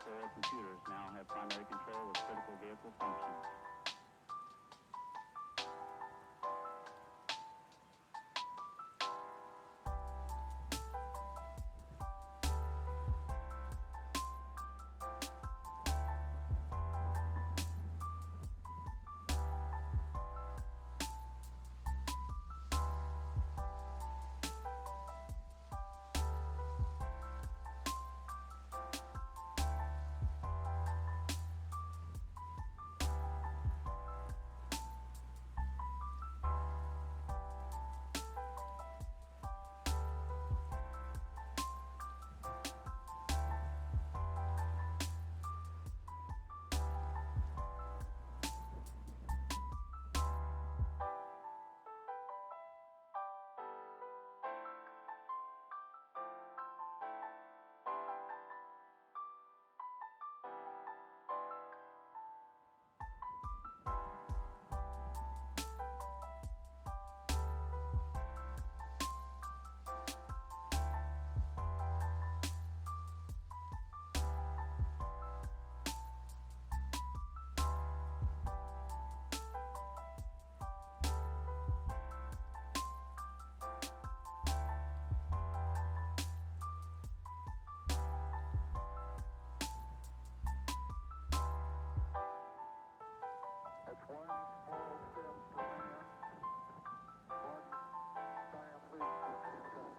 peripheral computers now have primary control of critical vehicle functions. That's one small step for man, one giant leap for mankind.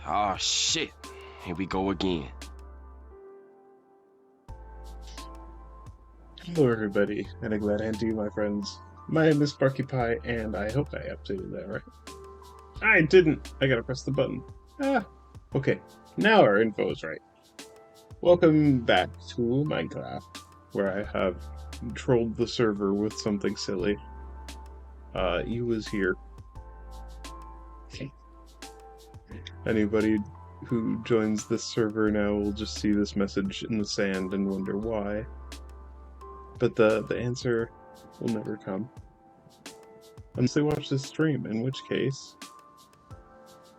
Oh shit, here we go again. Hello everybody, and a glad hand to you, my friends. My name is Sparky Pie, and I hope I updated that right. I didn't! I gotta press the button. Okay, now our info is right. Welcome back to Minecraft, where I have trolled the server with something silly. You was here. Anybody who joins this server now will just see this message in the sand and wonder why. But the answer will never come unless they watch this stream, in which case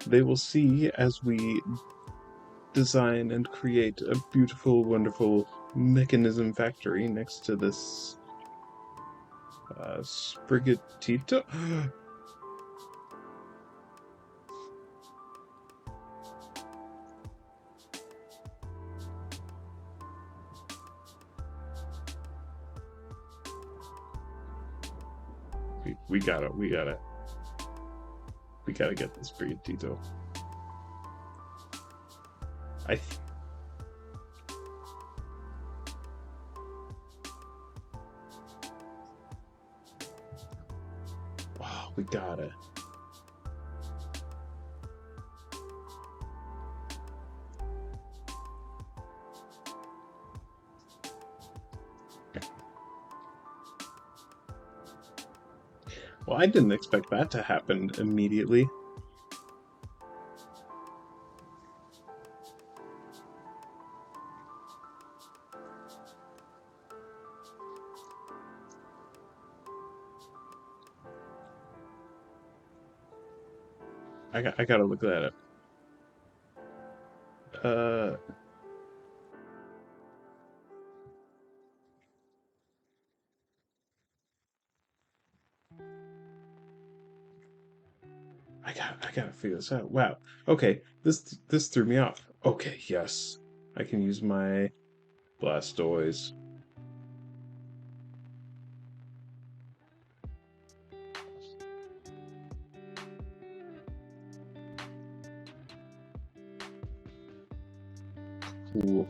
they will see as we design and create a beautiful, wonderful Mekanism factory next to this Sprigatito. We gotta get this Brigatito. Oh, we gotta. Well, I didn't expect that to happen immediately. I gotta look that up. I gotta figure this out. Wow. Okay, this threw me off. Okay, yes. I can use my Blastoise. Cool.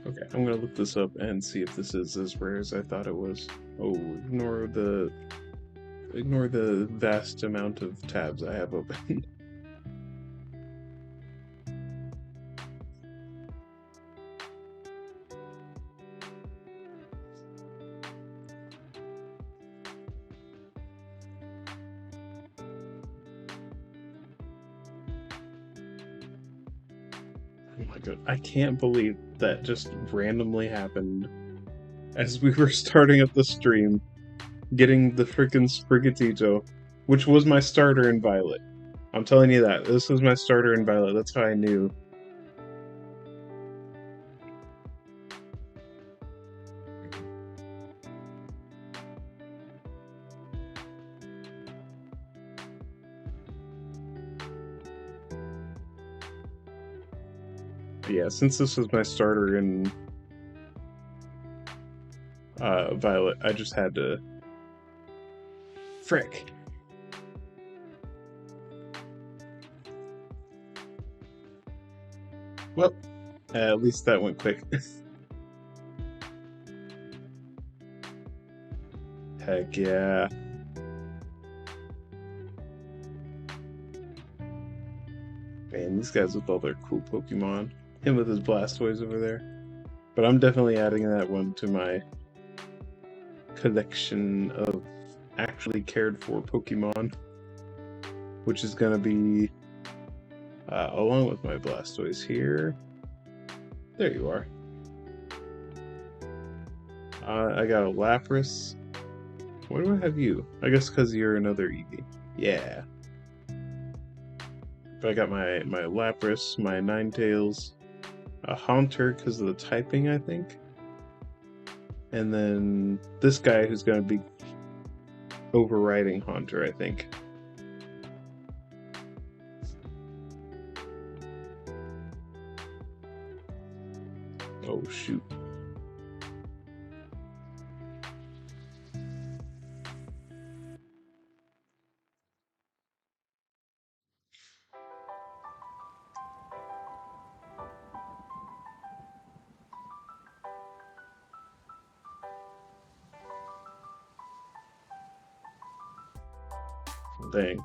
Okay, I'm gonna look this up and see if this is as rare as I thought it was. Oh, ignore the vast amount of tabs I have open. Oh my god, I can't believe that just randomly happened as we were starting up the stream, getting the freaking Sprigatito, which was my starter in Violet. I'm telling you that. This was my starter in Violet. That's how I knew. Yeah, since this was my starter in Violet, I just had to... Frick. Well, at least that went quick. Heck yeah. Man, these guys with all their cool Pokemon. Him with his Blastoise over there. But I'm definitely adding that one to my collection of actually cared for Pokemon, which is going to be along with my Blastoise here. There you are. I got a Lapras. Why do I have you? I guess because you're another Eevee. Yeah. But I got my Lapras, my Ninetales, a Haunter because of the typing, I think. And then this guy who's going to be overriding Haunter, I think. Oh, shoot. Dang.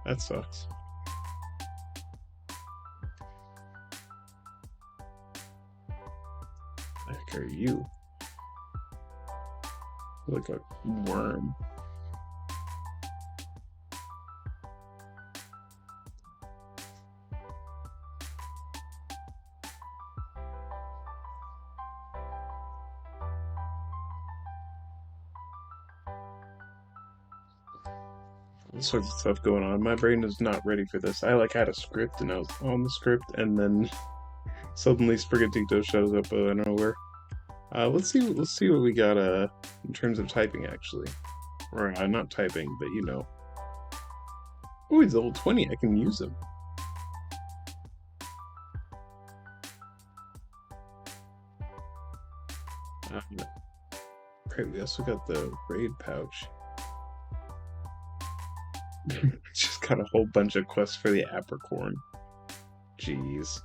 That sucks. The heck are you? Like a worm. all sorts of stuff going on. My brain is not ready for this. I like had a script and I was on the script, and then suddenly Sprigatito shows up out of nowhere. Let's see what we got in terms of typing actually, or not typing, but you know. Oh, he's level 20. I can use him. Right, we also got the raid pouch. Just got a whole bunch of quests for the apricorn. Jeez.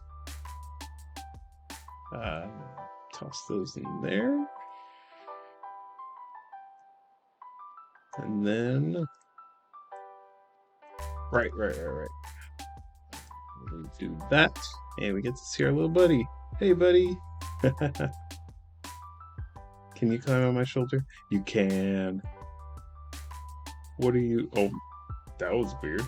Toss those in there. And then... Right. We do that, and we get to see our little buddy. Hey, buddy! Can you climb on my shoulder? You can. What are you... Oh, that was weird.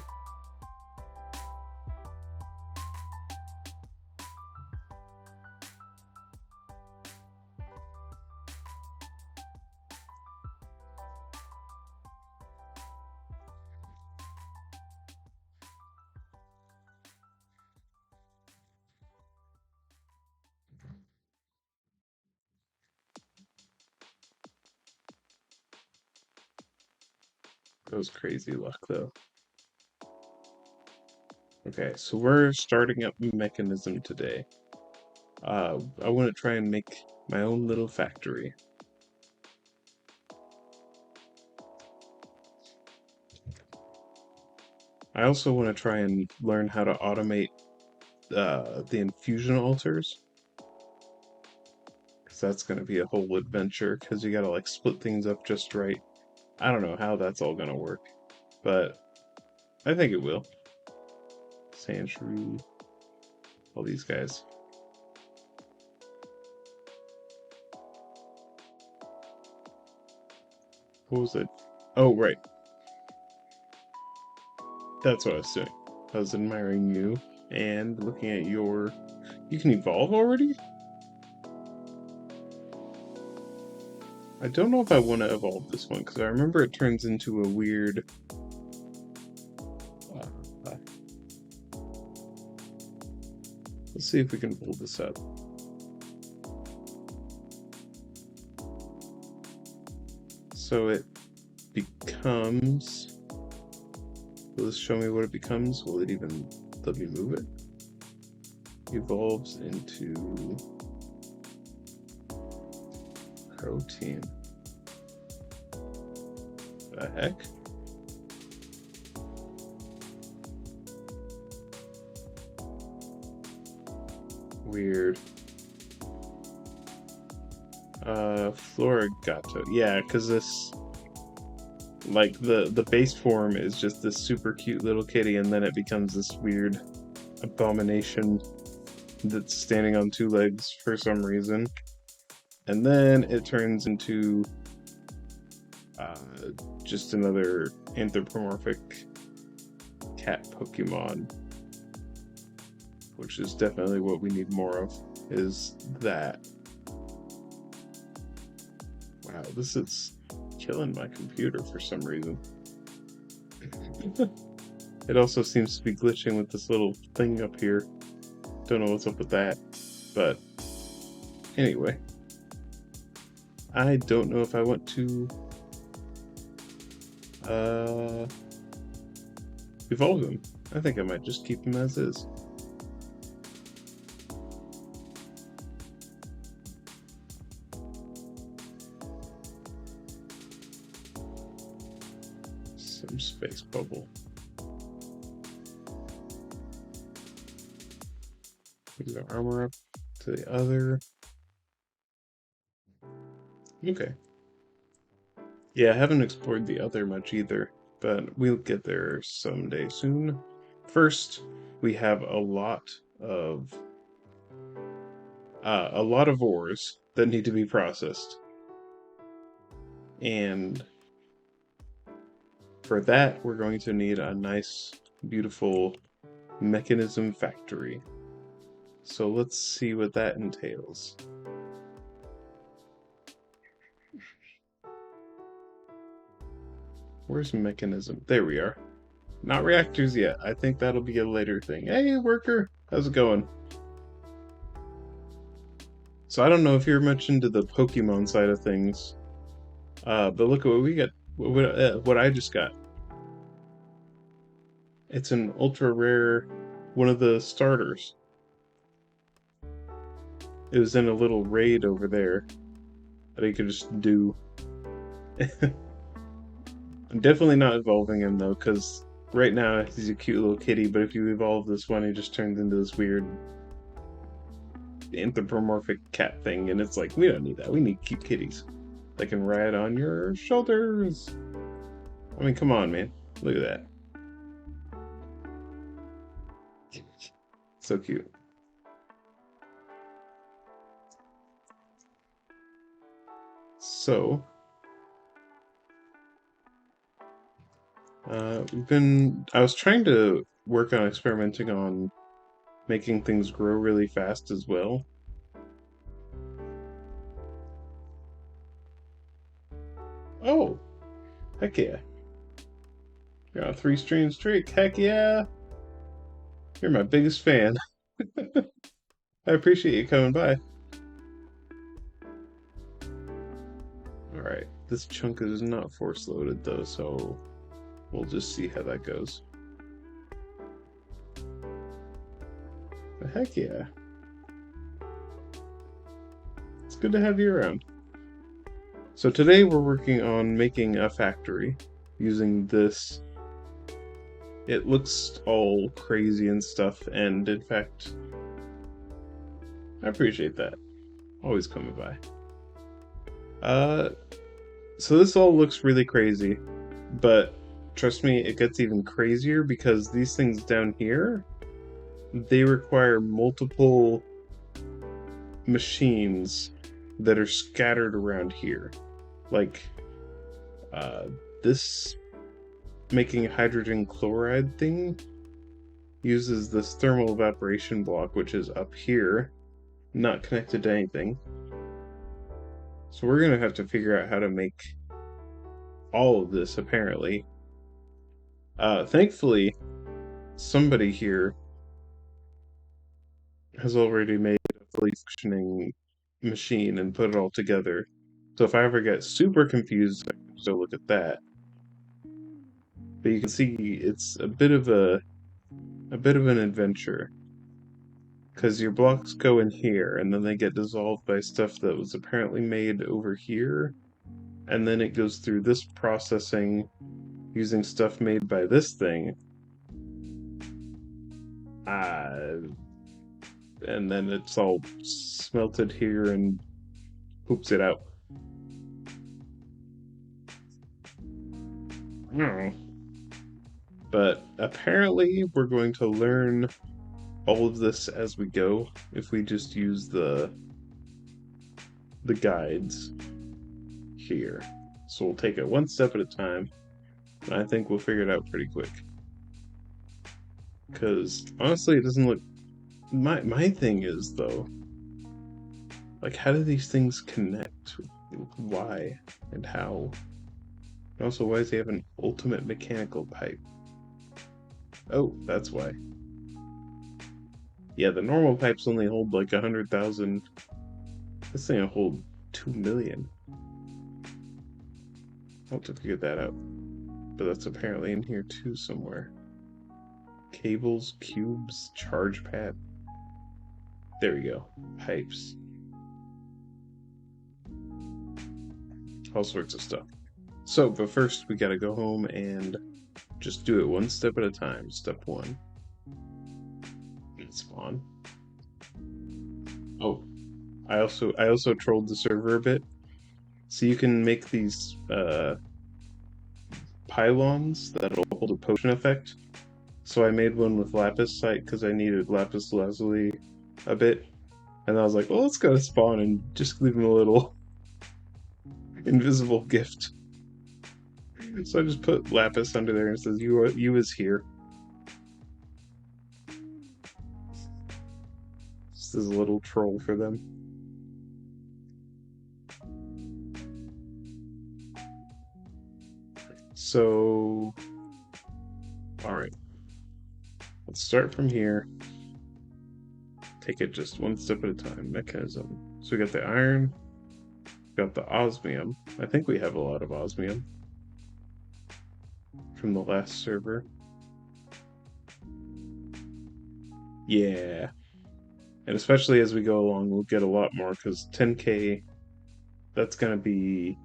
That was crazy luck, though. Okay, so we're starting up Mekanism today. I want to try and make my own little factory. I also want to try and learn how to automate the infusion altars. Because that's going to be a whole adventure, because you got to like split things up just right. I don't know how that's all going to work, but I think it will. Sandshrew, all these guys. What was it? Oh, right. That's what I was doing. I was admiring you and looking at your... You can evolve already? I don't know if I want to evolve this one, because I remember it turns into a weird... Let's see if we can pull this up. So it becomes... Will this show me what it becomes? Will it even let me move it? Evolves into... protein. The heck? Weird. Florigato. Yeah, because this... Like, the base form is just this super cute little kitty, and then it becomes this weird abomination that's standing on two legs for some reason. And then it turns into just another anthropomorphic cat Pokemon, which is definitely what we need more of, is that. Wow, this is killing my computer for some reason. It also seems to be glitching with this little thing up here. Don't know what's up with that, but anyway. I don't know if I want to evolve them. I think I might just keep them as is. Some space bubble. Move the armor up to the other. Okay. Yeah, I haven't explored the other much either, but we'll get there someday soon. First, we have a lot of ores that need to be processed. And for that, we're going to need a nice, beautiful Mekanism factory. So let's see what that entails. Where's Mekanism? There we are. Not reactors yet. I think that'll be a later thing. Hey, worker, how's it going? So I don't know if you're much into the Pokemon side of things, but look at what we got. What I just got. It's an ultra rare, one of the starters. It was in a little raid over there that I could just do. I'm definitely not evolving him though, because right now he's a cute little kitty, but if you evolve this one, he just turns into this weird anthropomorphic cat thing, and it's like, we don't need that. We need cute kitties that can ride on your shoulders. I mean, come on, man. Look at that. So cute. So, I was trying to work on experimenting on making things grow really fast as well. Oh, heck yeah. You're on 3 streams straight. Heck yeah. You're my biggest fan. I appreciate you coming by. Alright, this chunk is not force loaded though, so we'll just see how that goes. But heck yeah. It's good to have you around. So today we're working on making a factory using this. It looks all crazy and stuff, and in fact, I appreciate that. Always coming by. So this all looks really crazy, but trust me, it gets even crazier because these things down here, they require multiple machines that are scattered around here. Like, this making hydrogen chloride thing uses this thermal evaporation block, which is up here, not connected to anything. So we're gonna have to figure out how to make all of this, apparently. Thankfully, somebody here has already made a fully functioning machine and put it all together. So if I ever get super confused, I can still look at that. But you can see it's a bit of an adventure. Because your blocks go in here, and then they get dissolved by stuff that was apparently made over here. And then it goes through this processing using stuff made by this thing. And then it's all smelted here and poops it out. But apparently we're going to learn all of this as we go if we just use the guides here. So we'll take it one step at a time, and I think we'll figure it out pretty quick. Because honestly, it doesn't look. My thing is though, like, how do these things connect? Why and how? And also, why does he have an ultimate mechanical pipe? Oh, that's why. Yeah, the normal pipes only hold like 100,000. This thing will hold 2 million. I'll have to figure that out. But that's apparently in here too somewhere. Cables, cubes, charge pad. There we go. Pipes. All sorts of stuff. So, but first we gotta go home and just do it one step at a time. Step 1. Spawn. Oh, I also trolled the server a bit. So you can make these pylons that'll hold a potion effect. So I made one with lapis site because I needed lapis lazuli a bit. And I was like, well, let's go to spawn and just leave him a little invisible gift. So I just put lapis under there and it says, you is here. Just as a little troll for them. So Alright. Let's start from here. Take it just one step at a time. Mechanism. So we got the iron, got the osmium. I think we have a lot of osmium from the last server. Yeah. And especially as we go along, we'll get a lot more, because 10k, that's going to be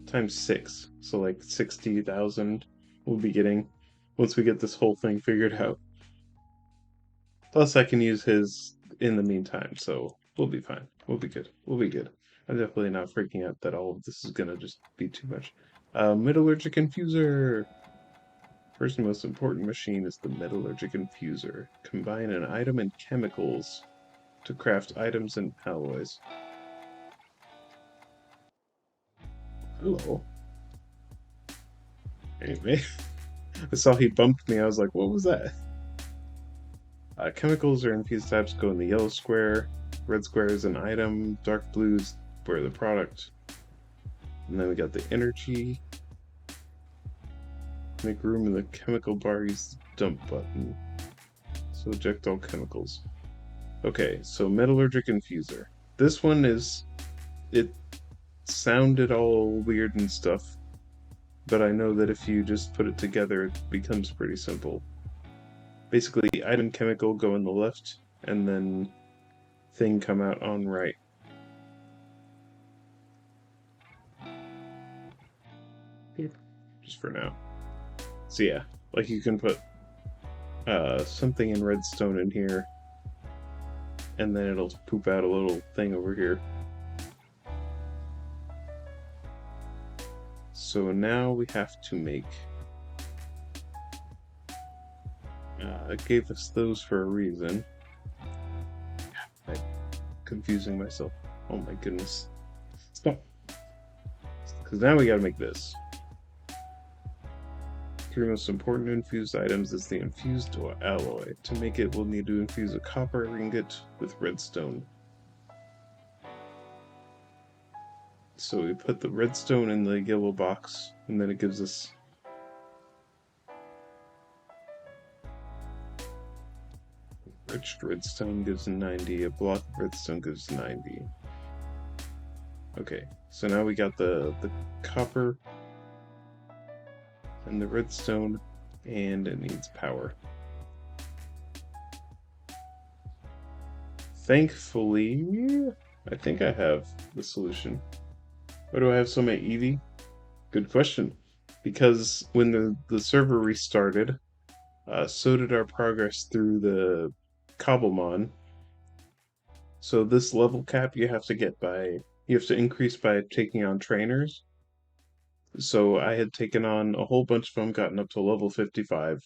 times 6. So like 60,000 we'll be getting once we get this whole thing figured out. Plus I can use his in the meantime, so we'll be fine. We'll be good. We'll be good. I'm definitely not freaking out that all of this is going to just be too much. Metallurgic infuser. First and most important machine is the metallurgic infuser. Combine an item and chemicals to craft items and alloys. Hello. Anyway, I saw he bumped me. I was like, what was that? Chemicals or infused types go in the yellow square. Red square is an item. Dark blues were the product. And then we got the energy. Make room in the chemical bar. Use the dump button. So eject all chemicals. Okay, so metallurgic infuser. This one is... It sounded all weird and stuff, but I know that if you just put it together, it becomes pretty simple. Basically, item chemical go in the left, and then thing come out on right. Just for now. So yeah, like you can put something in redstone in here, and then it'll poop out a little thing over here. So now we have to make... it gave us those for a reason. I'm confusing myself. Oh my goodness. Stop. Because now we gotta make this. Three most important infused items is the infused alloy. To make it, we'll need to infuse a copper ingot with redstone. So we put the redstone in the yellow box, and then it gives us... Enriched redstone gives 90, a block of redstone gives 90. Okay, so now we got the copper and the redstone, and it needs power. Thankfully, I think I have the solution. Why do I have so many EV? Good question. Because when the server restarted, so did our progress through the AllTheMons. So this level cap you have to increase by taking on trainers. So I had taken on a whole bunch of them, gotten up to level 55.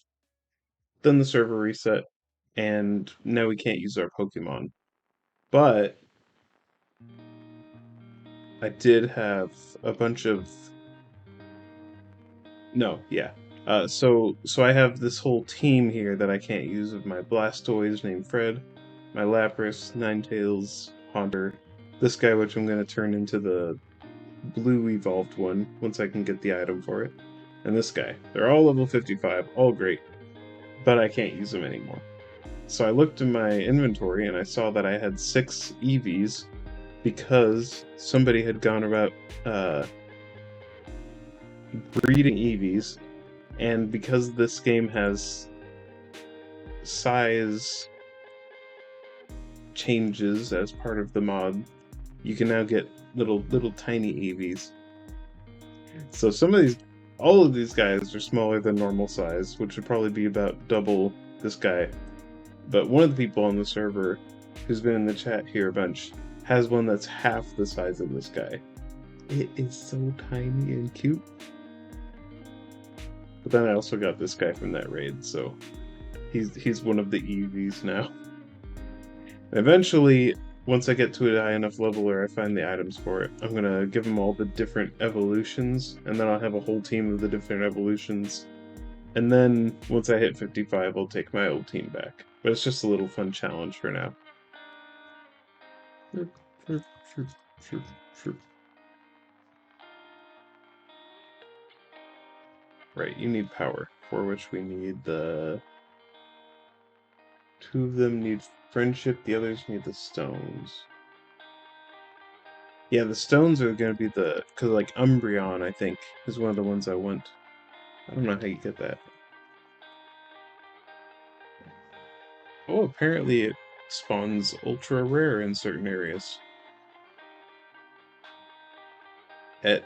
Then the server reset, and now we can't use our Pokemon. But I did have a bunch of... No, yeah. So I have this whole team here that I can't use of my Blastoise named Fred, my Lapras, Ninetales, Haunter, this guy which I'm going to turn into the blue evolved one once I can get the item for it, and this guy. They're all level 55, all great, but I can't use them anymore. So I looked in my inventory and I saw that I had 6 EVs because somebody had gone about breeding EVs, and because this game has size changes as part of the mod, you can now get little tiny EVs. So all of these guys are smaller than normal size, which would probably be about double this guy. But one of the people on the server, who's been in the chat here a bunch, has one that's half the size of this guy. It is so tiny and cute. But then I also got this guy from that raid, so he's one of the EVs now. Eventually, once I get to a high enough level where I find the items for it, I'm gonna give them all the different evolutions, and then I'll have a whole team of the different evolutions. And then, once I hit 55, I'll take my old team back. But it's just a little fun challenge for now. Right, you need power, for which we need the... Two of them need friendship, the others need the stones. Yeah, the stones are gonna be the... Because, like, Umbreon, I think, is one of the ones I want. I don't know how you get that. Oh, apparently it spawns ultra rare in certain areas. At...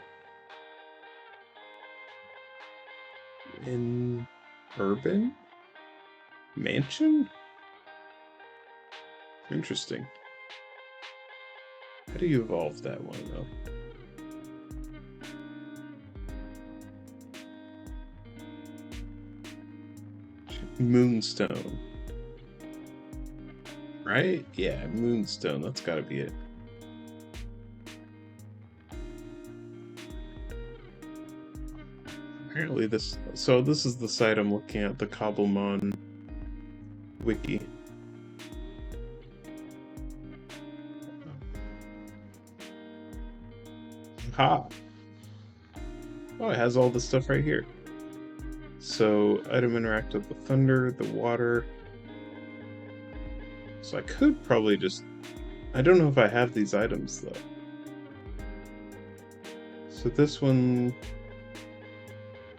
In... Urban? Mansion? Interesting. How do you evolve that one, though? Moonstone. Right? Yeah, Moonstone. That's gotta be it. Apparently this... So this is the site I'm looking at, the AllTheMons wiki. Ha! Oh, it has all the stuff right here. So, item interact with the thunder, the water. So I could probably just... I don't know if I have these items, though. So this one...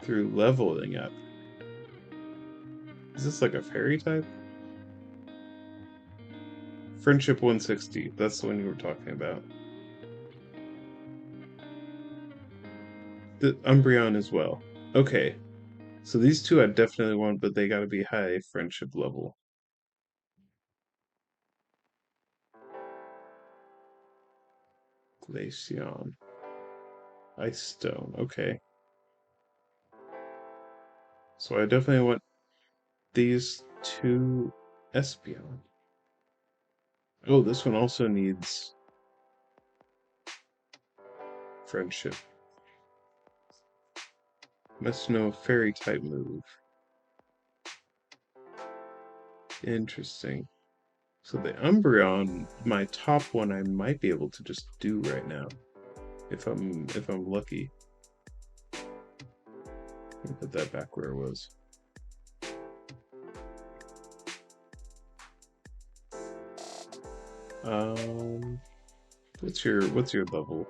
Through leveling up. Is this like a fairy type? Friendship 160. That's the one you were talking about. The Umbreon as well. Okay. So these two I definitely want, but they gotta be high friendship level. Glaceon. Ice Stone. Okay. So I definitely want these two Espeon. Oh, this one also needs friendship. Must know fairy type move. Interesting. So the Umbreon, my top one, I might be able to just do right now, if I'm lucky. Let me put that back where it was. What's your level?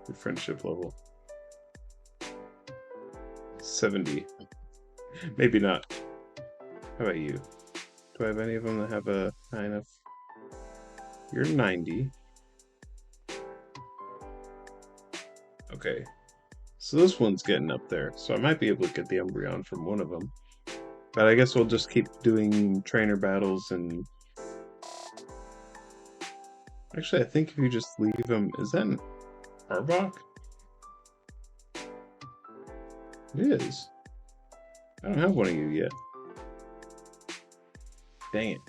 Your friendship level? 70. Maybe not. How about you? Do I have any of them that have a high enough? You're 90. Okay. So this one's getting up there. So I might be able to get the Umbreon from one of them. But I guess we'll just keep doing trainer battles and... Actually, I think if you just leave them... Is that an Arbok? It is. I don't have one of you yet. Dang it.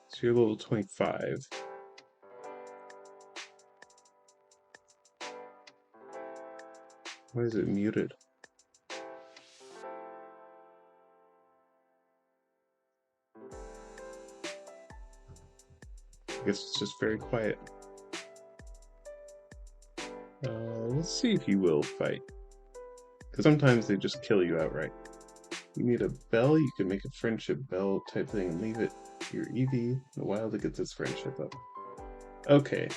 So you're level 25. Why is it muted? I guess it's just very quiet. Let's see if you will fight. Because sometimes they just kill you outright. You need a bell, you can make a friendship bell type thing and leave it your EV in a while to get this friendship up. Okay.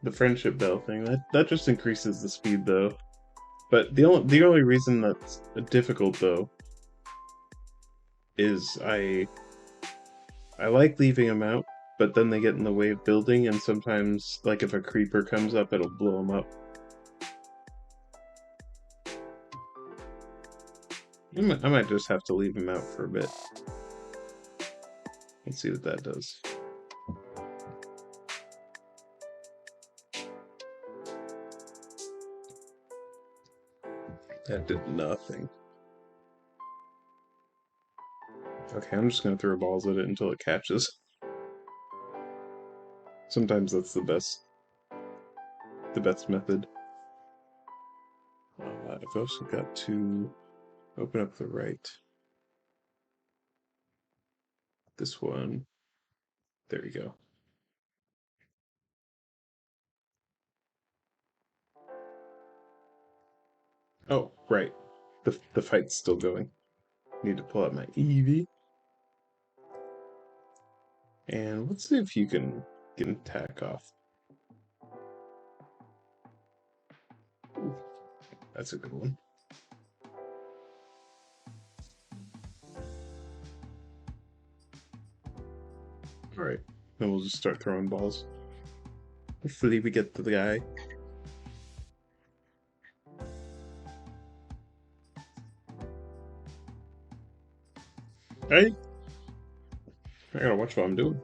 The friendship bell thing, that just increases the speed though. But the only reason that's difficult though is I like leaving them out, but then they get in the way of building, and sometimes, like if a creeper comes up, it'll blow them up. I might just have to leave them out for a bit. Let's see what that does. That did nothing. Okay, I'm just gonna throw balls at it until it catches. Sometimes that's the best method. I've also got to open up the right. This one. There you go. Oh, right. The fight's still going. Need to pull out my Eevee. And let's see if you can get an attack off. Ooh, that's a good one. Alright, then we'll just start throwing balls. Hopefully we get to the guy. Hey! I gotta watch what I'm doing.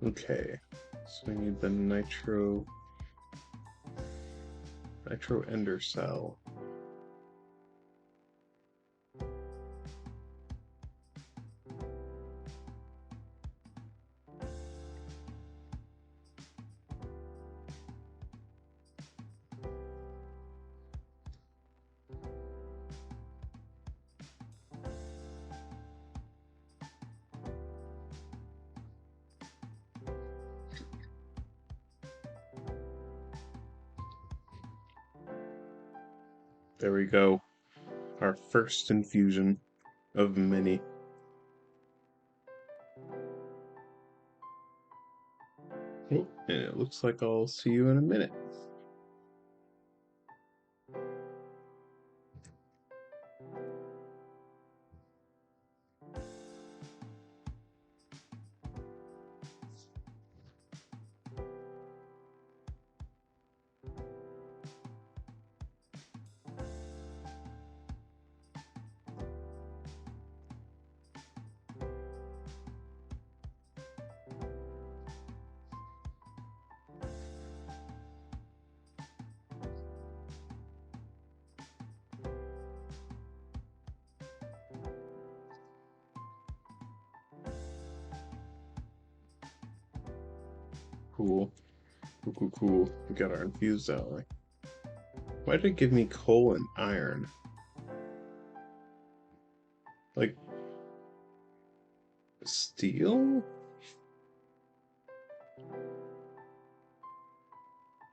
Okay, so we need the Nitro Ender Cell. There we go. Our first infusion of many. Oh, and it looks like I'll see you in a minute. Cool. Cool. We got our infused ally. Why did it give me coal and iron? Like, steel?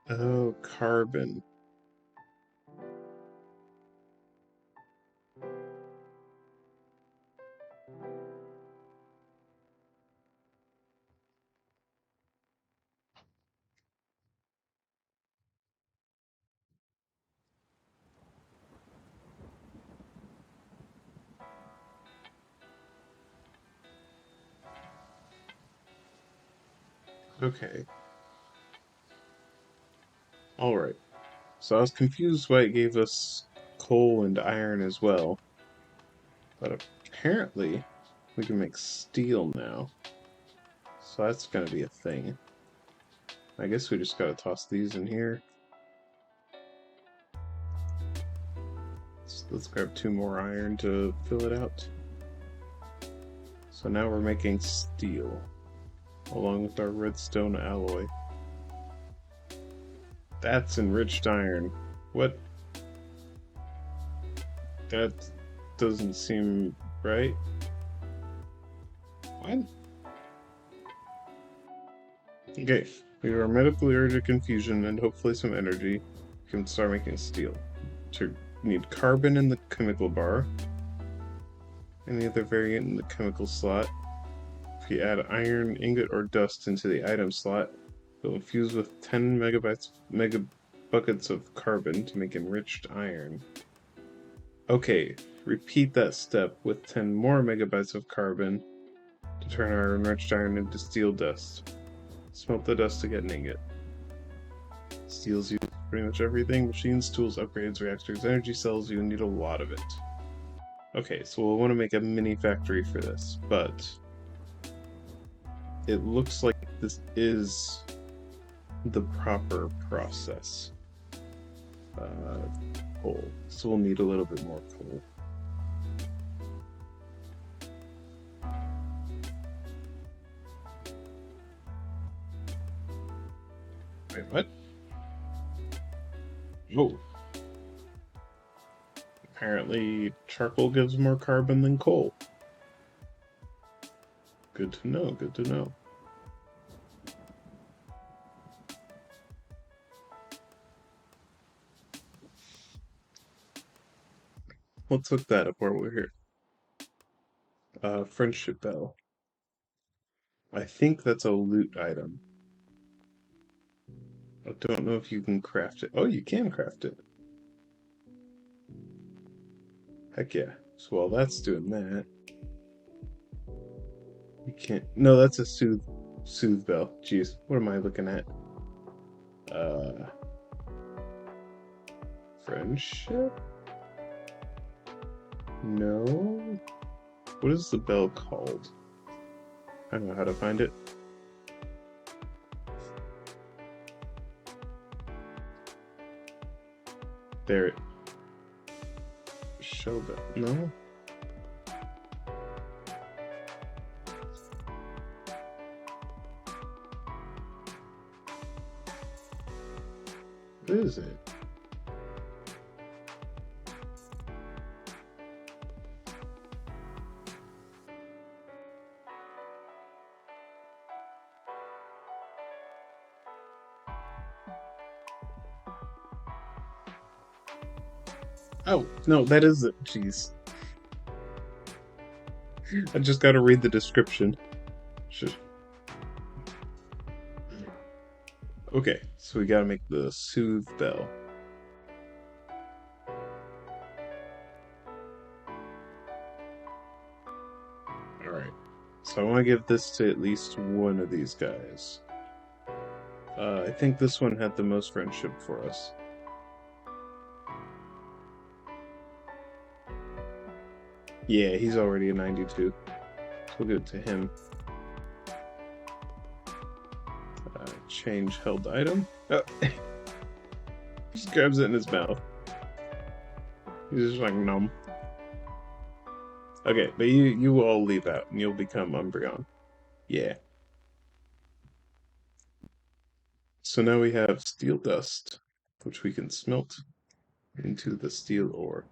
Oh, carbon. Okay. Alright. So I was confused why it gave us coal and iron as well. But apparently, we can make steel now. So that's gonna be a thing. I guess we just gotta toss these in here. So let's grab 2 more iron to fill it out. So now we're making steel, along with our redstone alloy. That's enriched iron. What? That doesn't seem right. What? Okay, we are medically allergic confusion and hopefully some energy. We can start making steel. So we need carbon in the chemical bar. Any other variant in the chemical slot. If you add iron, ingot, or dust into the item slot, it will infuse with 10 megabuckets of carbon to make enriched iron. Okay, repeat that step with 10 more megabytes of carbon to turn our enriched iron into steel dust. Smelt the dust to get an ingot. Steel's used for pretty much everything. Machines, tools, upgrades, reactors, energy cells, you need a lot of it. Okay, so we'll want to make a mini factory for this, but it looks like this is the proper process. Coal. So we'll need a little bit more coal. Wait, what? Oh. Apparently, charcoal gives more carbon than coal. Good to know, good to know. Let's look that up while we're here. Friendship bell. I think that's a loot item. I don't know if you can craft it. Oh, you can craft it. Heck yeah. So while that's doing that, you can't. No, that's a soothe bell. Jeez, what am I looking at? Friendship? No. What is the bell called? I don't know how to find it. There. Show bell. No. What is it? Oh, no, that is it. Jeez. I just gotta read the description. Okay, so we gotta make the soothe bell. Alright, so I want to give this to at least one of these guys. I think this one had the most friendship for us. Yeah, he's already a 92. So we'll give it to him. Change held item. Oh. Just grabs it in his mouth. He's just like, nom. Okay, but you will all leave out and you'll become Umbreon. Yeah. So now we have steel dust, which we can smelt into the steel ore.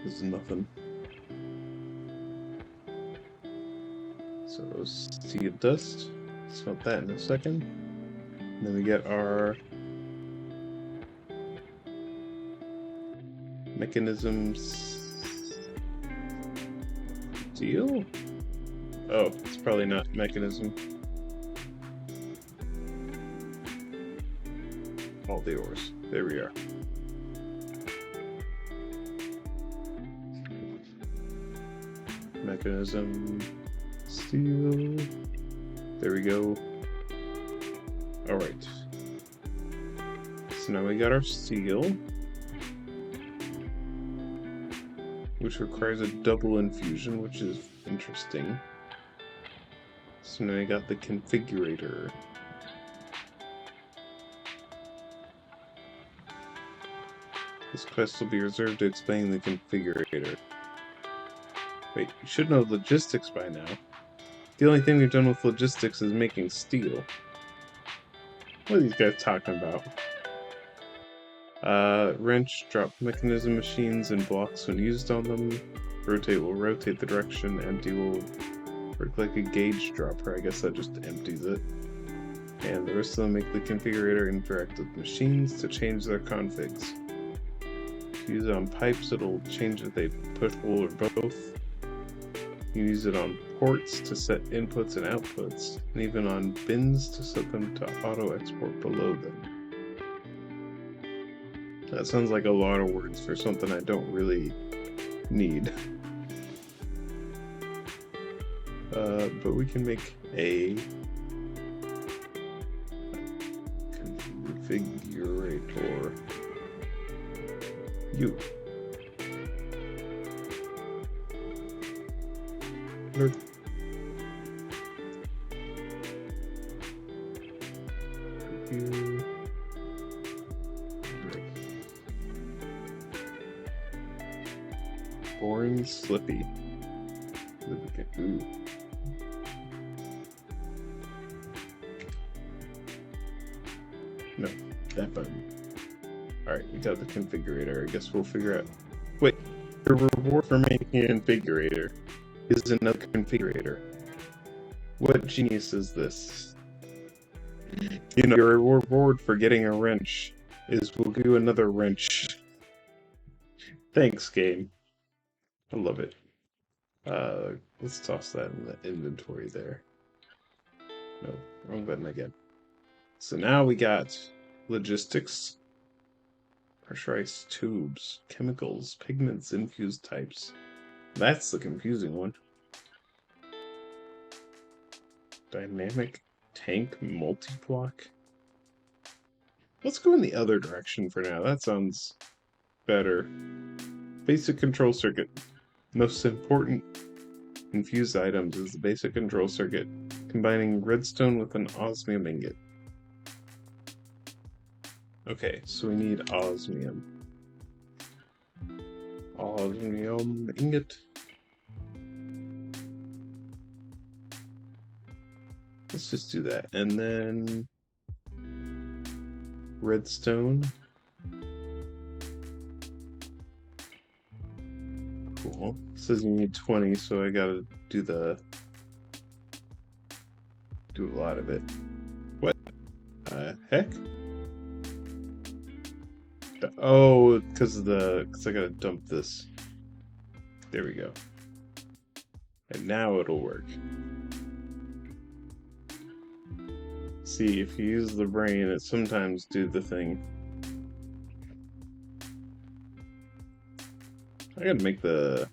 This is nothing. So steel dust, smelt that in a second. And then we get our Mekanism steel? Oh, it's probably not Mekanism. All the ores. There we are. Mekanism steel. There we go. Alright. So now we got our steel, which requires a double infusion, which is interesting. So now we got the configurator. This quest will be reserved to explain the configurator. Wait, you should know logistics by now. The only thing we've done with logistics is making steel. What are these guys talking about? Wrench, drop mechanism machines and blocks when used on them. Rotate will rotate the direction. Empty will work like a gauge dropper. I guess that just empties it. And the rest of them make the configurator interact with machines to change their configs. If you use it on pipes, it'll change if they push, pull, or both. You use it on ports to set inputs and outputs, and even on bins to set them to auto-export below them. That sounds like a lot of words for something I don't really need. But we can make a configurator. Boring, slippy. Ooh. No, that button. Alright, we got the configurator. I guess we'll figure out. Wait, the reward for making a configurator is another configurator. What genius is this? You know, your reward for getting a wrench is we'll do another wrench. Thanks, game. I love it. Let's toss that in the inventory there. No, wrong button again. So now we got logistics, pressurized tubes, chemicals, pigments, infused types. That's the confusing one. Dynamic tank multi-block. Let's go in the other direction for now. That sounds better. Basic control circuit. Most important infused items is the basic control circuit, combining redstone with an osmium ingot. Okay, so we need osmium. Osmium ingot. Let's just do that. And then redstone. Cool. It says you need 20, so I gotta do a lot of it. What? Heck? Oh, because I gotta dump this. There we go. And now it'll work. See, if you use the brain, it sometimes do the thing. I gotta make the...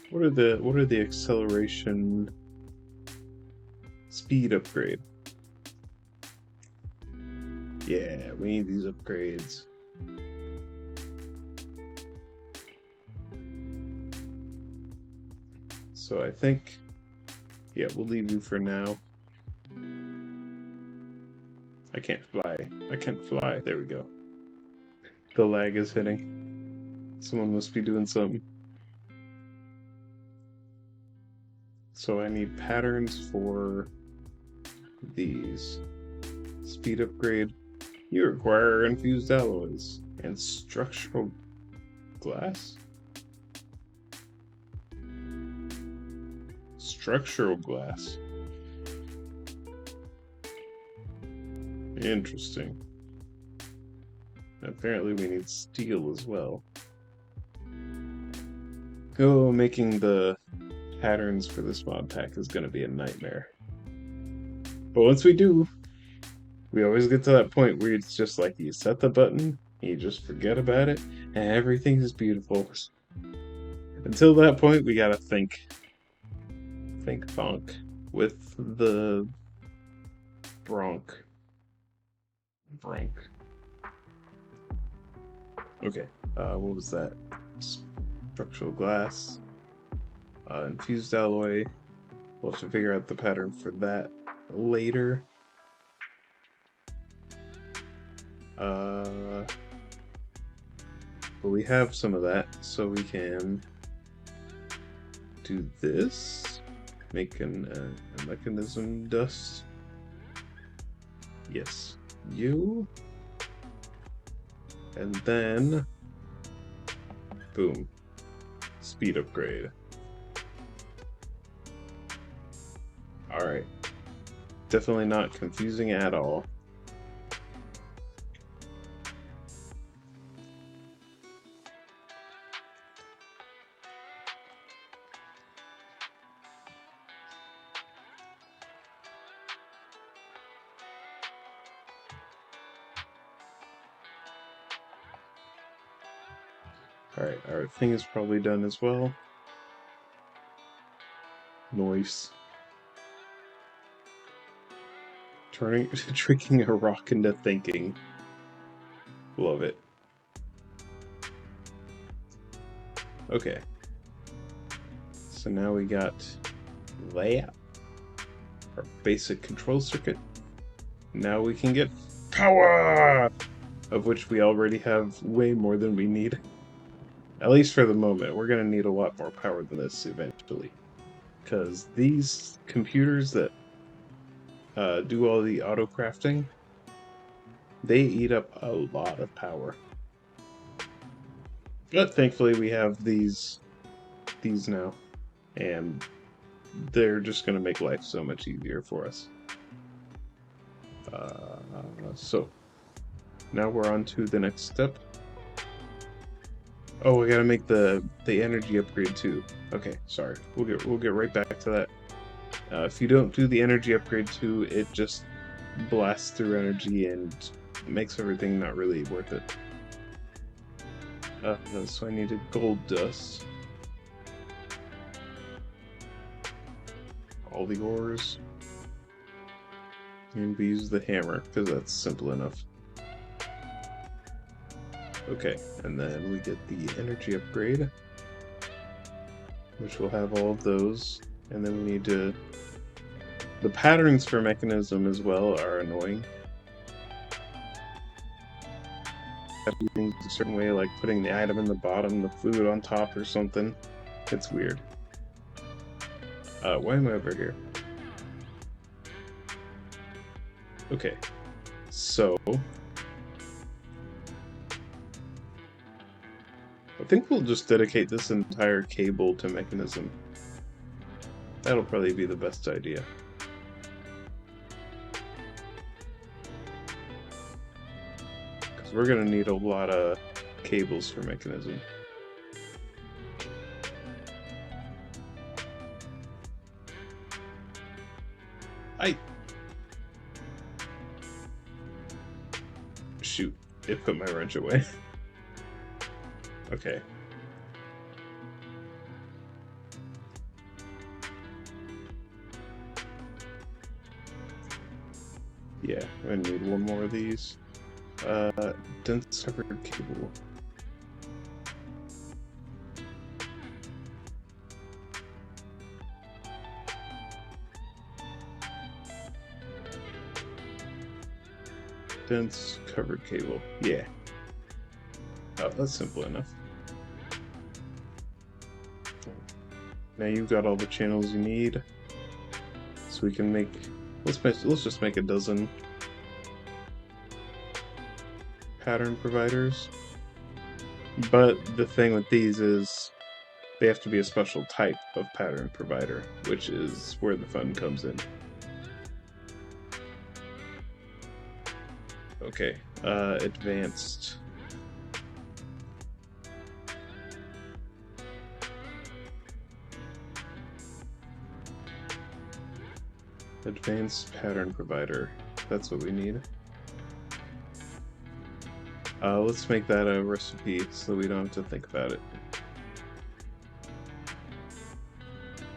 What are the acceleration speed upgrade? Yeah, we need these upgrades. So I think, yeah, we'll leave you for now. I can't fly. I can't fly. There we go. The lag is hitting. Someone must be doing something. So I need patterns for these. Speed upgrade. You require infused alloys and structural glass. Structural glass. Interesting. Apparently we need steel as well. Oh, making the patterns for this mod pack is going to be a nightmare. But once we do, we always get to that point where it's just like you set the button, you just forget about it, and everything is beautiful. Until that point, we gotta think bonk with the bronk. Okay, what was that? Structural glass, infused alloy. We'll have to figure out the pattern for that later. But we have some of that, so we can do this. Make a mechanism dust. Yes, you. And then, boom, speed upgrade. All right, definitely not confusing at all. Alright, our thing is probably done as well. Noise. Tricking a rock into thinking. Love it. Okay. So now we got layout. Our basic control circuit. Now we can get power! Of which we already have way more than we need. At least for the moment. We're going to need a lot more power than this eventually. Because these computers that do all the auto crafting, they eat up a lot of power. But thankfully we have these now. And they're just going to make life so much easier for us. So now we're on to the next step. Oh, we gotta make the energy upgrade too. Okay, sorry. We'll get right back to that. If you don't do the energy upgrade too, it just blasts through energy and makes everything not really worth it. So I needed gold dust. All the ores. And we use the hammer, because that's simple enough. Okay, and then we get the energy upgrade, which will have all of those. And then we need to... The patterns for Mekanism as well are annoying. Have to do things a certain way, like putting the item in the bottom, the food on top or something. It's weird. Why am I over here? Okay, so I think we'll just dedicate this entire cable to Mekanism. That'll probably be the best idea. Because we're gonna need a lot of cables for Mekanism. Shoot, it put my wrench away. Okay. Yeah, I need one more of these. Dense covered cable. Dense covered cable. Yeah. Oh, that's simple enough. Now you've got all the channels you need, so we can make. Let's just make a dozen pattern providers. But the thing with these is they have to be a special type of pattern provider, which is where the fun comes in. Okay, advanced. Advanced pattern provider. That's what we need. Let's make that a recipe so we don't have to think about it.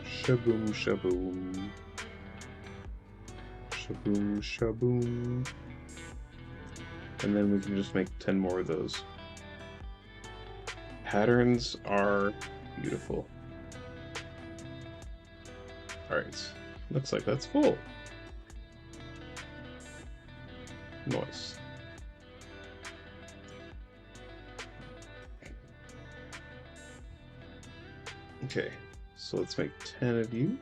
Shaboom, shaboom. Shaboom, shaboom. And then we can just make 10 more of those. Patterns are beautiful. Alright, looks like that's full. Nice. Okay, so let's make 10 of you.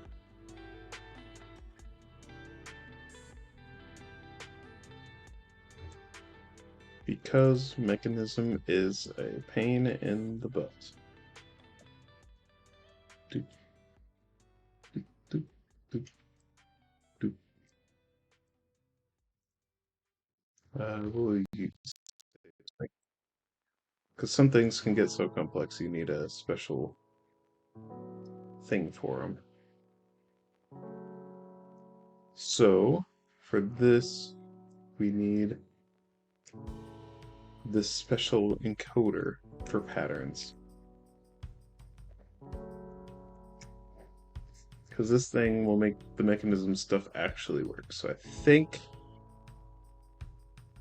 Because Mekanism is a pain in the butt. Doop, doop, doop, doop, doop. We'll use, because some things can get so complex you need a special thing for them. So, for this, we need this special encoder for patterns. Because this thing will make the Mekanism stuff actually work. So I think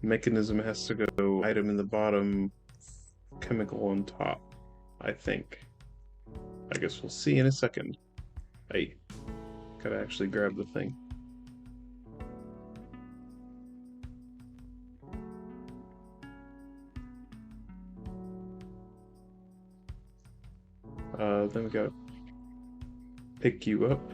Mekanism has to go item in the bottom, chemical on top. I think. I guess we'll see in a second. Hey, gotta actually grab the thing. Then we gotta pick you up.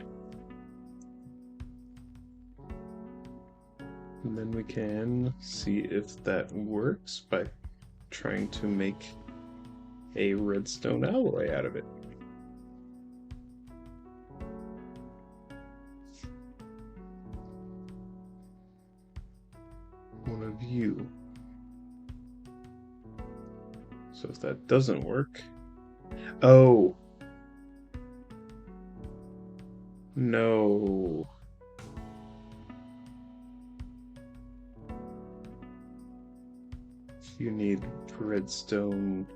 And then we can see if that works by trying to make a redstone alloy out of it. U. So if that doesn't work... Oh! No. You need redstone.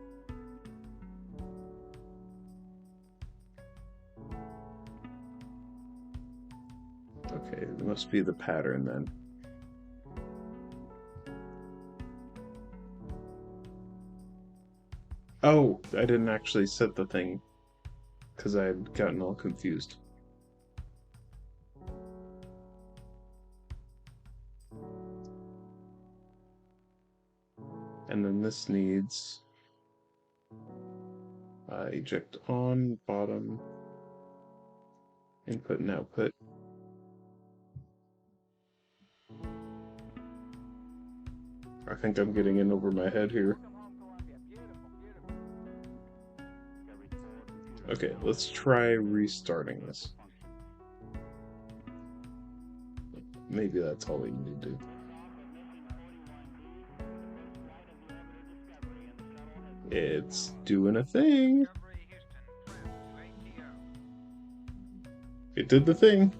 Okay, it must be the pattern then. Oh, I didn't actually set the thing because I had gotten all confused. And then this needs eject on, bottom, input and output. I think I'm getting in over my head here. Okay, let's try restarting this. Maybe that's all we need to do. It's doing a thing. It did the thing.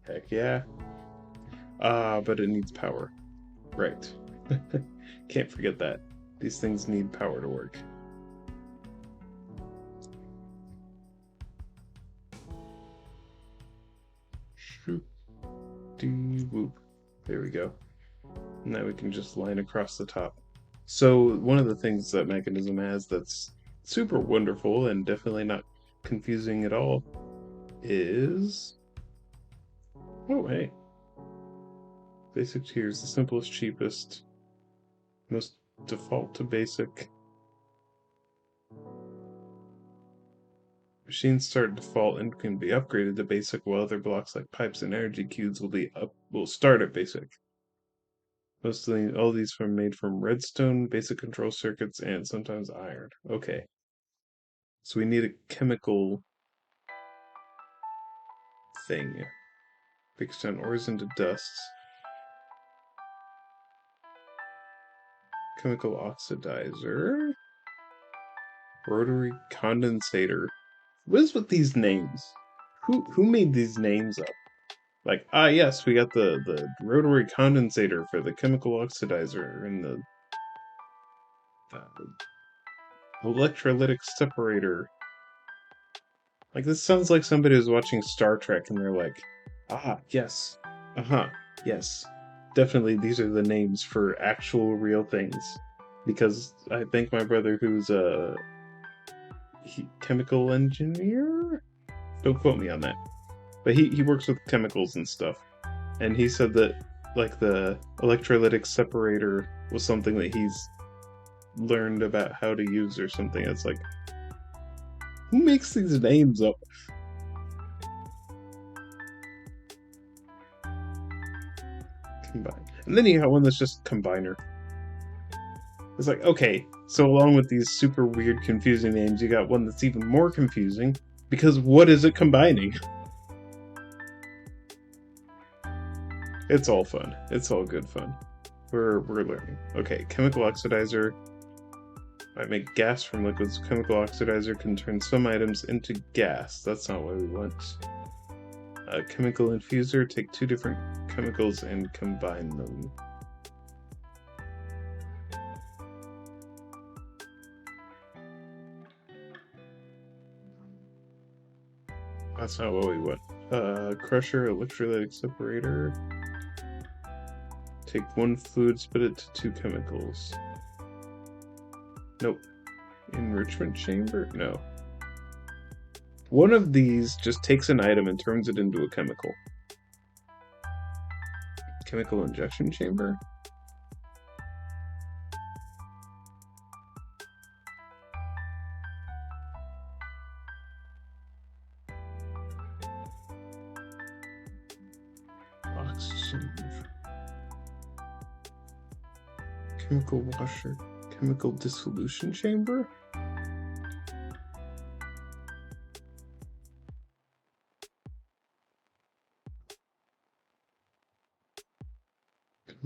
Heck yeah. But it needs power. Right. Can't forget that. These things need power to work. Shoop. Dee whoop. There we go. Now we can just line across the top. So one of the things that Mekanism has that's super wonderful and definitely not confusing at all is... Oh, hey. Basic tier is the simplest, cheapest, most default to basic. Machines start default and can be upgraded to basic, while other blocks like pipes and energy cubes will start at basic. Mostly all these are made from redstone, basic control circuits, and sometimes iron. Okay. So we need a chemical thing. Breaks down ores into dusts. Chemical oxidizer. Rotary condensator. What is with these names? Who made these names up? Like, yes, we got the rotary condensator for the chemical oxidizer and the electrolytic separator. Like, this sounds like somebody who's watching Star Trek and they're like, yes, yes. Definitely these are the names for actual real things. Because I think my brother, who's a chemical engineer? Don't quote me on that. But he works with chemicals and stuff. And he said that, like, the electrolytic separator was something that he's learned about how to use or something. It's like, who makes these names up? Combine. And then you have one that's just combiner. It's like, okay, so along with these super weird, confusing names, you got one that's even more confusing, because what is it combining? It's all fun. It's all good fun. We're learning. Okay, chemical oxidizer. I make gas from liquids. Chemical oxidizer can turn some items into gas. That's not what we want. A chemical infuser. Take two different chemicals and combine them. That's not what we want. Crusher, electrolytic separator. Take one fluid, split it to two chemicals. Nope. Enrichment chamber? No. One of these just takes an item and turns it into a chemical. Chemical injection chamber? Oxygen. Chemical washer. Chemical dissolution chamber?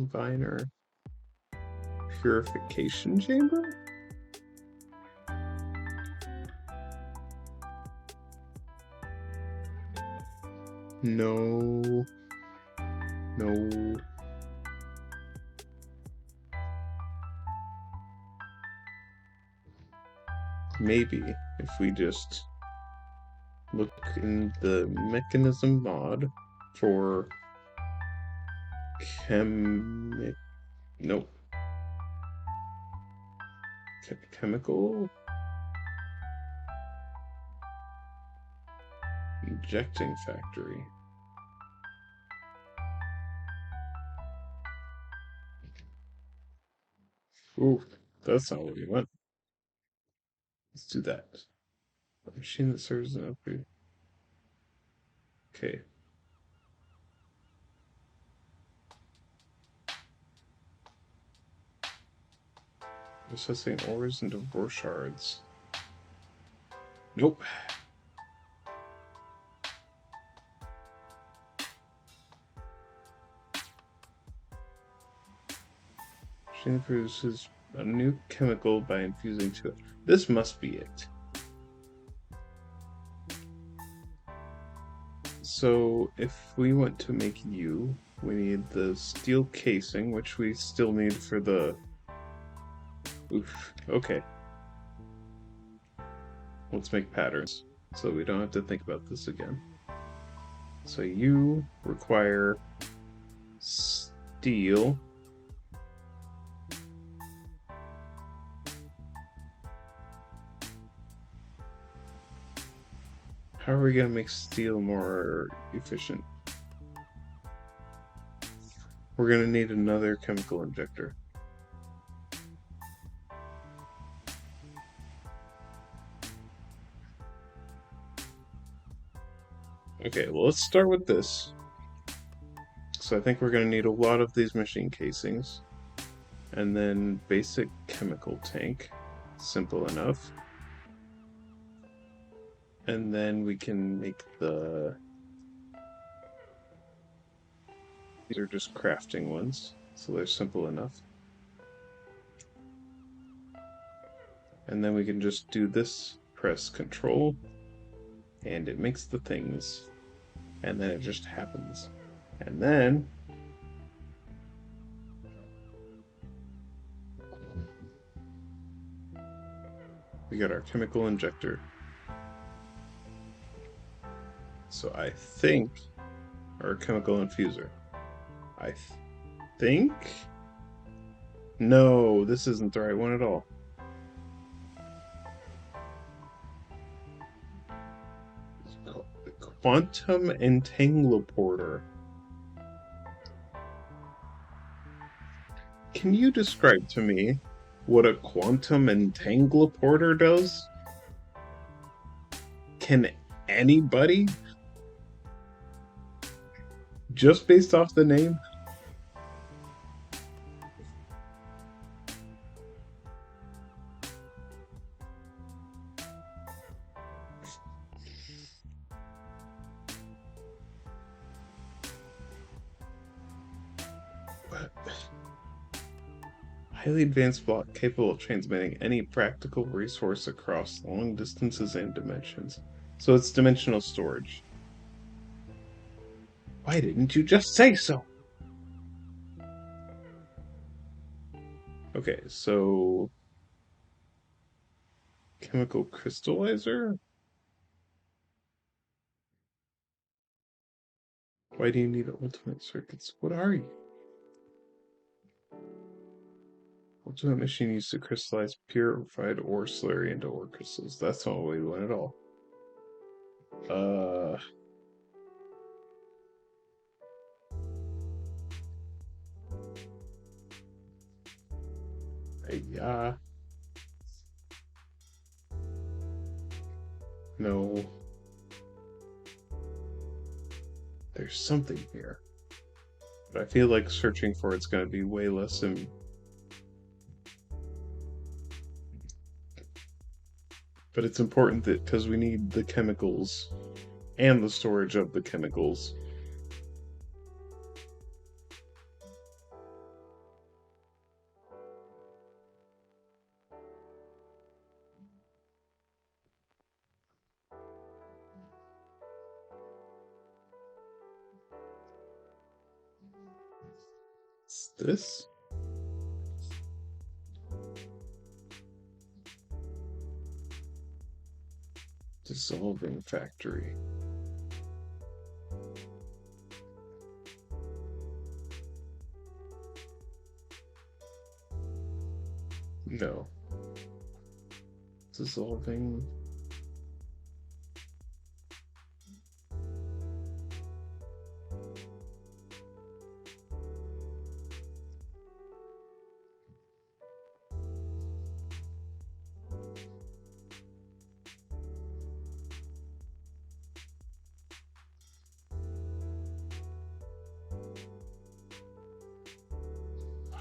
Combiner. Purification chamber? No. No. Maybe if we just look in the Mekanism mod for nope. Chemical injecting factory. Ooh, that's not what we want. Let's do that. A machine that serves an upgrade. Okay. Processing ores into ore shards. Nope. Machine produces a new chemical by infusing to it. This must be it. So if we want to make you, we need the steel casing, which we still need for the... Oof, okay. Let's make patterns, so we don't have to think about this again. So you require steel. How are we going to make steel more efficient? We're going to need another chemical injector. Okay, well, let's start with this. So I think we're going to need a lot of these machine casings. And then basic chemical tank. Simple enough. And then we can make the... These are just crafting ones, so they're simple enough. And then we can just do this, press Control, and it makes the things. And then it just happens. And then... we got our chemical injector. So I think... or chemical infuser. I think... No, this isn't the right one at all. Quantum Entangleporter. Can you describe to me what a quantum entangleporter does? Can anybody? Just based off the name? Highly advanced block capable of transmitting any practical resource across long distances and dimensions. So it's dimensional storage. Why didn't you just say so? Okay, so... chemical crystallizer? Why do you need ultimate circuits? What are you? Ultimate machine used to crystallize purified ore slurry into ore crystals. That's not what we want at all. Yeah. No. There's something here. But I feel like searching for it's going to be way less than... But it's important that because we need the chemicals and the storage of the chemicals. this. Dissolving factory. No. Dissolving.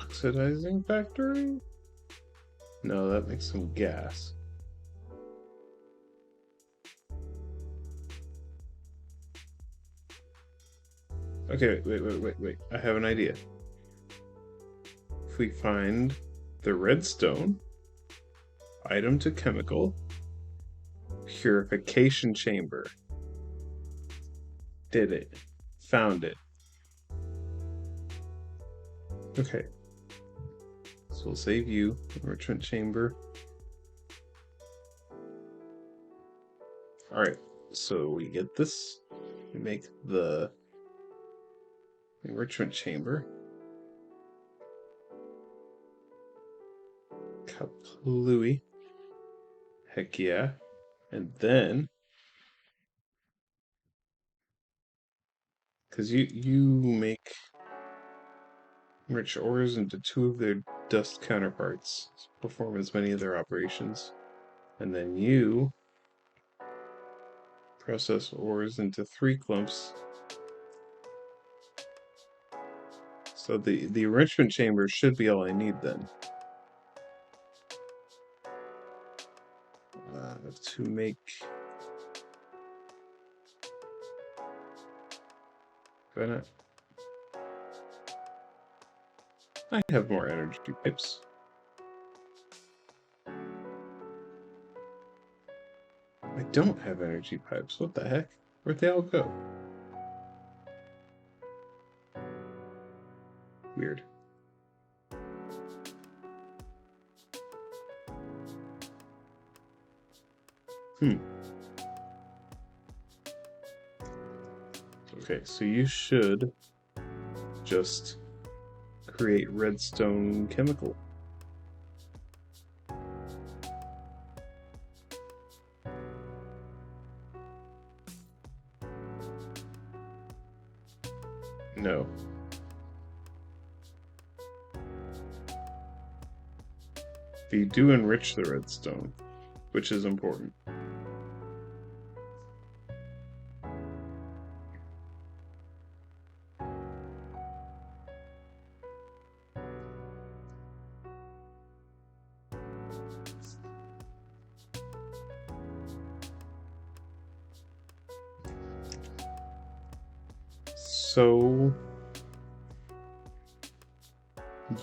Oxidizing factory? No, that makes some gas. Okay, wait. I have an idea. If we find the redstone, item to chemical, purification chamber. Did it. Found it. Okay. So we'll save you, enrichment chamber. Alright, so we get this. We make the enrichment chamber. Kaplooey. Heck yeah. And then, because you make enriched ores into 2 of their dust counterparts, perform as many of their operations. And then you process ores into 3 clumps. So the enrichment chamber should be all I need then. To make... Why not? I have more energy pipes. I don't have energy pipes. What the heck? Where'd they all go? Weird. Okay, so you should just create redstone chemical. No. But you do enrich the redstone, which is important. So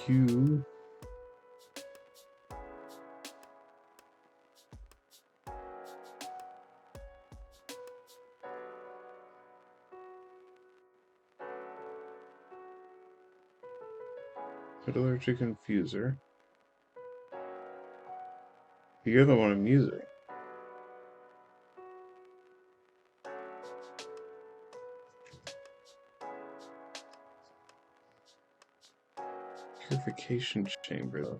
you metallurgic infuser. You're the one I'm using. Purification chamber, though.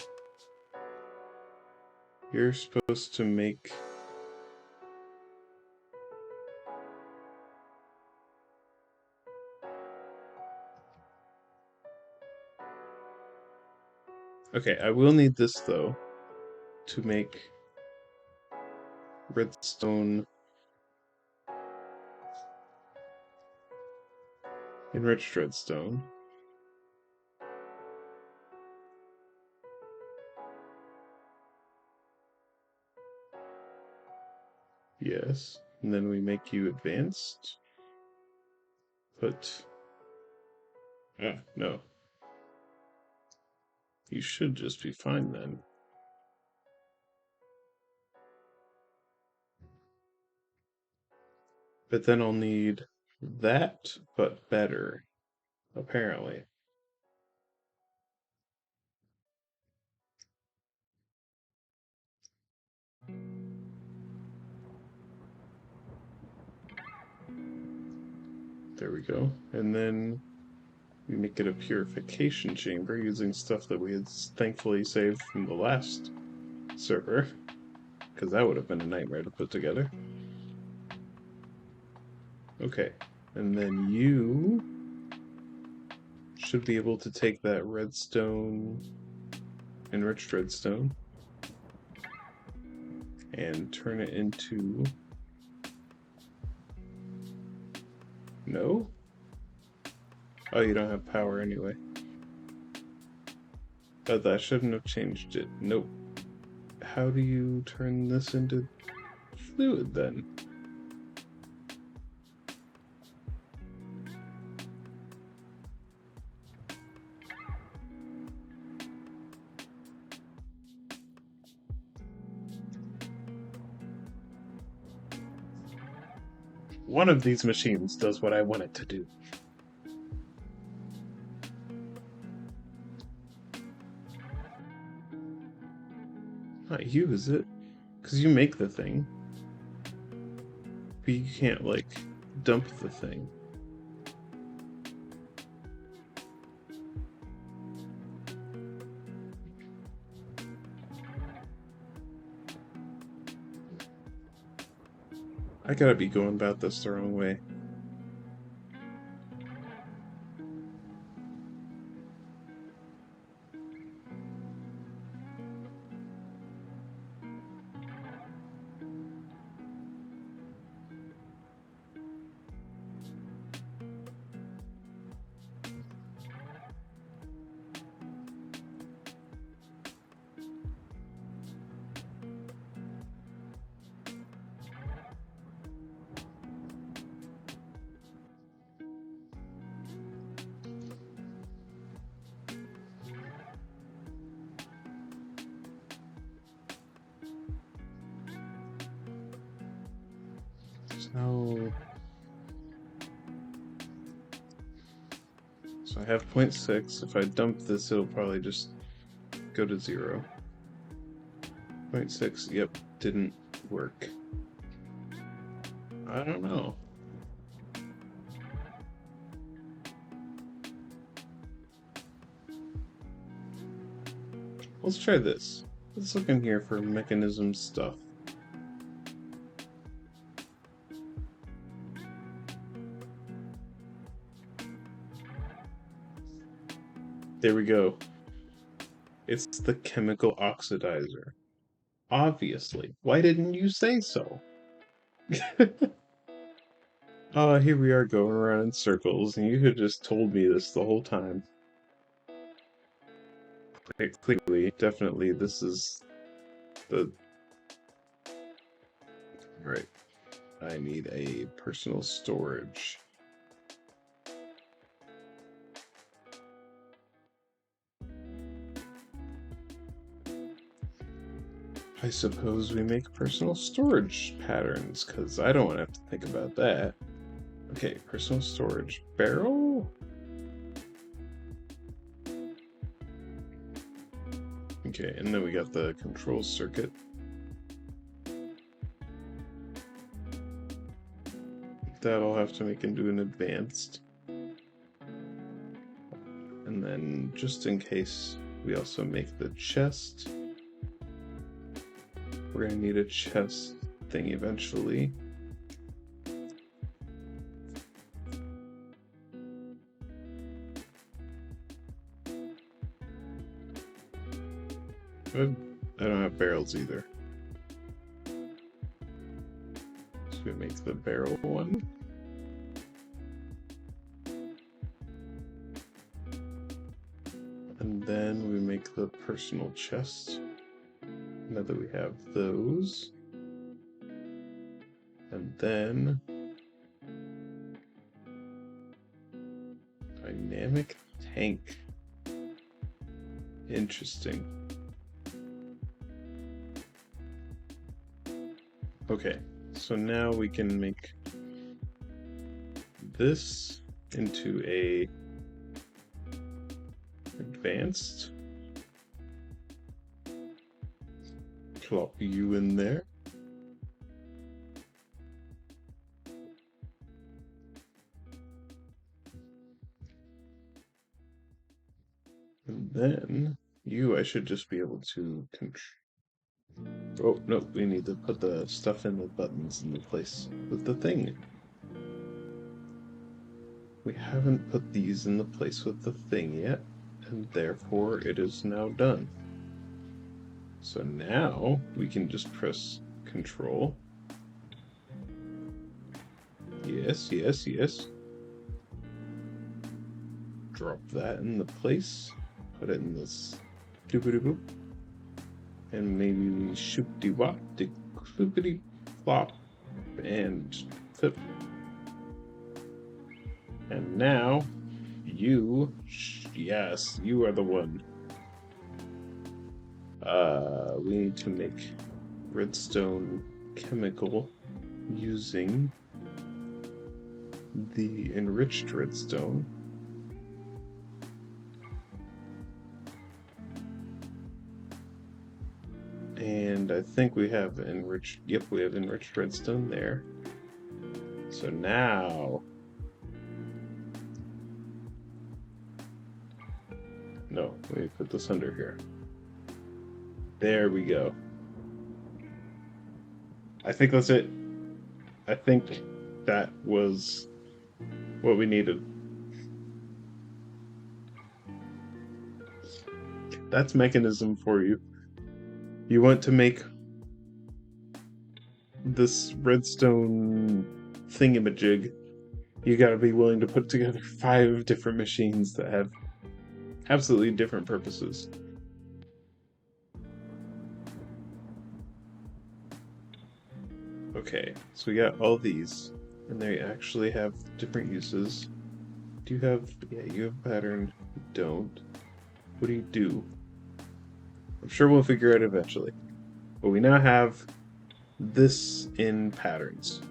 You're supposed to make... Okay, I will need this, though, to make redstone enriched redstone. Yes, and then we make you advanced. But... no. You should just be fine then. But then I'll need that, but better, apparently. There we go. And then we make it a purification chamber using stuff that we had thankfully saved from the last server, because that would have been a nightmare to put together. Okay, and then you should be able to take that redstone, enriched redstone, and turn it into... No? Oh, you don't have power anyway. But that shouldn't have changed it. Nope. How do you turn this into fluid then? One of these machines does what I want it to do. Not you, is it? Because you make the thing. But you can't, like, dump the thing. I gotta be going about this the wrong way. So I have 0.6. If I dump this, it'll probably just go to 0. 0.6, yep, didn't work. I don't know. Let's try this. Let's look in here for mechanism stuff. There we go. It's the chemical oxidizer. Obviously. Why didn't you say so? Oh, here we are going around in circles, and you could just told me this the whole time. Clearly, definitely, this is the... Right. I need a personal storage. I suppose we make personal storage patterns, because I don't want to have to think about that. Okay, personal storage barrel? Okay, and then we got the control circuit. That I'll have to make into an advanced. And then, just in case, we also make the chest. We're gonna need a chest thing eventually. Good. I don't have barrels either. So we make the barrel one. And then we make the personal chest. Now that we have those. And then dynamic tank. Interesting. Okay, so now we can make this into a advanced. Plop you in there. should just be able to Oh, no, we need to put the stuff in the buttons in the place with the thing. We haven't put these in the place with the thing yet, and therefore it is now done. So now we can just press Control. Yes, yes, yes. Drop that in the place. Put it in this doop-a-doop. And maybe we shoop-de-wop, de-floopity-flop, and flip. And now, yes, you are the one. We need to make redstone chemical using the enriched redstone. And I think we have enriched, yep, we have enriched redstone there. So now, no, let me put this under here. There we go. I think that's it. I think that was what we needed. That's Mekanism for you. You want to make this redstone thingamajig, you gotta be willing to put together 5 different machines that have absolutely different purposes. Okay, so we got all these, and they actually have different uses. Do you have, yeah, you have a pattern, you don't. What do? I'm sure we'll figure it out eventually. But we now have this in patterns.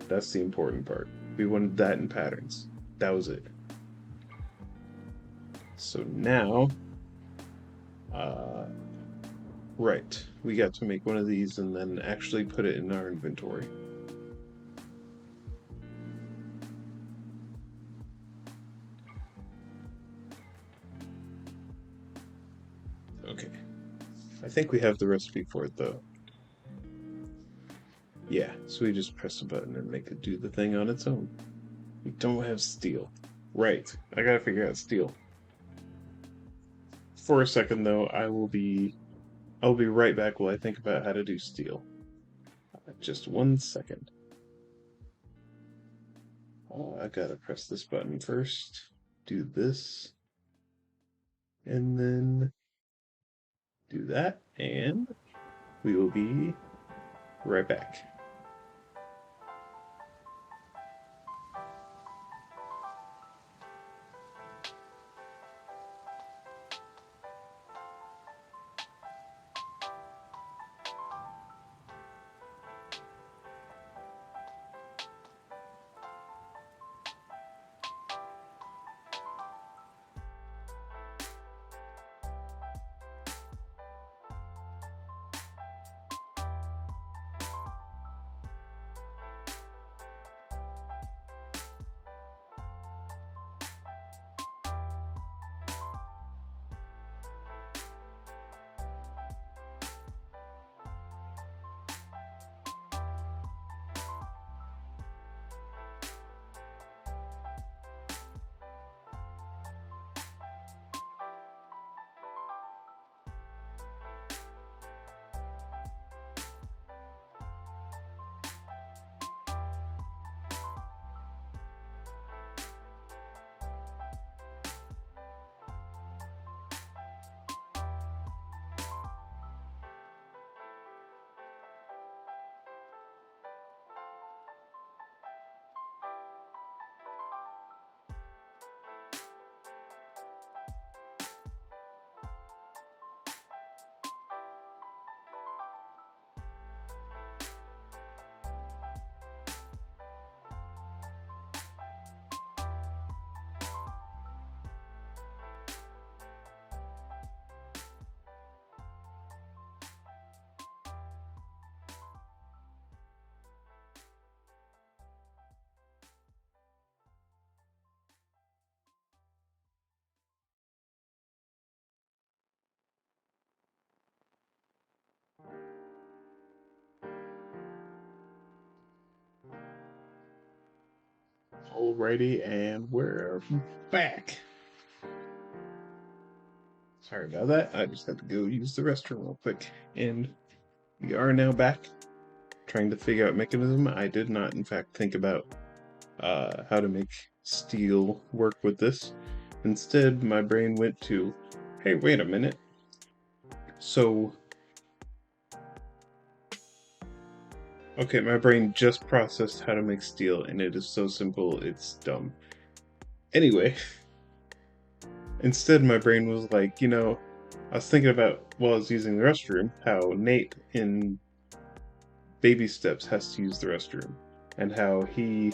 That's the important part. We wanted that in patterns. That was it. So now, right, we got to make one of these and then actually put it in our inventory. Okay, I think we have the recipe for it though. Yeah, so we just press a button and make it do the thing on its own. We don't have steel. Right, I gotta figure out steel. For a second though, I'll be right back while I think about how to do steel. Just 1 second. I gotta press this button first, do this, and then do that, and we will be right back. Alrighty, and we're back. Sorry about that. I just had to go use the restroom real quick. And we are now back, trying to figure out Mekanism. I did not, in fact, think about how to make steel work with this. Instead, my brain went to, hey, wait a minute. So, okay, my brain just processed how to make steel, and it is so simple, it's dumb. Anyway, instead my brain was like, I was thinking about, while I was using the restroom, how Nate in Baby Steps has to use the restroom, and how he,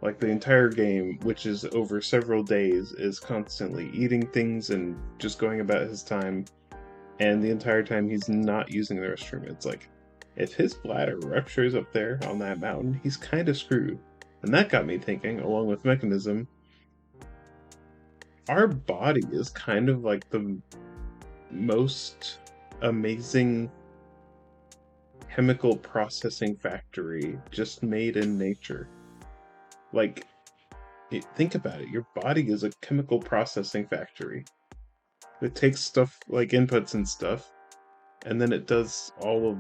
like the entire game, which is over several days, is constantly eating things and just going about his time, and the entire time he's not using the restroom. It's like, if his bladder ruptures up there on that mountain, he's kind of screwed. And that got me thinking, along with Mekanism, our body is kind of like the most amazing chemical processing factory just made in nature. Like, think about it, your body is a chemical processing factory. It takes stuff like inputs and stuff, and then it does all of,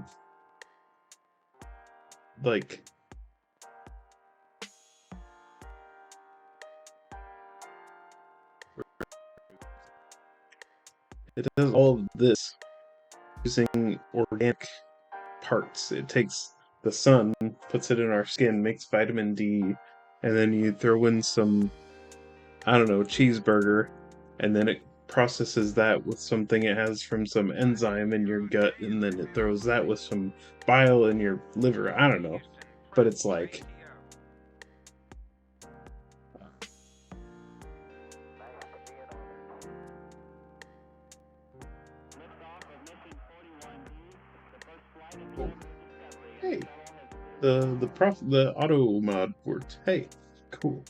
like, it does all of this using organic parts. It takes the sun, puts it in our skin, makes vitamin D, and then you throw in some, I don't know, cheeseburger, and then it processes that with something it has from some enzyme in your gut, and then it throws that with some bile in your liver. I don't know. But it's like, hey, the auto mod worked. Hey, cool,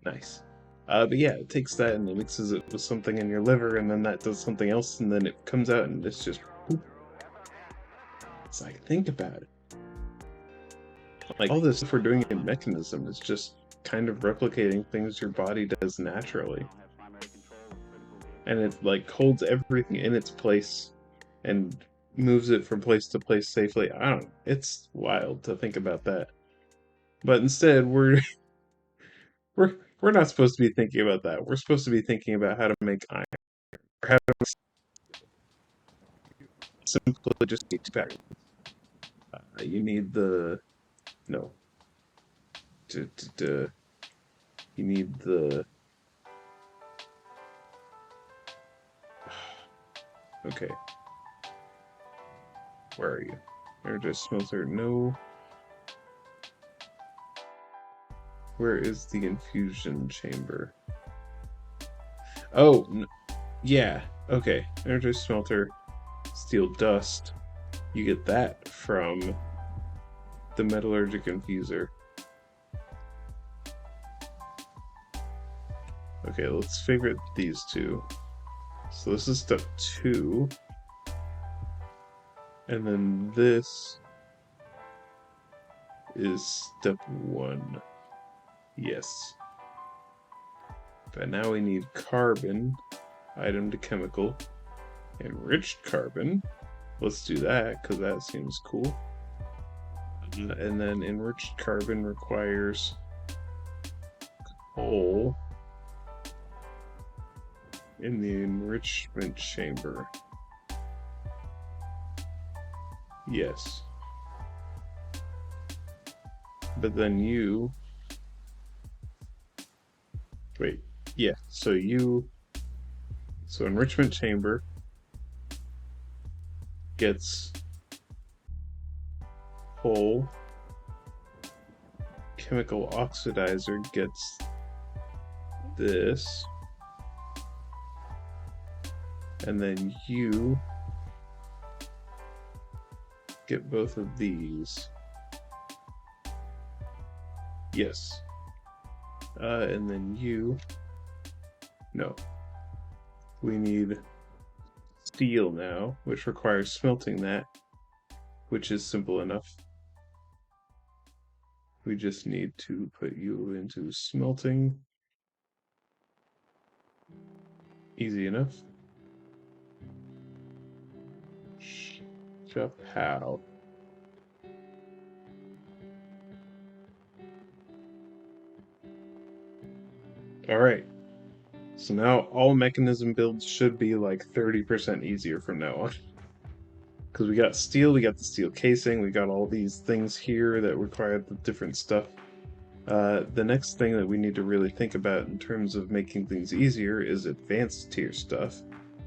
nice. But yeah, it takes that and it mixes it with something in your liver, and then that does something else, and then it comes out and it's just poop. It's like, think about it. Like, all this stuff we're doing in Mekanism is just kind of replicating things your body does naturally. And it, like, holds everything in its place and moves it from place to place safely. I don't know. It's wild to think about that. But instead, we're not supposed to be thinking about that. We're supposed to be thinking about how to make iron. Or how to simply just get back. You need the... No. You need the... Okay. Where are you? Energized smelter. No. Where is the infusion chamber? Oh, yeah. Okay. Energized smelter. Steel dust. You get that from the metallurgic infuser. Okay, let's favorite these two. So this is step 2. And then this is step 1. Yes. But now we need carbon, item to chemical, enriched carbon. Let's do that, because that seems cool. And then enriched carbon requires coal in the enrichment chamber. Yes. But then you... Wait, yeah, so enrichment chamber gets coal, chemical oxidizer gets this, and then you get both of these. Yes. And then no. We need steel now, which requires smelting that, which is simple enough. We just need to put you into smelting. Easy enough. Chapow. Alright. So now all mechanism builds should be like 30% easier from now on. Because we got steel, we got the steel casing, we got all these things here that require the different stuff. The next thing that we need to really think about in terms of making things easier is advanced tier stuff,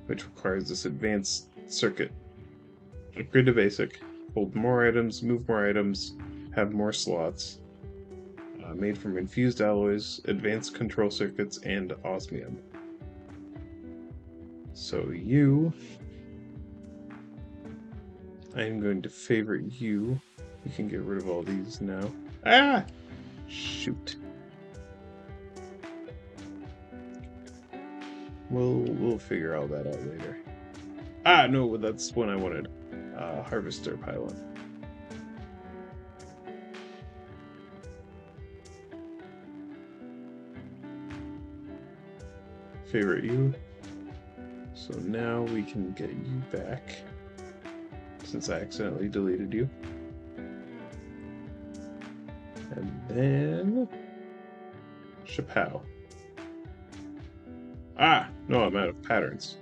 which requires this advanced circuit. Upgrade to basic, hold more items, move more items, have more slots. Made from infused alloys, advanced control circuits, and osmium. So I am going to favorite you. We can get rid of all these now. Ah! Shoot. We'll figure all that out later. Ah, no, that's one I wanted. Harvester pylon. Favorite you. So now we can get you back, since I accidentally deleted you. And then... Chapow. Ah! No, I'm out of patterns.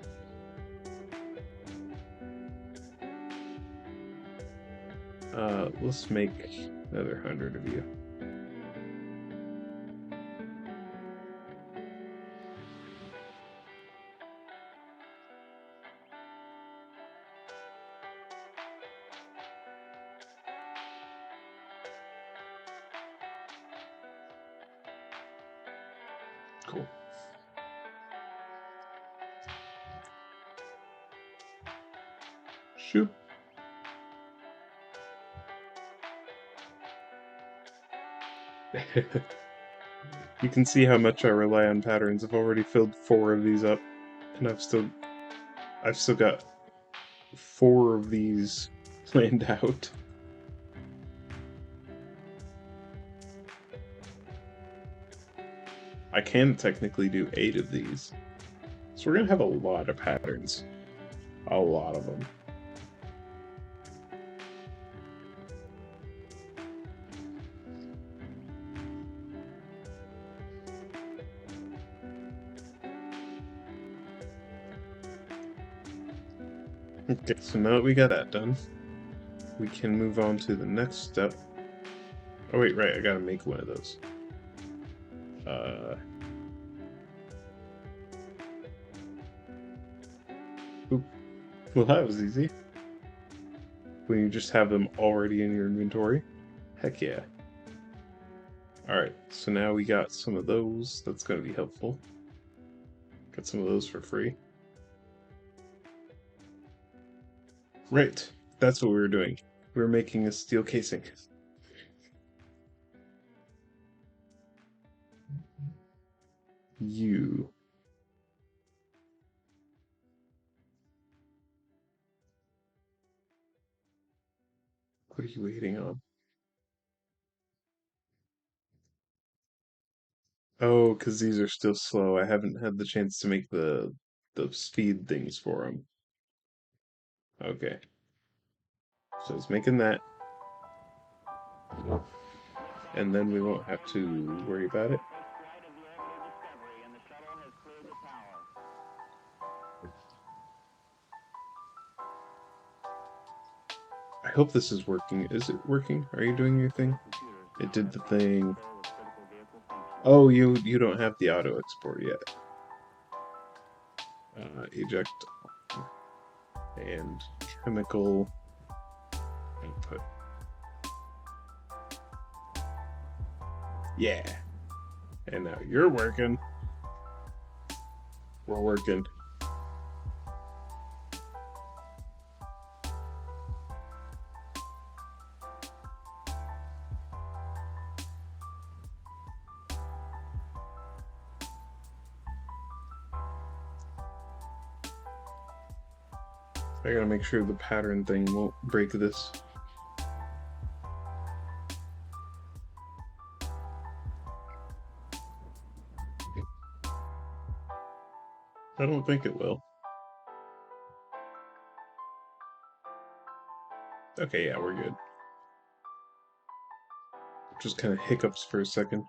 Let's make another 100 of you. Cool. Shoot. You can see how much I rely on patterns. I've already filled 4 of these up, and I've still got 4 of these planned out. I can technically do 8 of these. So we're gonna have a lot of patterns. A lot of them. Okay, so now that we got that done, we can move on to the next step. Oh wait, right, I gotta make one of those. Oop. Well, that was easy. When you just have them already in your inventory. Heck yeah. Alright, so now we got some of those. That's gonna be helpful. Got some of those for free. Right, that's what we were doing. We were making a steel casing. You. What are you waiting on? Oh, because these are still slow. I haven't had the chance to make the speed things for them. Okay. So it's making that. And then we won't have to worry about it. I hope this is working. Is it working? Are you doing your thing? It did the thing. Oh, you don't have the auto export yet. Eject and chemical input. Yeah. And now you're working. We're working. I gotta make sure the pattern thing won't break this. I don't think it will. Okay, yeah, we're good. Just kind of hiccups for a second.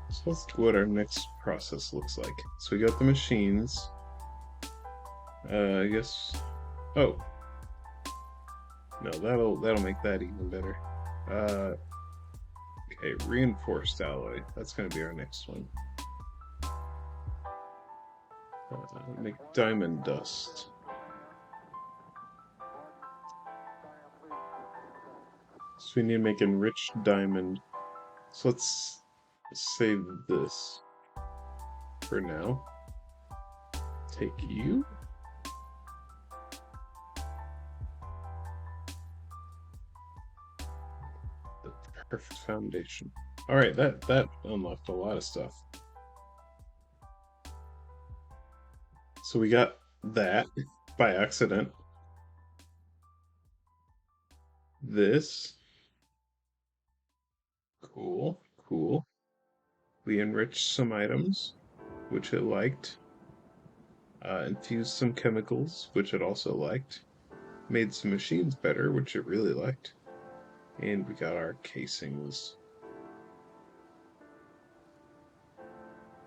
So let's do what our next process looks like. So we got the machines. I guess. Oh. No, that'll make that even better. Okay, reinforced alloy. That's gonna be our next one. Make diamond dust. So we need to make enriched diamond. So let's save this for now. Take you. The perfect foundation. Alright, that unlocked a lot of stuff. So we got that by accident. This. Cool, cool. We enriched some items, which it liked. Infused some chemicals, which it also liked. Made some machines better, which it really liked. And we got our casings.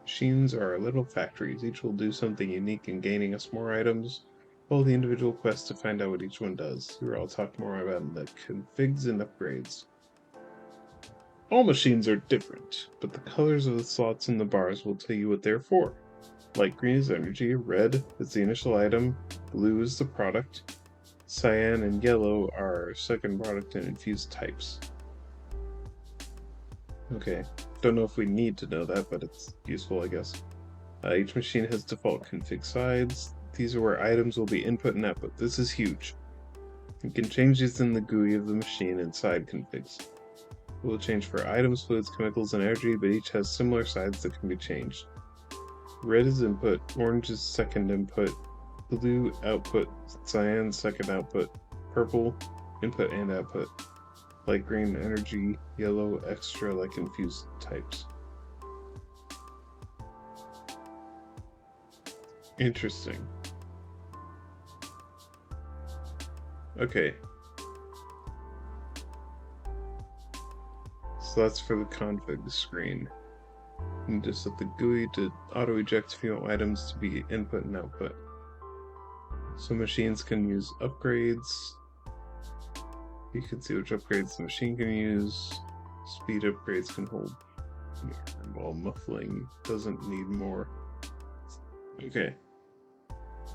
Machines are our little factories. Each will do something unique in gaining us more items. Follow the individual quests to find out what each one does. Here I'll talk more about the configs and upgrades. All machines are different, but the colors of the slots in the bars will tell you what they're for. Light green is energy, red is the initial item, blue is the product, cyan and yellow are second product and infused types. Okay, don't know if we need to know that, but it's useful, I guess. Each machine has default config sides. These are where items will be input and output. This is huge. You can change these in the GUI of the machine and side configs. It will change for items, fluids, chemicals, and energy, but each has similar sides that can be changed. Red is input, orange is second input, blue output, cyan second output, purple input and output, light green energy, yellow extra like infused types. Interesting. Okay. So that's for the config screen. And just set the GUI to auto eject if you want items to be input and output. So machines can use upgrades. You can see which upgrades the machine can use. Speed upgrades can hold, while muffling doesn't need more. Okay.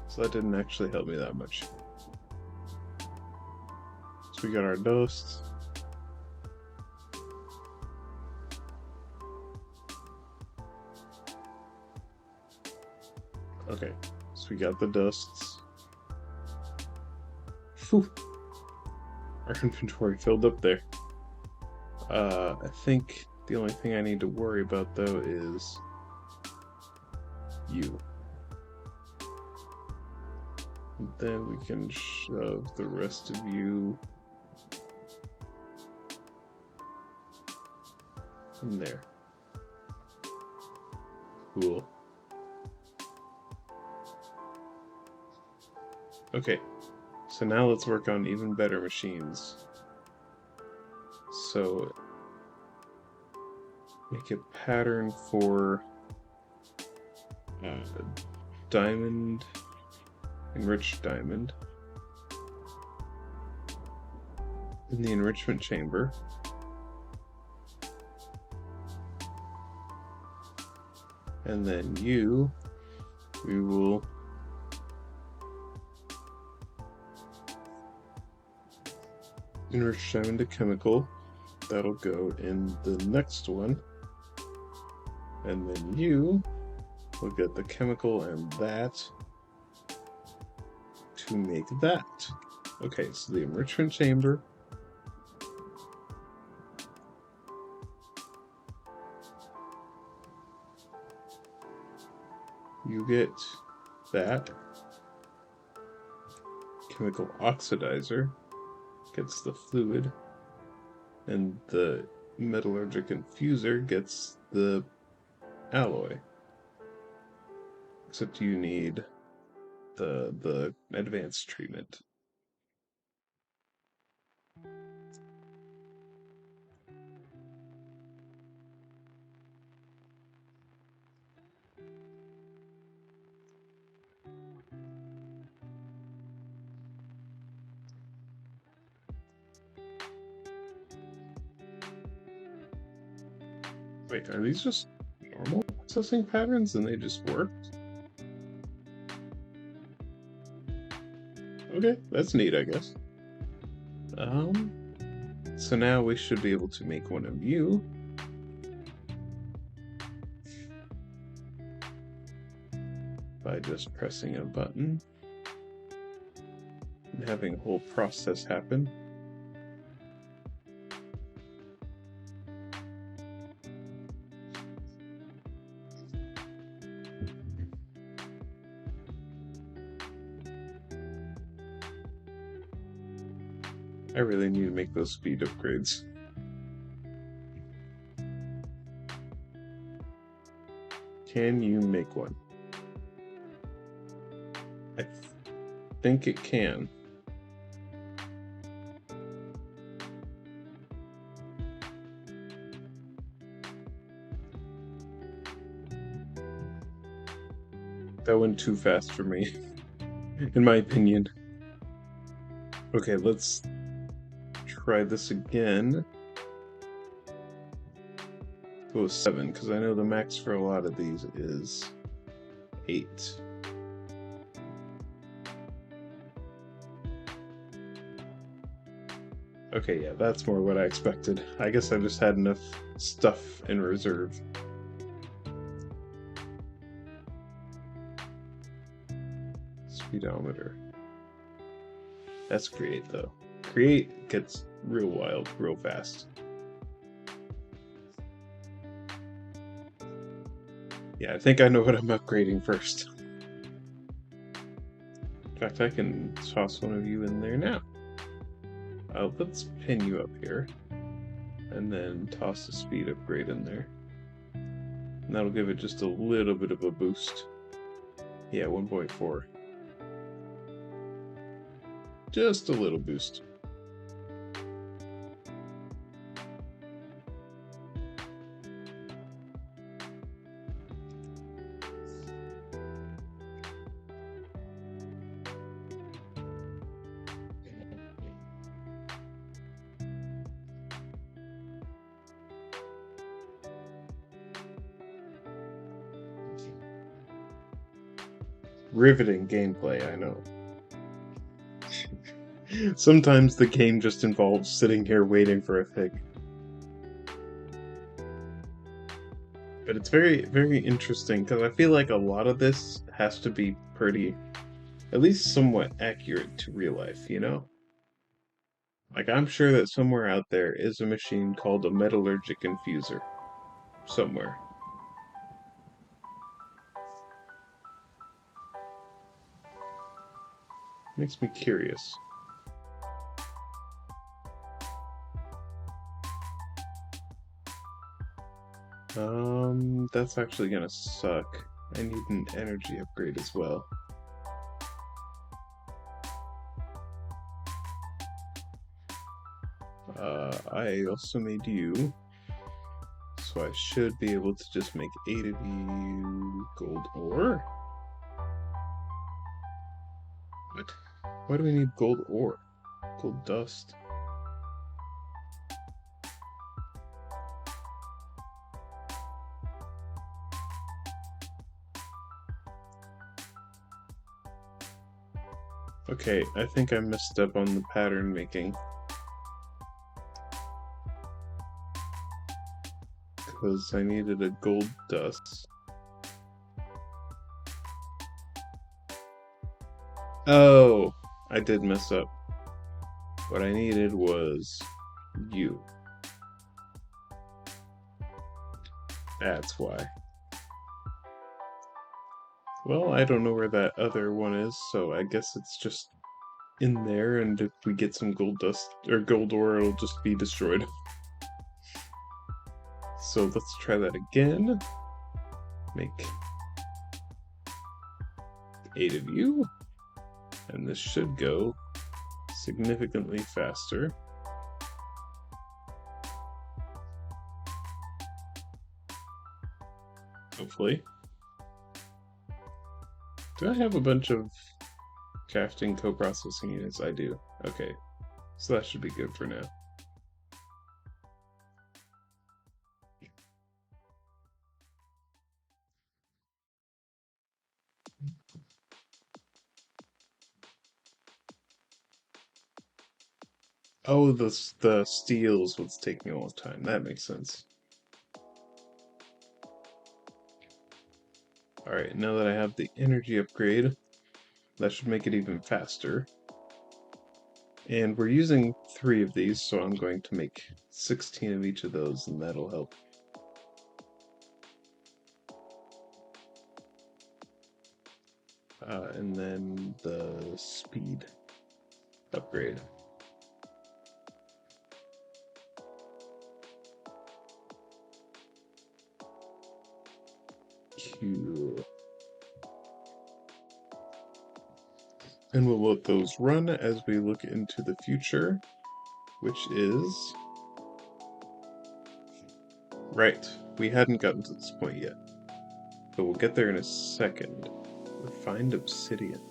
So that didn't actually help me that much. So we got our dust. Okay, so we got the dusts. Whew. Our inventory filled up there. I think the only thing I need to worry about though is you. And then we can shove the rest of you in there. Cool. Okay, so now let's work on even better machines. So, make a pattern for diamond, enriched diamond, in the enrichment chamber. And then we will enrich diamond to chemical. That'll go in the next one. And then we'll get the chemical and that to make that. Okay, so the enrichment chamber. You get that. chemical oxidizer gets the fluid, and the metallurgic infuser gets the alloy. Except you need the advanced treatment. Wait, are these just normal processing patterns and they just worked? Okay, that's neat, I guess. So now we should be able to make one of you. By just pressing a button and having a whole process happen. I really need to make those speed upgrades. Can you make one? I think it can. That went too fast for me, in my opinion. Okay, let's try this again. Go with 7, because I know the max for a lot of these is 8. Okay, yeah, that's more what I expected. I guess I just had enough stuff in reserve. Speedometer. That's create, though. Create gets real wild, real fast. Yeah, I think I know what I'm upgrading first. In fact, I can toss one of you in there now. Let's pin you up here, and then toss the speed upgrade in there. And that'll give it just a little bit of a boost. Yeah, 1.4. Just a little boost. Riveting gameplay, I know. Sometimes the game just involves sitting here waiting for a thing. But it's very, very interesting, because I feel like a lot of this has to be pretty, at least somewhat accurate to real life, you know? Like, I'm sure that somewhere out there is a machine called a metallurgic infuser. Somewhere. Makes me curious. That's actually gonna suck. I need an energy upgrade as well. I also made you, so I should be able to just make 8 of you gold ore. What? Why do we need gold ore? Gold dust. Okay, I think I messed up on the pattern making. Because I needed a gold dust. Oh, I did mess up. What I needed was you. That's why. Well, I don't know where that other one is, so I guess it's just in there, and if we get some gold dust or gold ore, it'll just be destroyed. So let's try that again. Make 8 of you, and this should go significantly faster. Hopefully. Do I have a bunch of crafting co-processing units? I do. Okay. So that should be good for now. Oh, the steel's what's taking all the time. That makes sense. Alright, now that I have the energy upgrade, that should make it even faster. And we're using 3 of these, so I'm going to make 16 of each of those, and that'll help. And then the speed upgrade. Q. And we'll let those run as we look into the future, which is... Right, we hadn't gotten to this point yet, but we'll get there in a second. Refined obsidian.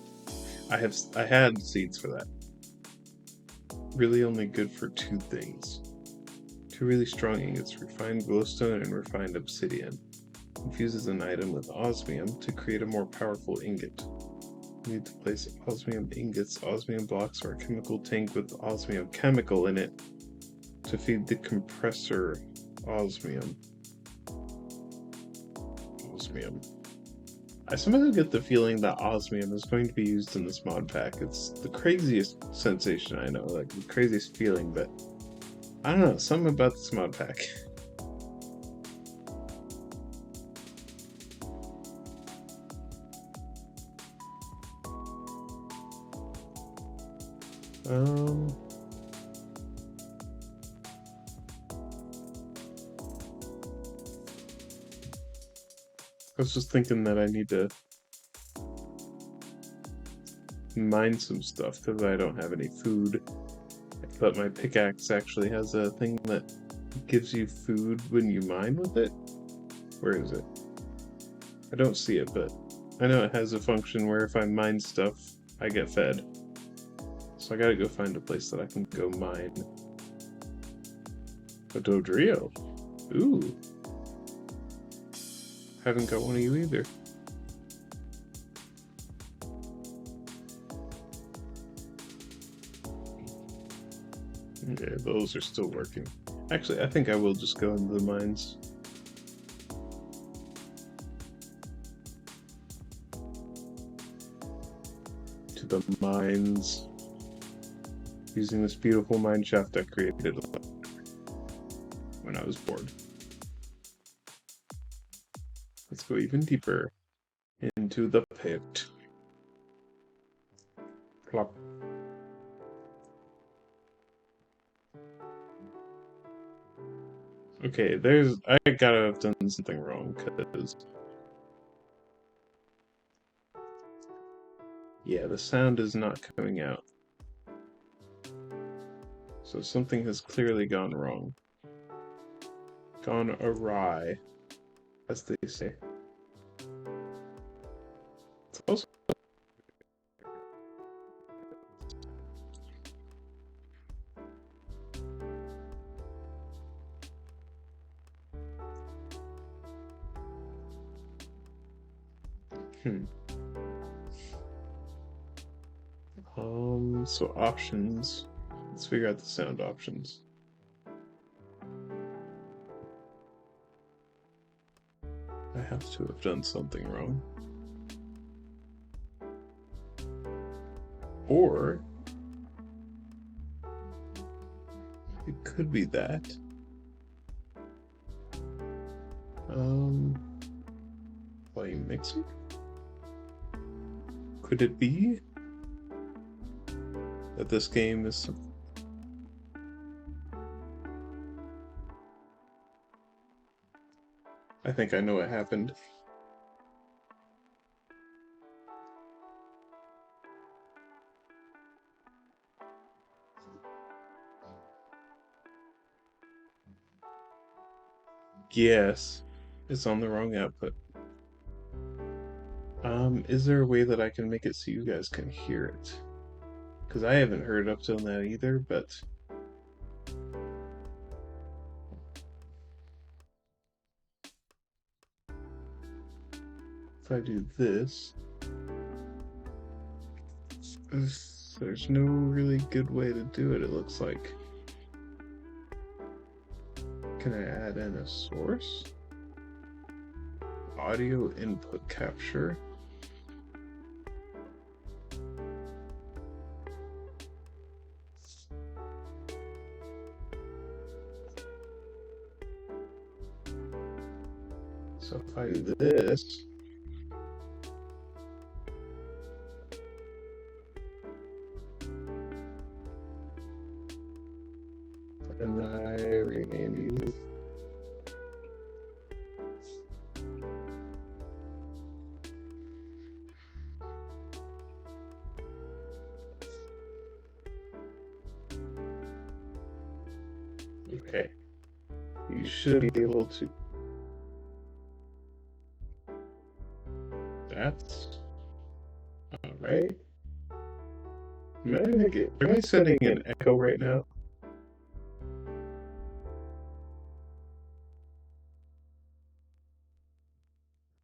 I had seeds for that. Really only good for 2 things. 2 really strong ingots, refined glowstone and refined obsidian. Infuses an item with osmium to create a more powerful ingot. You need to place osmium ingots, osmium blocks, or a chemical tank with osmium chemical in it to feed the compressor osmium. I somehow get the feeling that osmium is going to be used in this mod pack. It's the craziest sensation I know, like the craziest feeling, but I don't know, something about this mod pack. I was just thinking that I need to mine some stuff because I don't have any food. But my pickaxe actually has a thing that gives you food when you mine with it. Where is it? I don't see it, but I know it has a function where if I mine stuff, I get fed. So I gotta go find a place that I can go mine. A Dodrio. Ooh. Haven't got one of you either. Okay, those are still working. Actually, I think I will just go into the mines. To the mines. Using this beautiful mine shaft I created when I was bored. Let's go even deeper into the pit. Plop. Okay, I gotta have done something wrong, because... Yeah, the sound is not coming out. So something has clearly gone wrong. Gone awry, as they say. It's also... So options. Let's figure out the sound options. I have to have done something wrong. Or it could be that. Volume mixer? Could it be? that this game is... I think I know what happened. Yes, it's on the wrong output. Is there a way that I can make it so you guys can hear it? Because I haven't heard it up till now either, but... if I do this... there's no really good way to do it, it looks like. Can I add in a source? Audio input capture. So if I do this, and I rename you. Okay. You should be able to. That's alright. Am I sending an echo right now?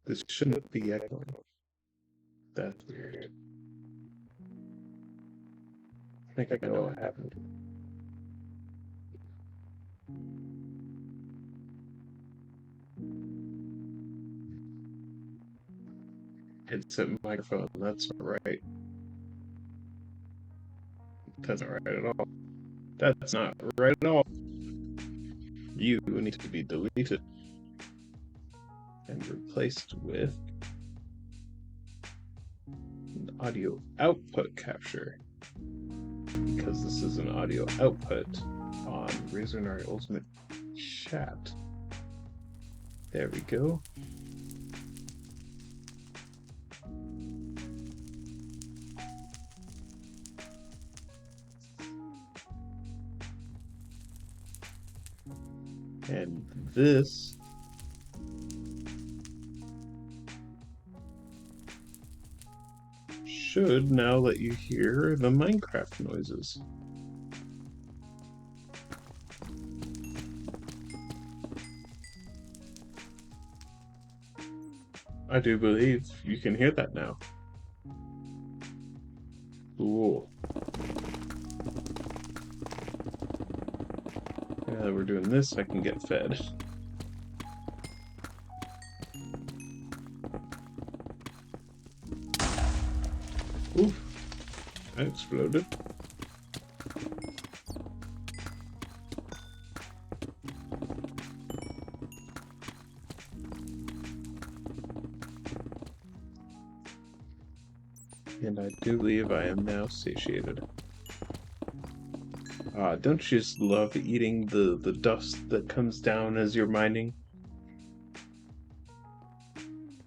This shouldn't be echoing. That's weird. I think I know what happened. Headset microphone, that's alright. That's not right at all. That's not right at all. You need to be deleted and replaced with an audio output capture, because this is an audio output on Razornari Ultimate Chat. There we go. And this should now let you hear the Minecraft noises. I do believe you can hear that now. Cool. Now that we're doing this, I can get fed. Oof. That exploded. And I do believe I am now satiated. Don't you just love eating the dust that comes down as you're mining?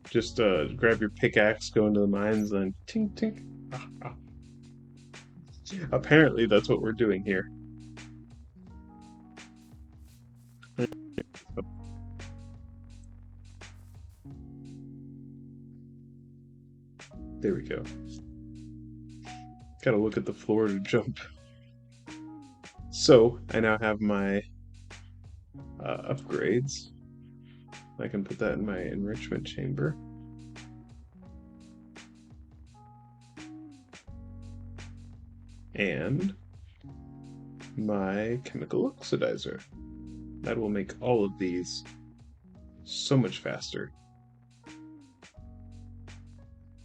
Just grab your pickaxe, go into the mines, and tink tink. Ah, ah. Apparently that's what we're doing here. There we go. Gotta look at the floor to jump. So, I now have my upgrades. I can put that in my enrichment chamber. And my chemical oxidizer. That will make all of these so much faster.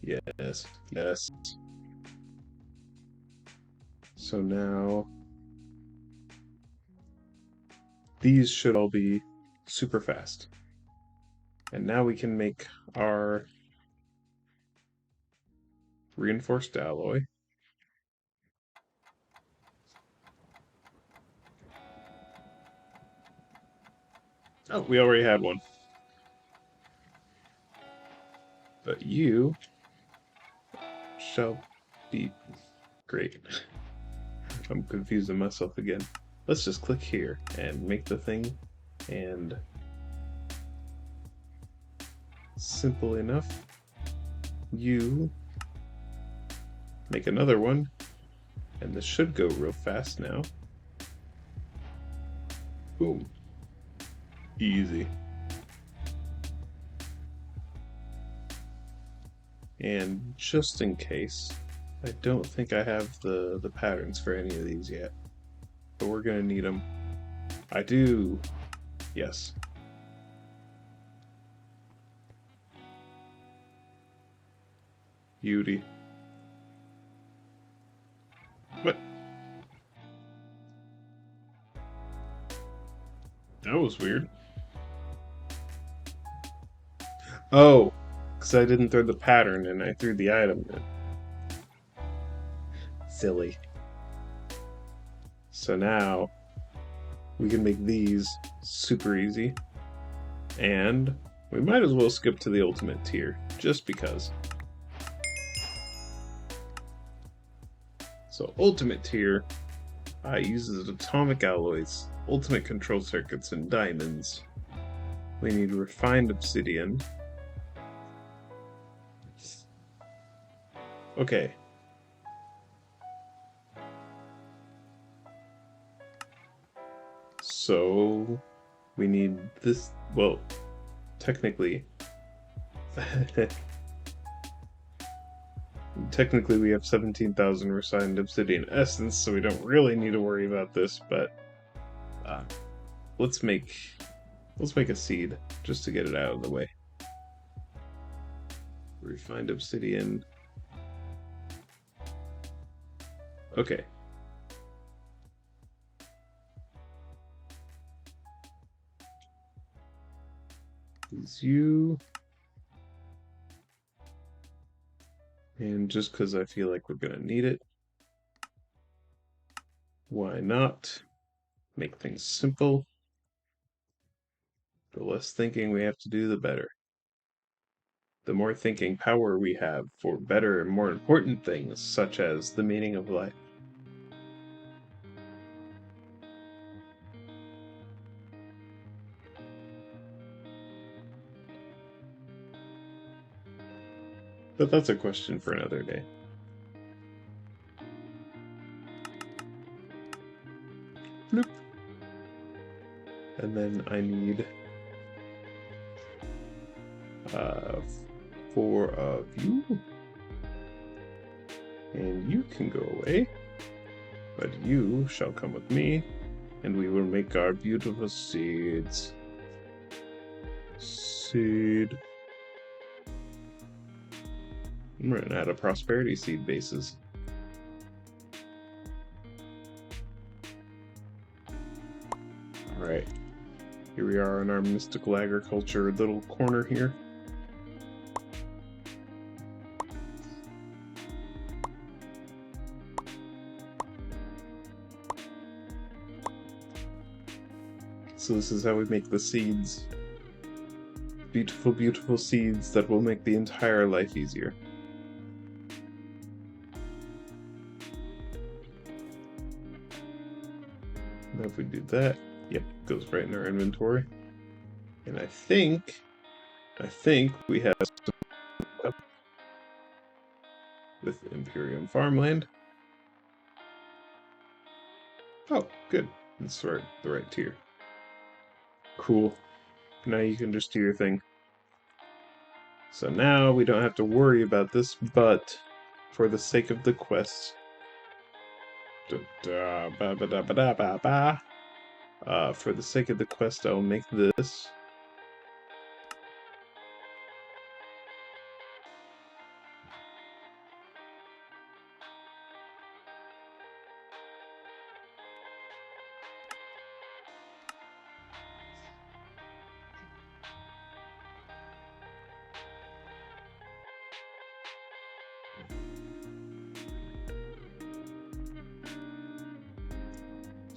Yes, yes. So now these should all be super fast. And now we can make our reinforced alloy. Oh, we already had one. But you shall be great. I'm confusing myself again. Let's just click here and make the thing, and simple enough. You make another one, and this should go real fast now. Boom. Easy. And just in case, I don't think I have the patterns for any of these yet, but we're gonna need them. I do. Yes. Beauty. What? That was weird. Oh, because I didn't throw the pattern and I threw the item in. Silly. So now we can make these super easy. And we might as well skip to the ultimate tier, just because. So ultimate tier uses atomic alloys, ultimate control circuits, and diamonds. We need refined obsidian. Okay. So we need this, well, technically technically we have 17,000 refined obsidian essence, so we don't really need to worry about this, but let's make a seed just to get it out of the way. Refined obsidian. Okay. Is you. And just because I feel like we're gonna need it, why not make things simple? The less thinking we have to do, the better. The more thinking power we have for better and more important things, such as the meaning of life. But that's a question for another day. Bloop. And then I need 4 of you. And you can go away. But you shall come with me, and we will make our beautiful seeds. Seed. I'm running out of prosperity seed bases. Alright. Here we are in our mystical agriculture little corner here. So this is how we make the seeds. Beautiful, beautiful seeds that will make the entire life easier. Now if we do that, yep, goes right in our inventory. And I think we have some with Imperium farmland. Oh, good. That's the right tier. Cool. Now you can just do your thing. So now we don't have to worry about this, but for the sake of the quest, for the sake of the quest, I'll make this.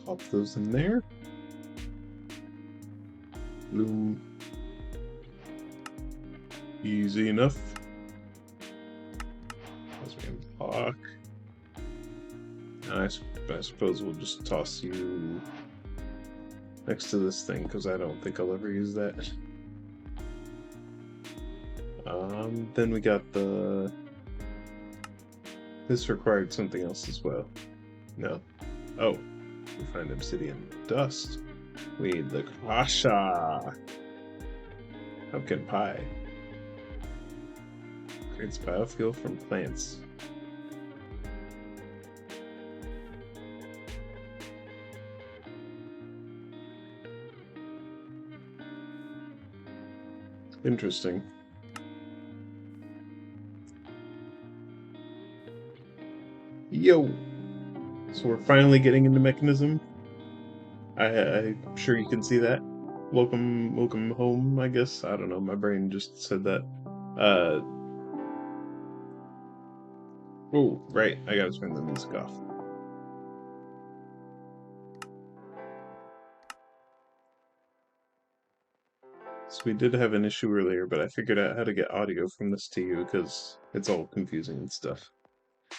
Pop those in there. Loom. Easy enough. Hawk. I suppose we'll just toss you next to this thing, because I don't think I'll ever use that. Then we got the... This required something else as well. No. Oh. We find obsidian dust. We need the Kasha. Pumpkin pie. Creates biofuel from plants. Interesting. Yo! So we're finally getting into Mekanism. I'm sure you can see that. Welcome home, I guess. I don't know, my brain just said that. Oh, right, I gotta turn the music off. So we did have an issue earlier, but I figured out how to get audio from this to you, because it's all confusing and stuff.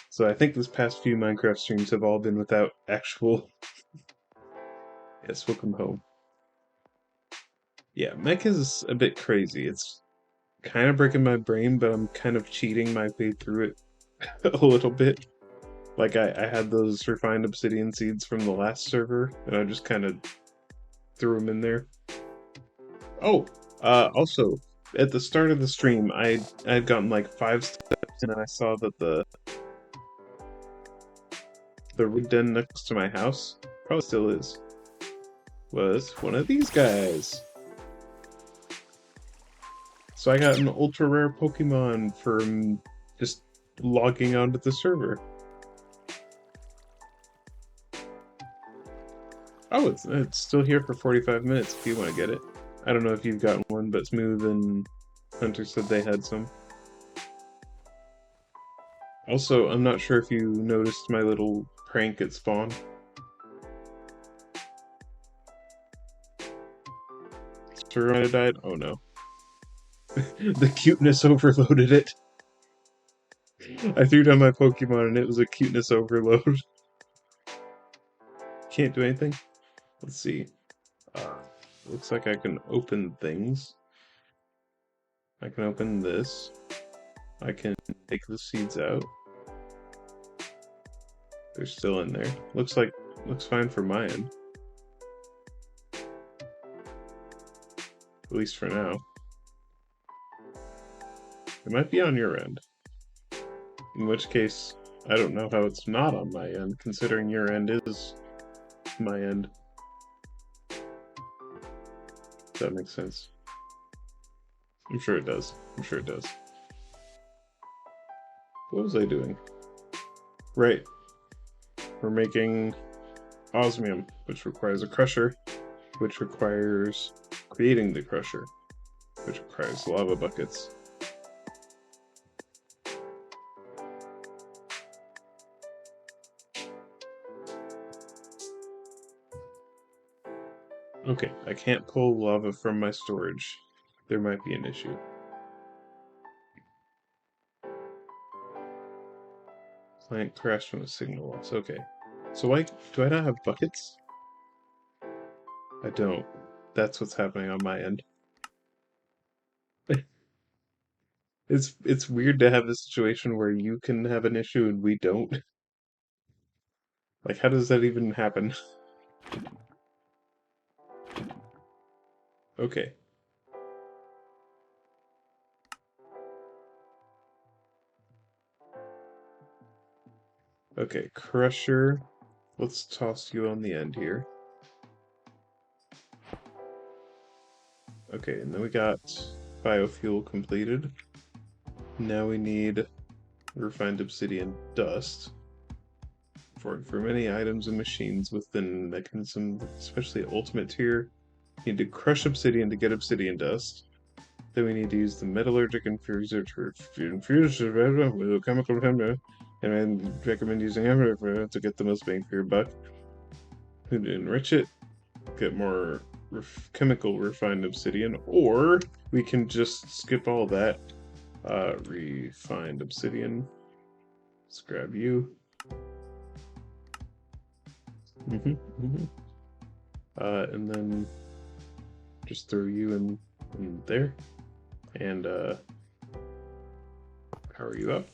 So I think this past few Minecraft streams have all been without actual... Yes, welcome home. Yeah, Mech is a bit crazy. It's kind of breaking my brain, but I'm kind of cheating my way through it a little bit. Like, I had those refined obsidian seeds from the last server, and I just kind of threw them in there. Oh! Also, at the start of the stream, I'd gotten like 5 steps, and I saw that the rig den next to my house, probably still is, was one of these guys. So I got an ultra rare Pokemon from just logging onto the server. Oh, it's still here for 45 minutes if you want to get it. I don't know if you've gotten one, but Smooth and Hunter said they had some. Also, I'm not sure if you noticed my little prank at spawn. Serena died? Oh no. The cuteness overloaded it. I threw down my Pokemon and it was a cuteness overload. Can't do anything? Let's see. Looks like I can open things. I can open this. I can take the seeds out. They're still in there. Looks fine for my end. At least for now. It might be on your end. In which case, I don't know how it's not on my end, considering your end is my end. If that makes sense. I'm sure it does. I'm sure it does. What was I doing? Right. We're making osmium, which requires a crusher, which requires creating the crusher, which requires lava buckets. Okay, I can't pull lava from my storage. There might be an issue. Plant crashed from a signal loss. Okay. So do I not have buckets? I don't. That's what's happening on my end. It's weird to have a situation where you can have an issue and we don't. Like, how does that even happen? Okay. Okay, crusher. Let's toss you on the end here. Okay, and then we got biofuel completed. Now we need refined obsidian dust. For many items and machines within Mekanism, especially ultimate tier, you need to crush obsidian to get obsidian dust. Then we need to use the metallurgic infuser to infuse the with a chemical hammer, and I recommend using hammer to get the most bang for your buck. To enrich it, get more chemical refined obsidian, or we can just skip all that. Refined obsidian. Let's grab you. And then just throw you in there, and power you up.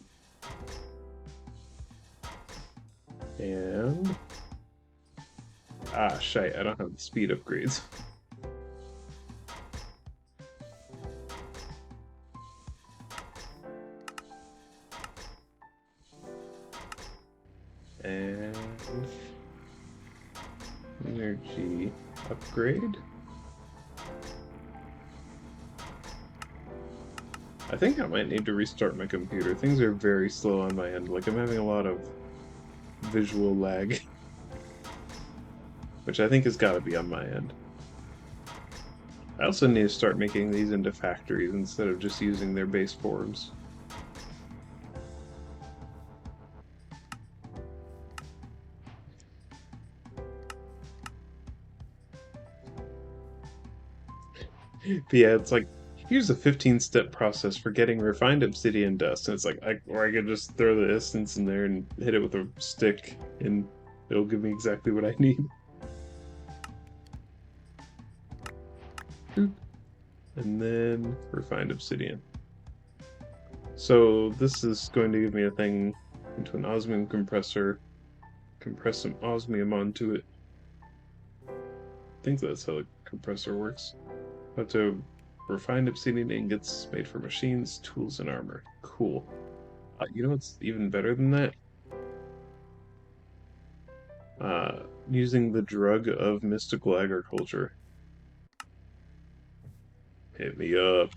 And shite, I don't have the speed upgrades. And energy upgrade. I think I might need to restart my computer. Things are very slow on my end. Like, I'm having a lot of visual lag. Which I think has got to be on my end. I also need to start making these into factories instead of just using their base forms. But yeah, it's like, here's a 15-step process for getting refined obsidian dust. And it's like, or I could just throw the essence in there and hit it with a stick, and it'll give me exactly what I need. And then refined obsidian. So this is going to give me a thing into an osmium compressor, compress some osmium onto it. I think that's how the compressor works. How to refined obsidian ingots made for machines, tools, and armor. Cool. You know what's even better than that? Using the drug of mystical agriculture. Hit me up.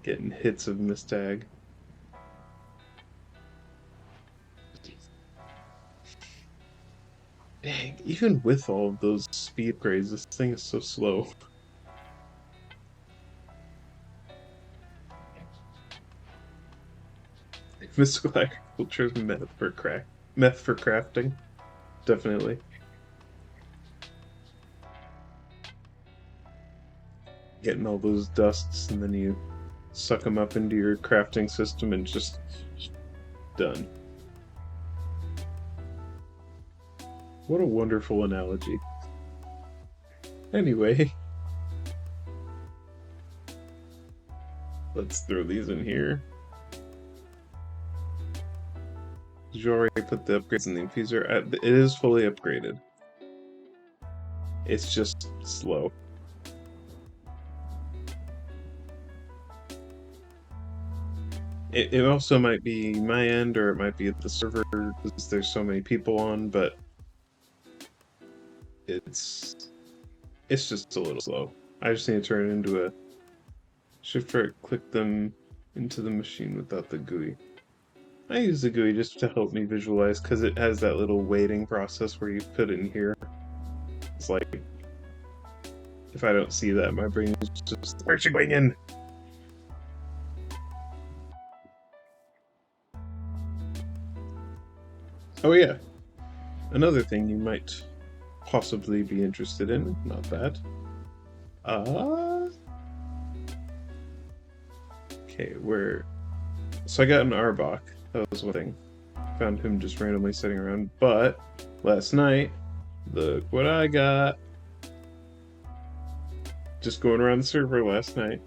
Getting hits of Mystag. Dang, even with all of those speed grades, this thing is so slow. Mystical agriculture is meth for crafting. Definitely. Getting all those dusts, and then you suck them up into your crafting system and just done. What a wonderful analogy. Anyway, let's throw these in here. Did you already put the upgrades in the infuser? It is fully upgraded. It's just slow. It also might be my end, or it might be at the server, because there's so many people on, but it's just a little slow. I just need to turn it into a shift right click them into the machine without the GUI. I use the GUI just to help me visualize, because it has that little waiting process where you put it in here. It's like, if I don't see that, my brain is just, where's she going in? Oh yeah, another thing you might possibly be interested in, not that. Okay, so I got an Arbok, that was one thing. Found him just randomly sitting around, but last night, look what I got. Just going around the server last night.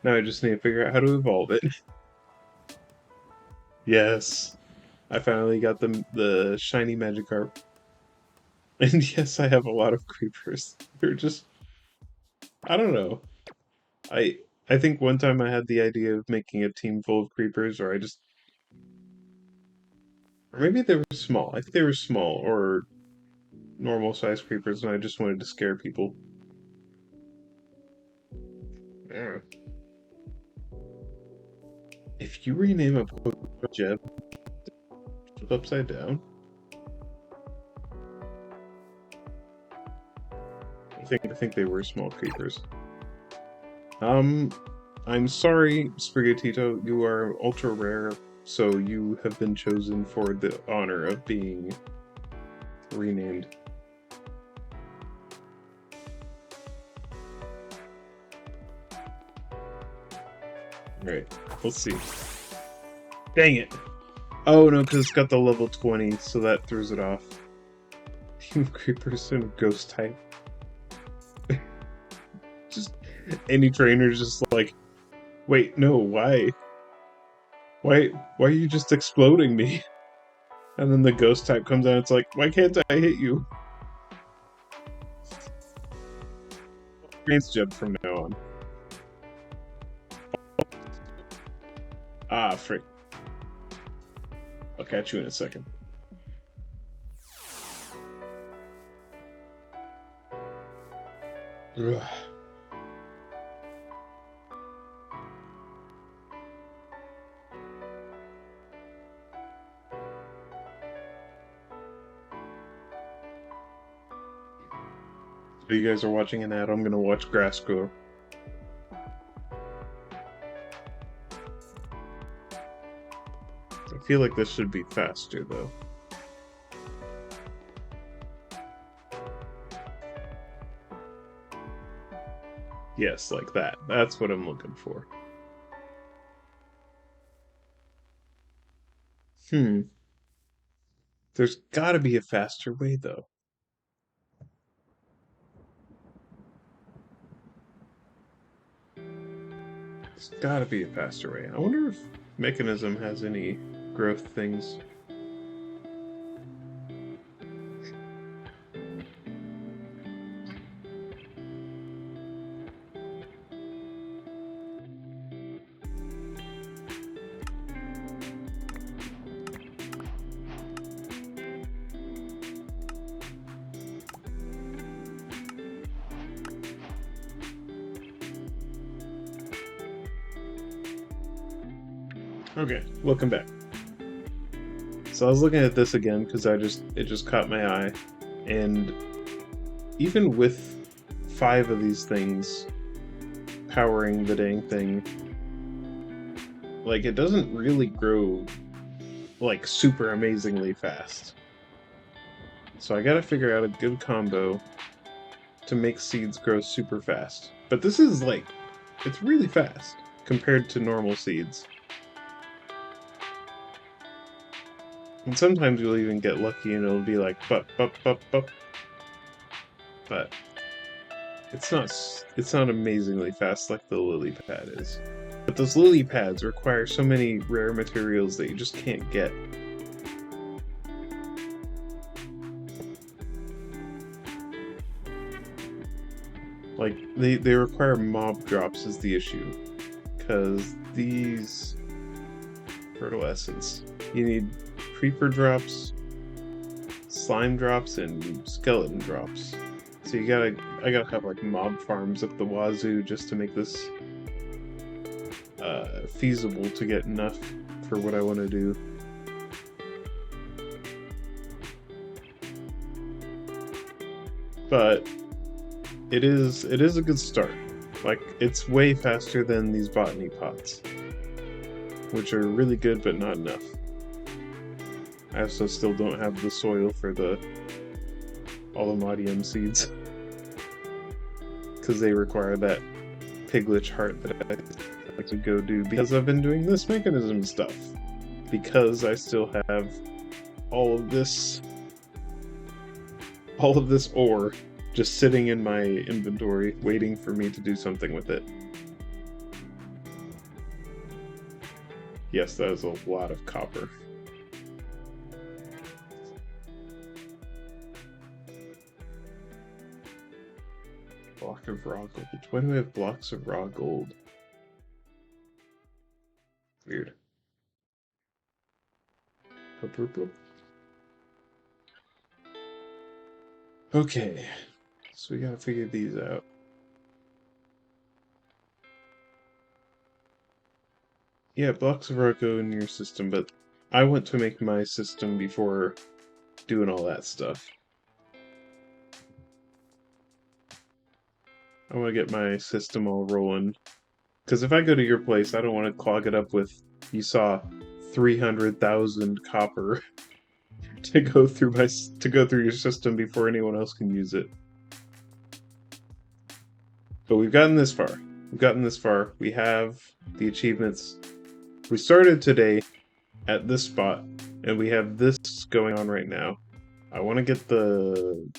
Now I just need to figure out how to evolve it. Yes, I finally got the shiny Magikarp. And yes, I have a lot of creepers. They're just, I don't know. I think one time I had the idea of making a team full of creepers, or maybe they were small. I think they were small, or normal sized creepers, and I just wanted to scare people. Yeah. If you rename a Pokemon Jeb upside down, I think they were small creepers. I'm sorry, Sprigatito, you are ultra rare, so you have been chosen for the honor of being renamed. Alright, let's see. Dang it! Oh no, because it's got the level 20, so that throws it off. Team Creepers and Ghost type. Just any trainer's just like, wait, no, why? Why are you just exploding me? And then the Ghost type comes out, it's like, why can't I hit you? Range jump from now on. Ah, frick. I'll catch you in a second. Ugh. So you guys are watching an ad, I'm gonna watch grass grow. I feel like this should be faster though. Yes, like that. That's what I'm looking for. There's gotta be a faster way though. There's gotta be a faster way. I wonder if Mekanism has any growth things. Okay, welcome back. So I was looking at this again because it just caught my eye, and even with 5 of these things powering the dang thing, like it doesn't really grow like super amazingly fast. So I gotta figure out a good combo to make seeds grow super fast. But this is like, it's really fast compared to normal seeds. And sometimes you'll even get lucky and it'll be like bup bup bup bup. But it's not amazingly fast like the lily pad is. But those lily pads require so many rare materials that you just can't get. Like they require mob drops is the issue. Because these fertile essence, you need creeper drops, slime drops, and skeleton drops. So I gotta have like mob farms up the wazoo just to make this feasible to get enough for what I want to do. But it is a good start. Like, it's way faster than these botany pots, which are really good but not enough. I also still don't have the soil for the AllTheMons seeds, because they require that piglich heart that I like to go do, because I've been doing this Mekanism stuff, because I still have all of this ore just sitting in my inventory waiting for me to do something with it. Yes, that is a lot of copper. Block of raw gold. Why do I have blocks of raw gold? Weird. Bloop, bloop, bloop. Okay, so we gotta figure these out. Yeah, blocks of raw go in your system, but I want to make my system before doing all that stuff. I want to get my system all rolling. Because if I go to your place, I don't want to clog it up with, you saw, 300,000 copper to go through your system before anyone else can use it. But we've gotten this far. We have the achievements. We started today at this spot, and we have this going on right now. I want to get the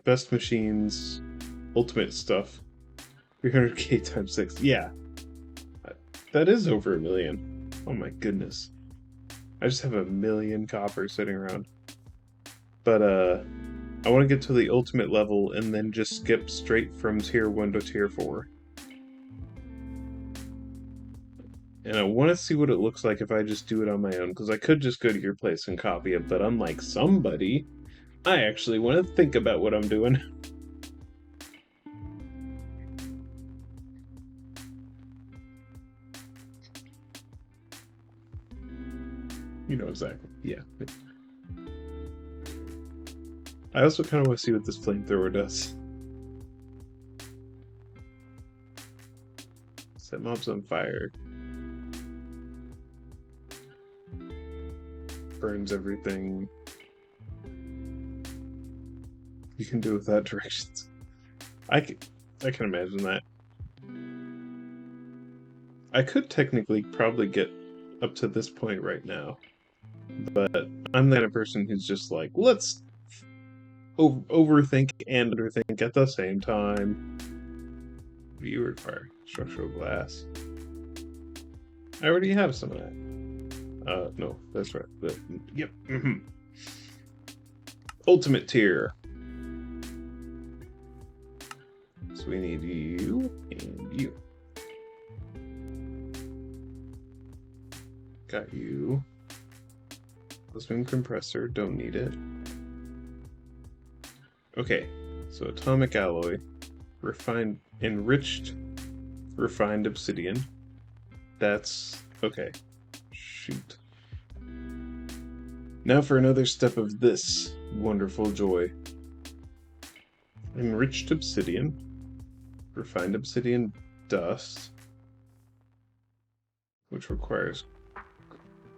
best machines, ultimate stuff. 300k times 6. Yeah. That is over 1 million. Oh my goodness. I just have 1 million copper sitting around. But, I want to get to the ultimate level and then just skip straight from tier 1 to tier 4. And I want to see what it looks like if I just do it on my own, because I could just go to your place and copy it, but unlike somebody, I actually want to think about what I'm doing. You know exactly. Yeah. I also kind of want to see what this flamethrower does. Set mobs on fire. Burns everything. You can do without directions. I can imagine that. I could technically probably get up to this point right now. But I'm the kind of person who's just like, let's overthink and underthink at the same time. What do you require? Structural glass. I already have some of that. No, that's right. Yep. Ultimate tier. So we need you and you. Got you. Plasma compressor, don't need it. Okay, so atomic alloy, enriched refined obsidian. That's okay. Shoot. Now for another step of this wonderful joy. Enriched obsidian, refined obsidian dust, which requires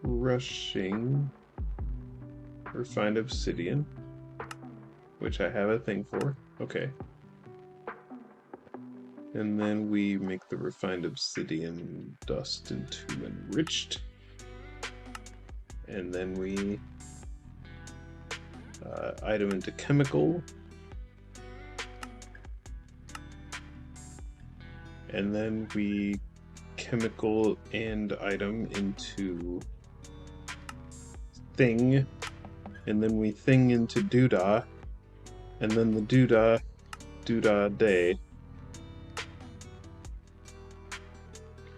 crushing refined obsidian, which I have a thing for. Okay. And then we make the refined obsidian dust into enriched. And then we item into chemical. And then we chemical and item into thing. And then we thing into doodah. And then the doodah day.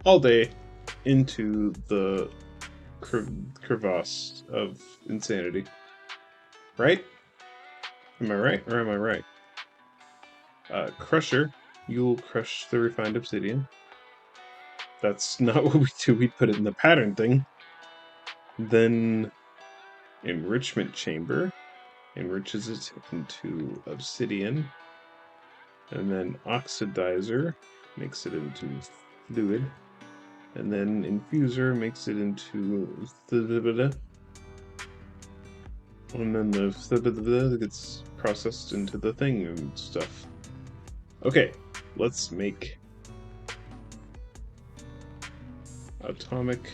All day into the crevasse of insanity. Right? Am I right or am I right? Crusher. You'll crush the refined obsidian. That's not what we do. We put it in the pattern thing. Then enrichment chamber. Enriches it into obsidian. And then oxidizer makes it into fluid. And then infuser makes it into and then the gets processed into the thing and stuff. Okay, let's make atomic.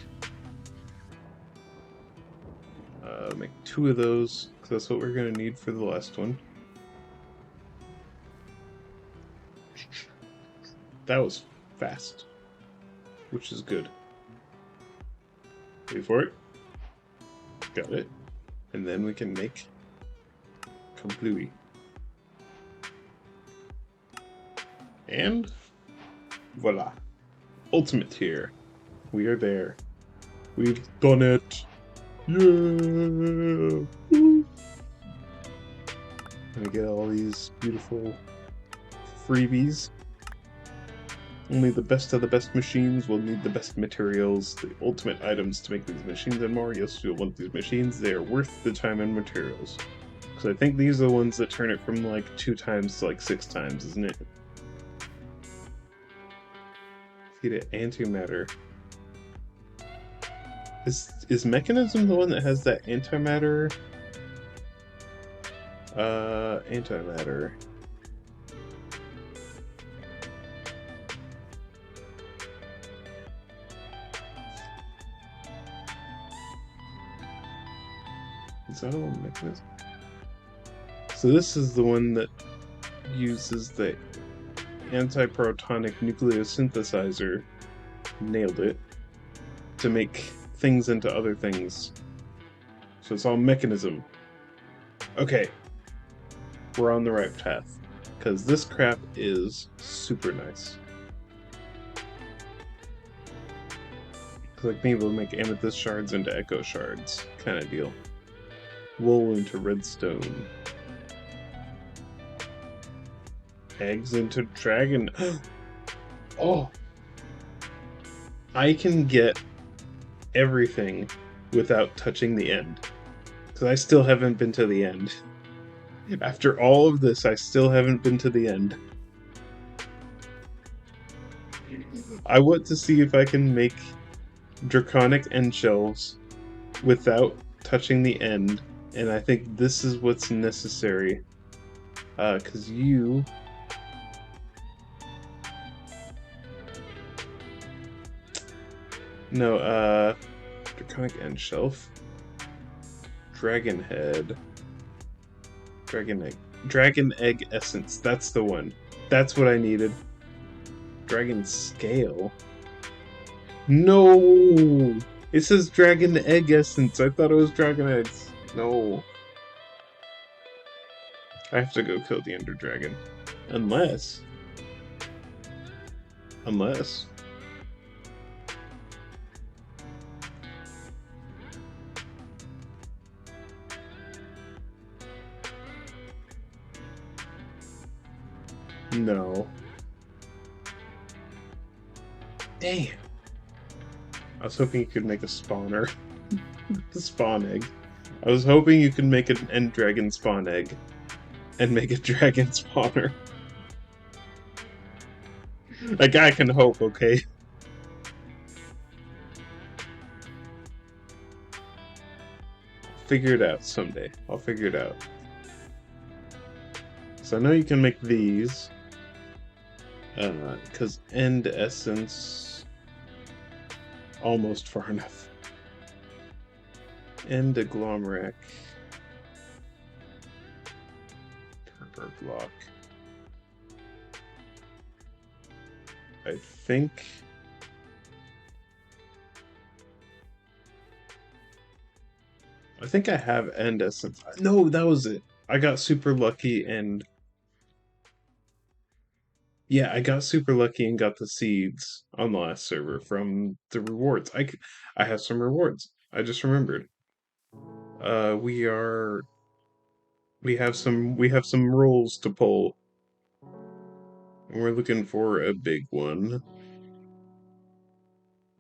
Make 2 of those, because that's what we're going to need for the last one. That was fast, which is good. Wait for it. Got it. And then we can make kablooey. And voila. Ultimate tier. We are there. We've done it. Yeah! Woo! And we get all these beautiful freebies. Only the best of the best machines will need the best materials, the ultimate items to make these machines and more. Yes, you'll want these machines. They are worth the time and materials. Because I think these are the ones that turn it from like 2 times to like 6 times, isn't it? Feed it antimatter. Is Mechanism the one that has that antimatter? Antimatter. Is that all Mechanism? So this is the one that uses the antiprotonic nucleosynthesizer. Nailed it. To make things into other things. So it's all Mechanism. Okay. We're on the right path. Because this crap is super nice. Like maybe we'll make amethyst shards into echo shards. Kind of deal. Wool into redstone. Eggs into dragon. Oh! I can get everything without touching the end. Because I still haven't been to the end. After all of this, I still haven't been to the end. I want to see if I can make draconic end shelves without touching the end. And I think this is what's necessary. Because you... No, draconic end shelf. Dragon head. Dragon egg essence. That's the one. That's what I needed. Dragon scale. No! It says dragon egg essence. I thought it was dragon eggs. No. I have to go kill the ender dragon. Unless... No. Damn. I was hoping you could make a spawner. The spawn egg. I was hoping you could make an end dragon spawn egg. And make a dragon spawner. Like, I can hope, okay? Figure it out someday. I'll figure it out. So I know you can make these. Because end essence... Almost far enough. End agglomerac. Turbo block. I think... I have end essence. No, that was it. I got super lucky and... Yeah, I got super lucky and got the seeds on the last server from the rewards. I have some rewards. I just remembered. We have some rolls to pull. And we're looking for a big one.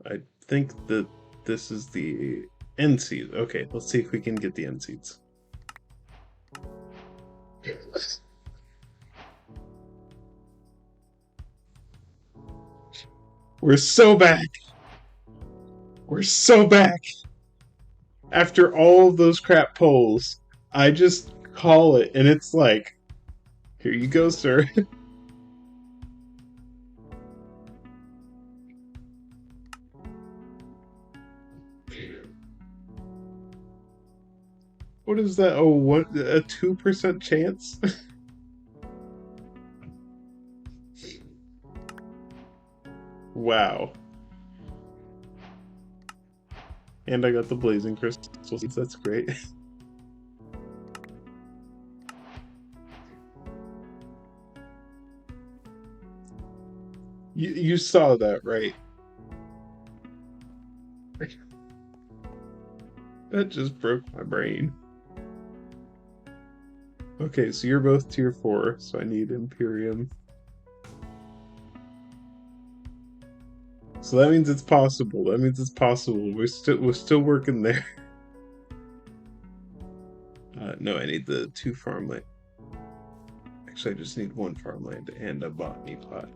I think that this is the end seed. Okay, let's see if we can get the end seeds. We're so back! We're so back! After all of those crap polls, I just call it, and it's like, here you go, sir. What is that? Oh, what? A 2% chance? Wow. And I got the blazing crystals. That's great. You saw that, right? That just broke my brain. Okay, so you're both tier 4, so I need Imperium. So that means it's possible. We're still working there. No, I need the 2 farmland. Actually, I just need 1 farmland and a botany plot.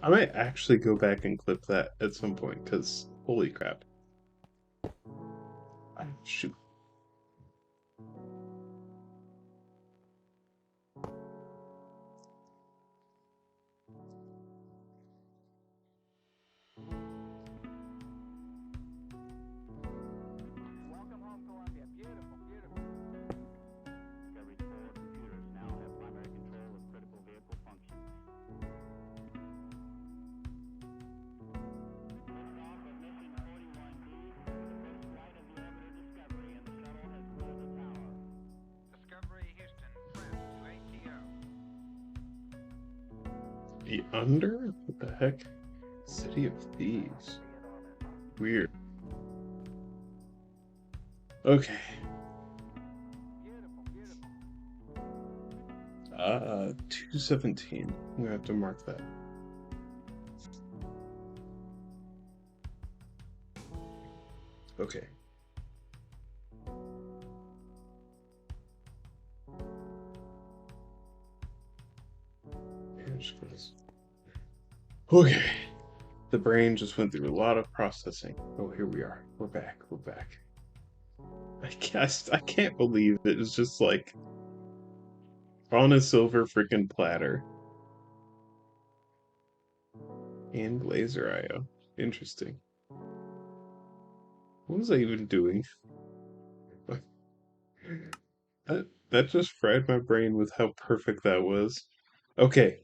I might actually go back and clip that at some point, because holy crap. Shoot. Welcome home, Columbia. Beautiful, beautiful. Discovery's 4 computers now have primary control of critical vehicle functions. Liftoff of mission 41B, the first flight of the orbiter Discovery, and the shuttle has cleared the tower. Discovery Houston, press to ATO. The Under? What the heck? City of Thieves. Weird. Okay. Beautiful, beautiful. 217. I'm gonna have to mark that. Okay. Okay. The brain just went through a lot of processing. Oh, here we are. We're back. We're back. I can't believe it was just like on a silver freaking platter. And laser IO. Interesting. What was I even doing? That just fried my brain with how perfect that was. Okay.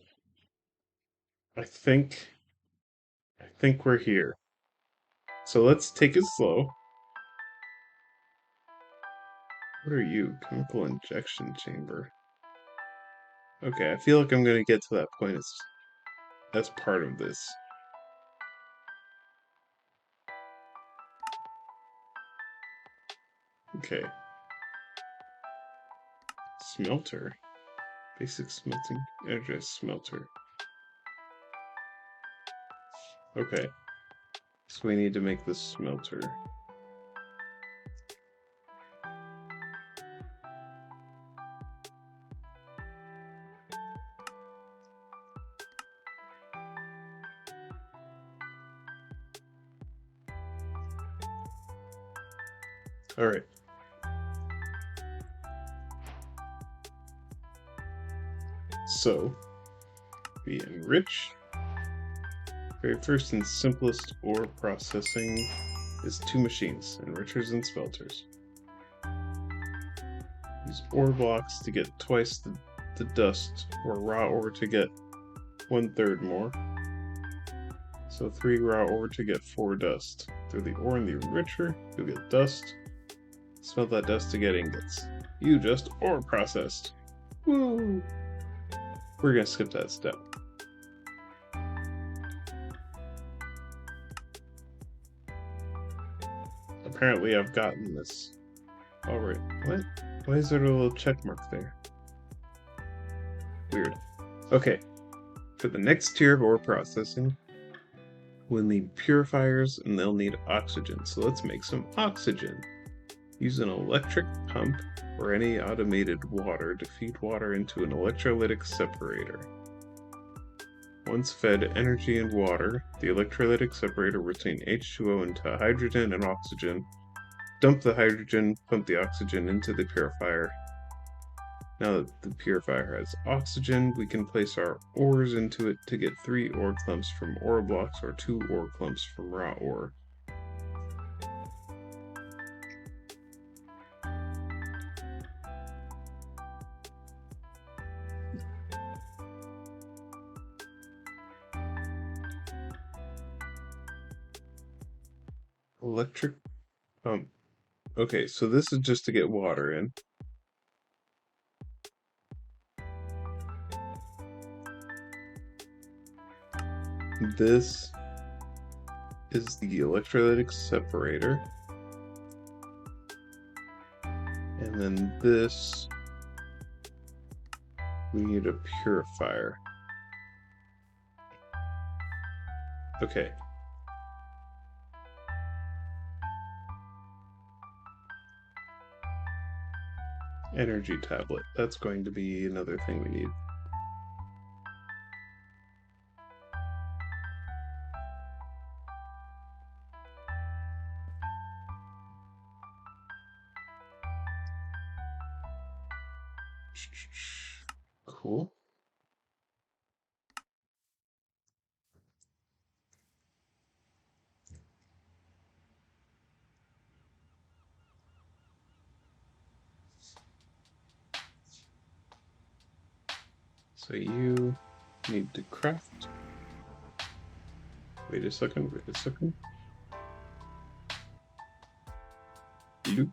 I think we're here. So let's take it slow. What are you? Chemical injection chamber. Okay, I feel like I'm gonna get to that point as part of this. Okay. Smelter. Basic smelting address smelter. Okay. So we need to make this smelter. Alright. So, we enrich. Very first and simplest ore processing is 2 machines, enrichers and smelters. Use ore blocks to get twice the dust, or raw ore to get 1/3 more. So 3 raw ore to get 4 dust. Through the ore in the enricher, you'll get dust. Smelt that dust to get ingots. You just ore processed. Woo! We're gonna skip that step. Apparently I've gotten this. Alright, what? Why is there a little check mark there? Weird. Okay, for the next tier of ore processing, we'll need purifiers and they'll need oxygen. So let's make some oxygen. Use an electric pump or any automated water to feed water into an electrolytic separator. Once fed energy and water, the electrolytic separator will turn H2O into hydrogen and oxygen. Dump the hydrogen, pump the oxygen into the purifier. Now that the purifier has oxygen, we can place our ores into it to get 3 ore clumps from ore blocks or 2 ore clumps from raw ore. Electric pump. Okay, so this is just to get water in. This is the electrolytic separator. And then this, we need a purifier. Okay. Energy tablet. That's going to be another thing we need. Cool. So you need to craft. Wait a second, wait a second. You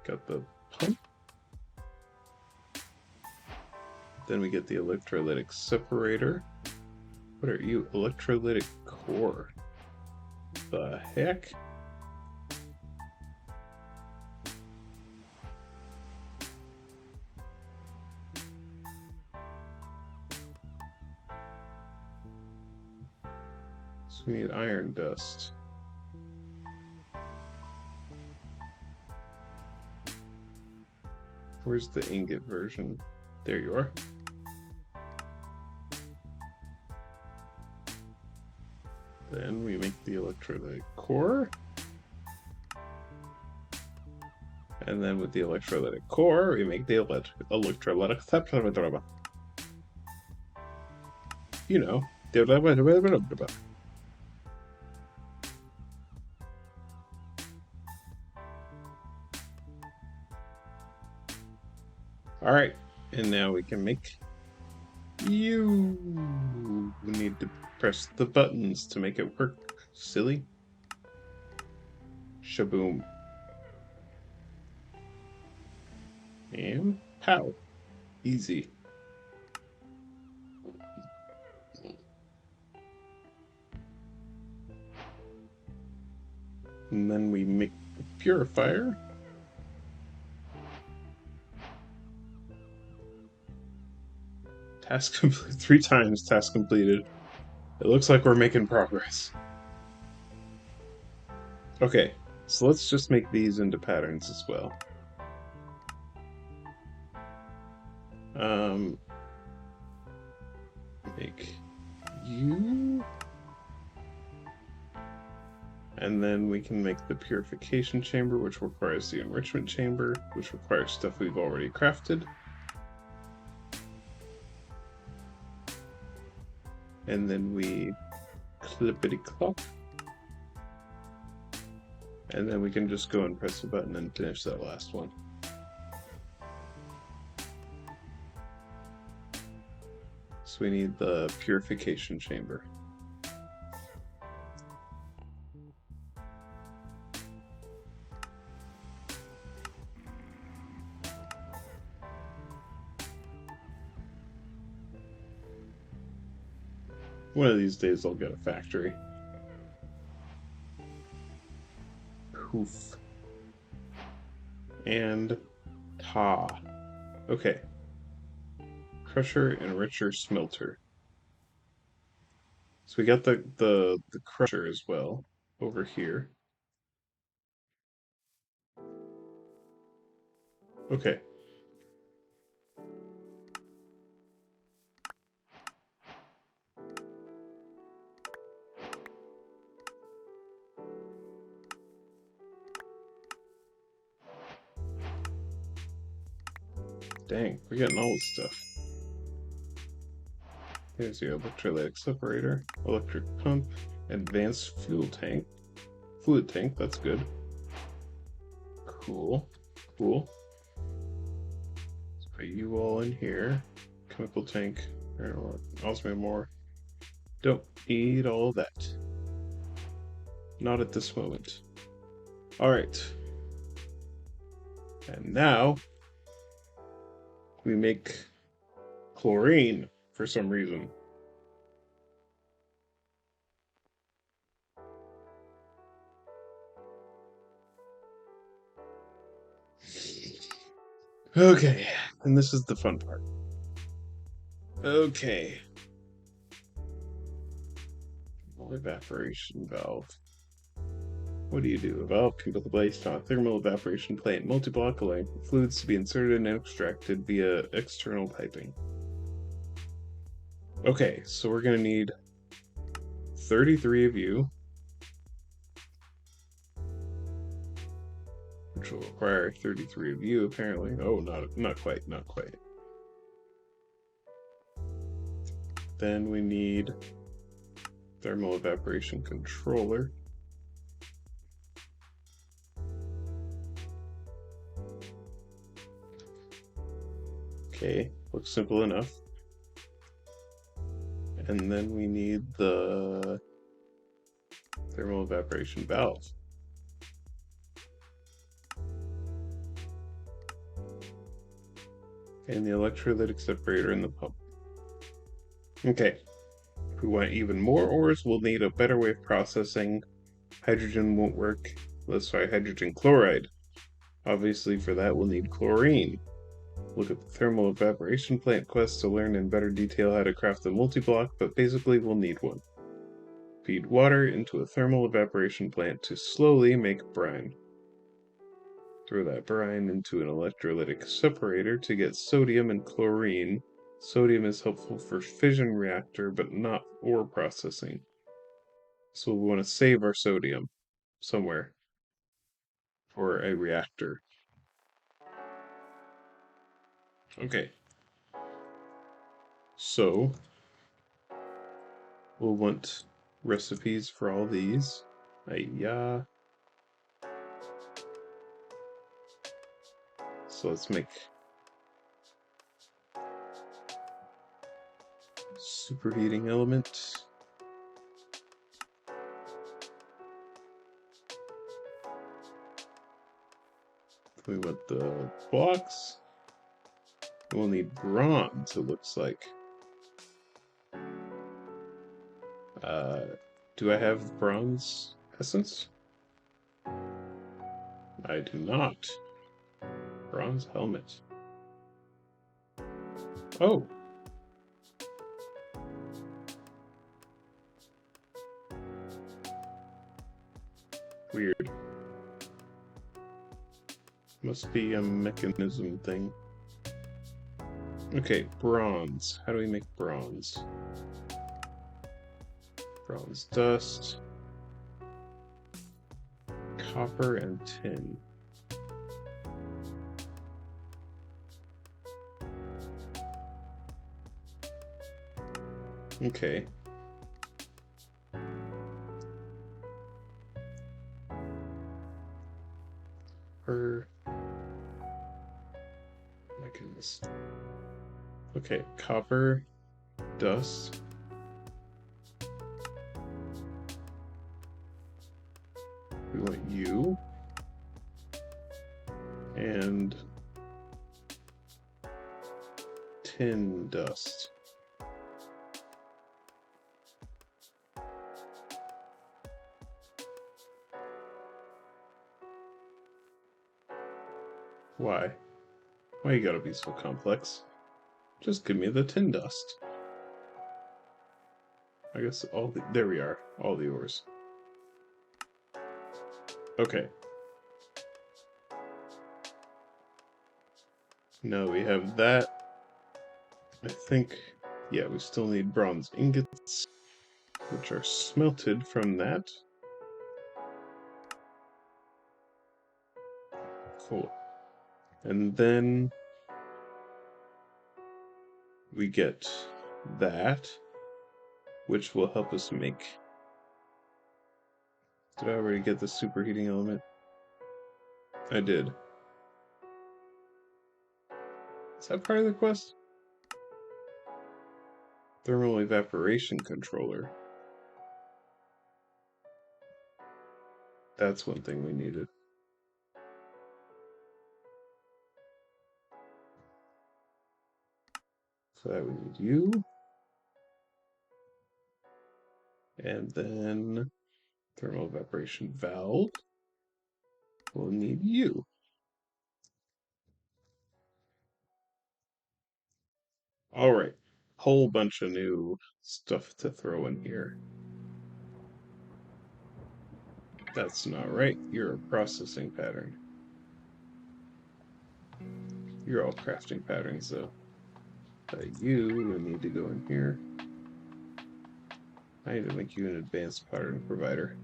got the pump. Then we get the electrolytic separator. What are you? Electrolytic core. The heck? So we need iron dust. Where's the ingot version? There you are. Then we make the electrolytic core. And then with the electrolytic core, we make the electrolytic separator. You know, Alright, and now we can make you. We need to press the buttons to make it work. Silly. Shaboom. And pow. Easy. And then we make the purifier. Task complete 3 times, task completed. It looks like we're making progress. Okay, so let's just make these into patterns as well. Make you. And then we can make the purification chamber, which requires the enrichment chamber, which requires stuff we've already crafted. And then we clippity-clop. And then we can just go and press the button and finish that last one. So we need the purification chamber. One of these days I'll get a factory. Poof. And ta. Okay. Crusher, enricher, smelter. So we got the crusher as well over here. Okay. Dang, we're getting all this stuff. Here's your electrolytic separator, electric pump, advanced fuel tank. Fluid tank, that's good. Cool. Cool. Let's put you all in here. Chemical tank. Also more. Don't need all that. Not at this moment. Alright. And now we make chlorine for some reason. Okay, and this is the fun part. Okay. Evaporation valve. What do? A valve can be placed on a thermal evaporation plate, multi-block, allowing fluids to be inserted and extracted via external piping. Okay, so we're gonna need 33 of you. which will require 33 of you, apparently. Oh, not quite, not quite. Then we need thermal evaporation controller. Okay, looks simple enough. And then we need the thermal evaporation valve. And the electrolytic separator in the pump. Okay, if we want even more ores, we'll need a better way of processing. Hydrogen won't work. Let's try hydrogen chloride. Obviously, for that, we'll need chlorine. Look at the thermal evaporation plant quest to learn in better detail how to craft the multi-block, but basically we'll need one. Feed water into a thermal evaporation plant to slowly make brine. Throw that brine into an electrolytic separator to get sodium and chlorine. Sodium is helpful for fission reactor, but not ore processing. So we want to save our sodium somewhere for a reactor. Okay. So we'll want recipes for all these. Yeah. So let's make superheating element. We want the blocks. We'll need bronze, it looks like. Do I have bronze essence? I do not. Bronze helmet. Oh! Weird. Must be a mechanism thing. Okay, bronze. How do we make bronze? Bronze dust. Copper and tin. Okay. My goodness. Okay, copper, dust. We want you. And tin dust. Why? Why you gotta be so complex? Just give me the tin dust. I guess there we are. All the ores. Okay. No, we have that. I think, yeah, we still need bronze ingots, which are smelted from that. Cool. And then we get that, which will help us make... Did I already get the superheating element? I did. Is that part of the quest? Thermal evaporation controller. That's one thing we needed. So that we need you. And then thermal evaporation valve. We'll need you. All right. Whole bunch of new stuff to throw in here. That's not right. You're a processing pattern. You're all crafting patterns, though. You need to go in here. I need to make you an advanced pattern provider.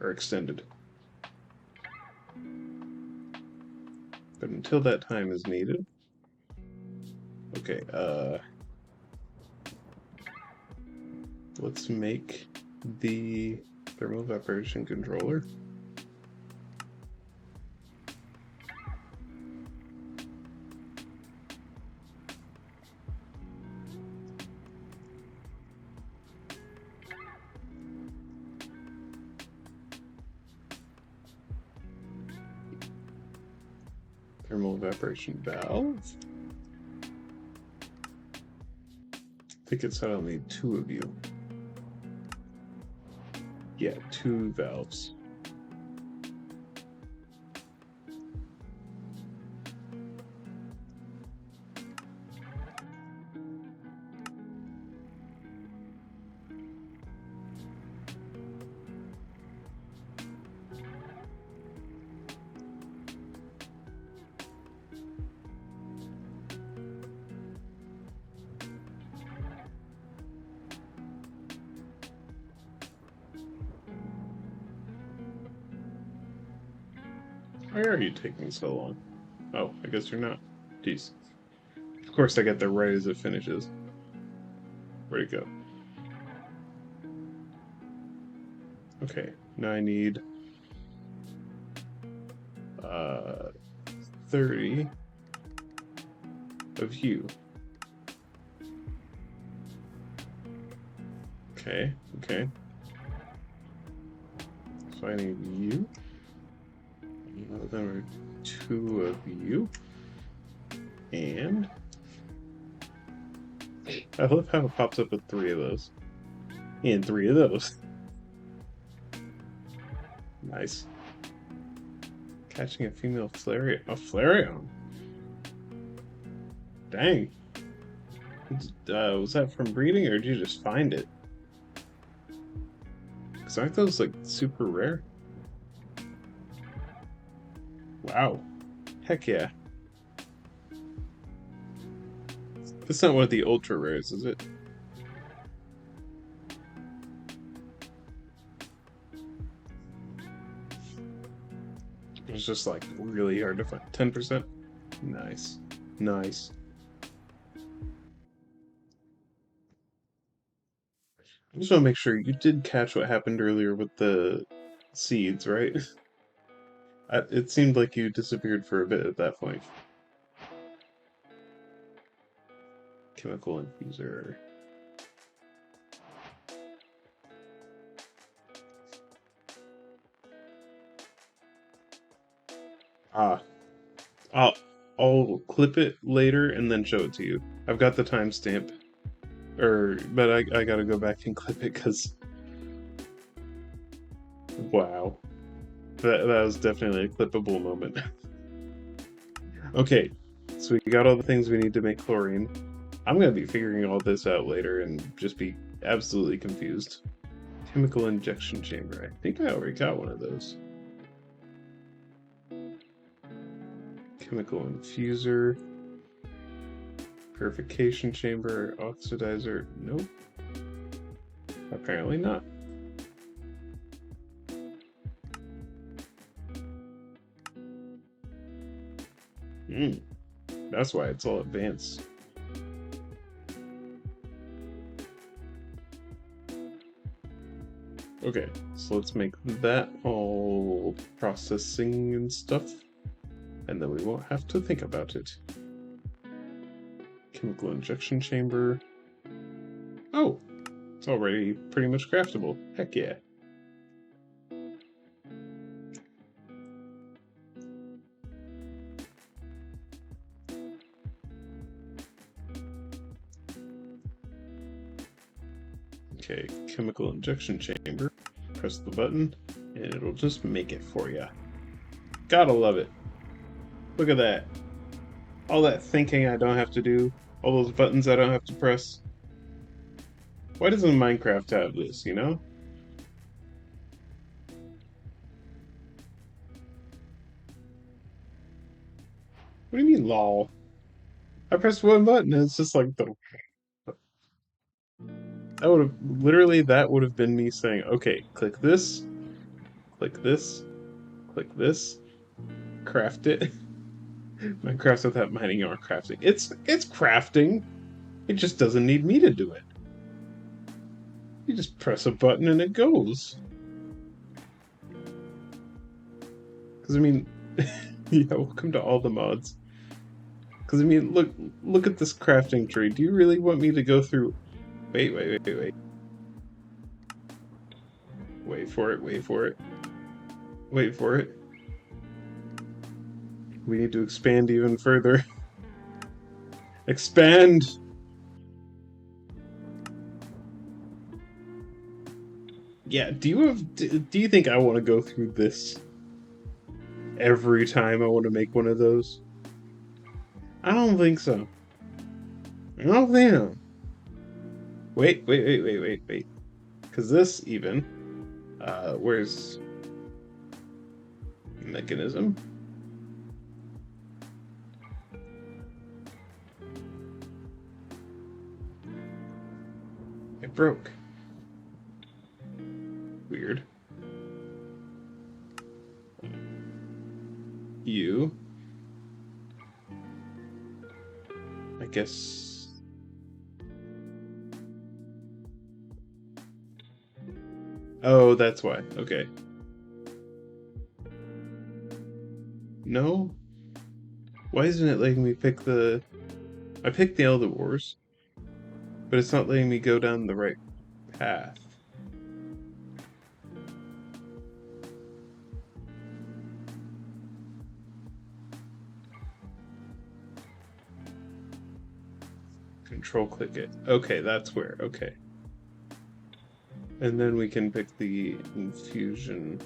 Or extended. But until that time is needed. Okay, let's make the thermal evaporation controller. Thermal evaporation valve. I think it said I'll need 2 of you. Yeah, 2 valves. Why are you taking so long? Oh, I guess you're not. Jeez. Of course I get there right as it finishes. Where'd it go? Okay, now I need 30 of you. Okay, okay. So I need you. Then we're 2 of you. And I love how it pops up with 3 of those. And 3 of those. Nice. Catching a female Flareon. Dang. Was that from breeding or did you just find it? Because aren't those like super rare? Wow. Heck yeah. That's not one of the ultra rares, is it? It's just like really hard to find. 10%? Nice. Nice. I just want to make sure you did catch what happened earlier with the seeds, right? It seemed like you disappeared for a bit at that point. Chemical infuser. I'll clip it later and then show it to you. I've got the timestamp. But I gotta go back and clip it because... Wow. That was definitely a clippable moment. Okay, so we got all the things we need to make chlorine. I'm gonna be figuring all this out later and just be absolutely confused. Chemical injection chamber. I think I already got one of those. Chemical infuser. Purification chamber. Oxidizer. Nope. Apparently not. That's why it's all advanced. Okay, so let's make that all processing and stuff, and then we won't have to think about it. Chemical injection chamber. Oh, it's already pretty much craftable. Heck yeah. Okay, chemical injection chamber. Press the button, and it'll just make it for you. Gotta love it. Look at that. All that thinking I don't have to do. All those buttons I don't have to press. Why doesn't Minecraft have this, you know? What do you mean, lol? I pressed one button and it's just like the... That would have been me saying, okay, click this, click this, click this, craft it. Minecraft without mining or crafting. It's crafting. It just doesn't need me to do it. You just press a button and it goes. Because I mean, yeah, welcome to AllTheMons. Because I mean, look at this crafting tree. Do you really want me to go through? Wait. Wait for it. Wait for it. Wait for it. We need to expand even further. Expand! Yeah, do you think I want to go through this every time I want to make one of those? I don't think so. I don't think so. Wait. Because this even, where's Mechanism? It broke. Weird. You. I guess. Oh, that's why. Okay. No? Why isn't it letting me pick the... I picked the Elder Wars, but it's not letting me go down the right path. Control click it. Okay, that's where. Okay. And then we can pick the infusion.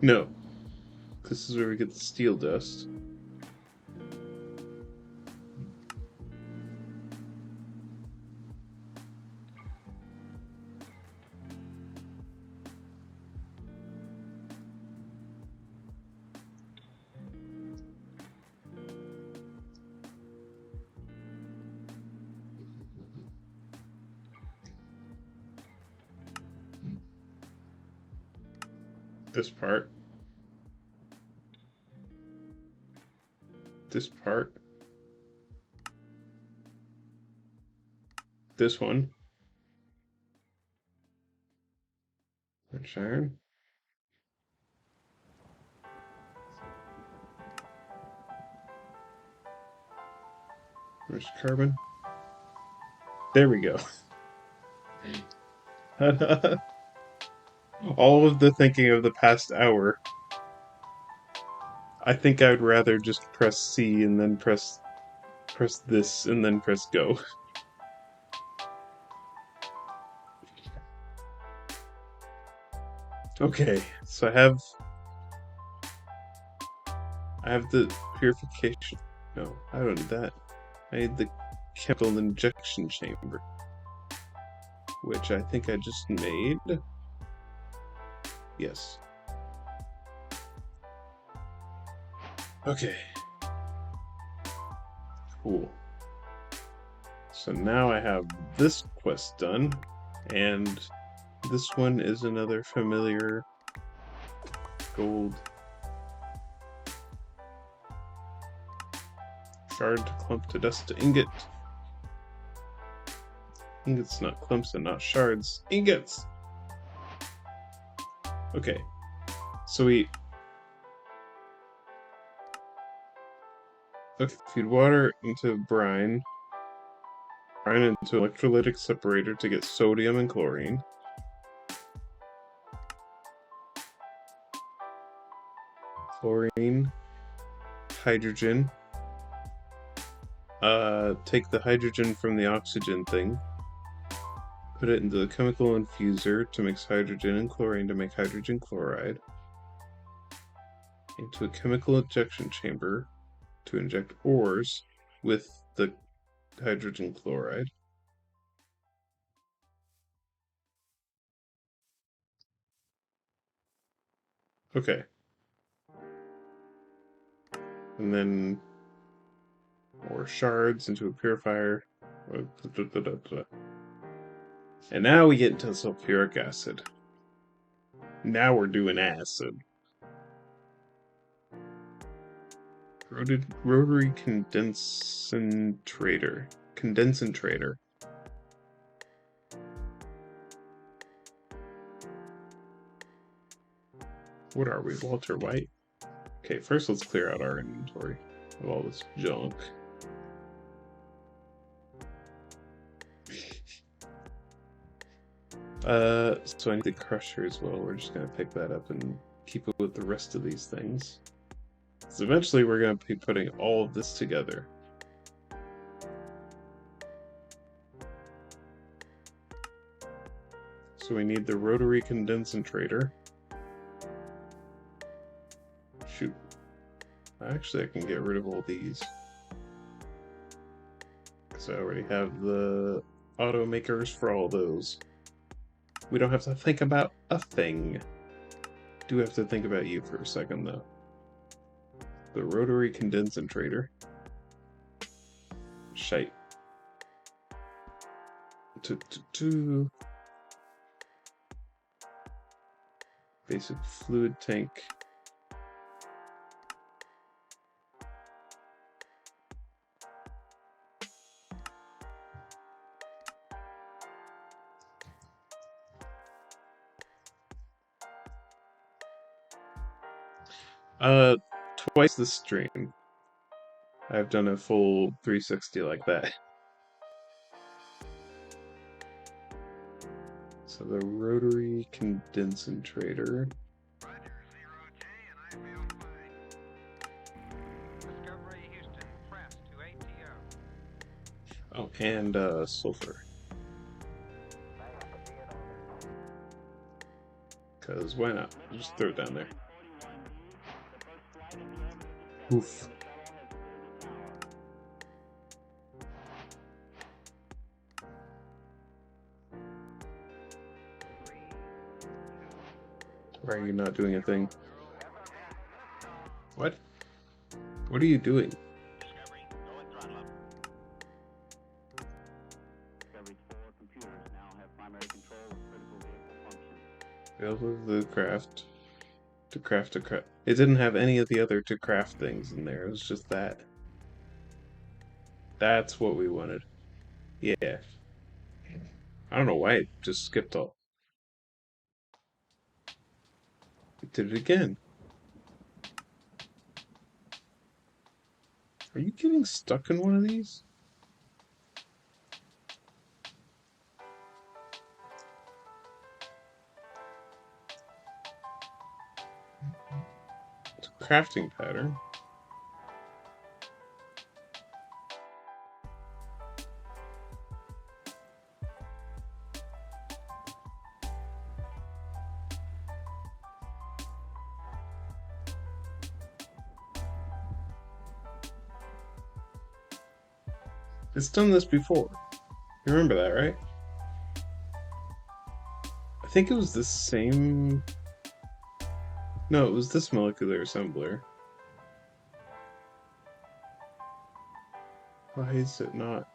No. This is where we get the steel dust. This part. This part. This one. Which iron? Where's carbon? There we go. All of the thinking of the past hour. I think I'd rather just press C and then press this and then press go. Okay, so I have the purification. No, I don't need that. I need the chemical injection chamber, which I think I just made. Yes. Okay. Cool. So now I have this quest done, and this one is another familiar gold shard to clump to dust to ingot. Ingots, not clumps, and not shards. Ingots! Okay. So we... Okay, feed water into brine into electrolytic separator to get sodium and chlorine. Chlorine, hydrogen. Take the hydrogen from the oxygen thing, put it into the chemical infuser to mix hydrogen and chlorine to make hydrogen chloride, into a chemical injection chamber to inject ores with the hydrogen chloride. Okay. And then more shards into a purifier. And now we get into sulfuric acid. Now we're doing acid. Rotary condensator. Condensator. What are we, Walter White? Okay, first let's clear out our inventory of all this junk. So I need the crusher as well. We're just gonna pick that up and keep it with the rest of these things. So eventually we're gonna be putting all of this together. So we need the rotary condensator. Shoot. Actually, I can get rid of all these. Because I already have the automakers for all those. We don't have to think about a thing. Do have to think about you for a second, though. The rotary condensator. Shite. Basic fluid tank. Twice the stream. I've done a full 360 like that. So the rotary condensator. Roger, 0J, and I feel fine. Discovery Houston, press to ATO. Oh, and sulfur. Because why not? Just throw it down there. Oof. Why are you not doing a thing? What? What are you doing? Discovery, go and throttle up. Discovery's 4 computers now have primary control of critical vehicle functions. Build the craft. To craft. It didn't have any of the other to craft things in there. It was just that. That's what we wanted. Yeah. I don't know why it just skipped all. It did it again. Are you getting stuck in one of these? It's a crafting pattern. It's done this before. You remember that, right? I think it was the same... No, it was this molecular assembler. Why is it not?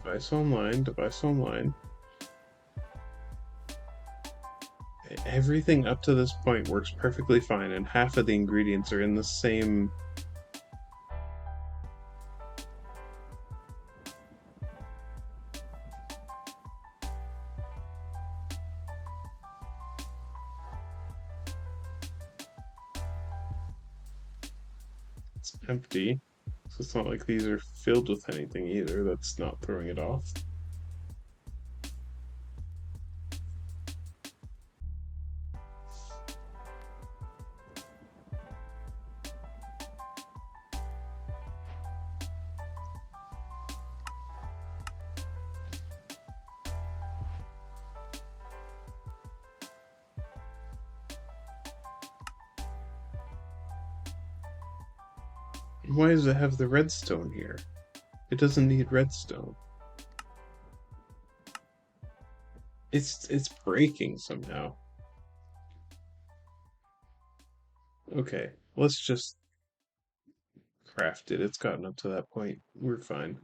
Device online, device online. Everything up to this point works perfectly fine, and half of the ingredients are in the same... It's empty, so it's not like these are filled with anything either. That's not throwing it off. Why does it have the redstone here? It doesn't need redstone. It's breaking somehow. Okay, let's just crafted. It's gotten up to that point. We're fine.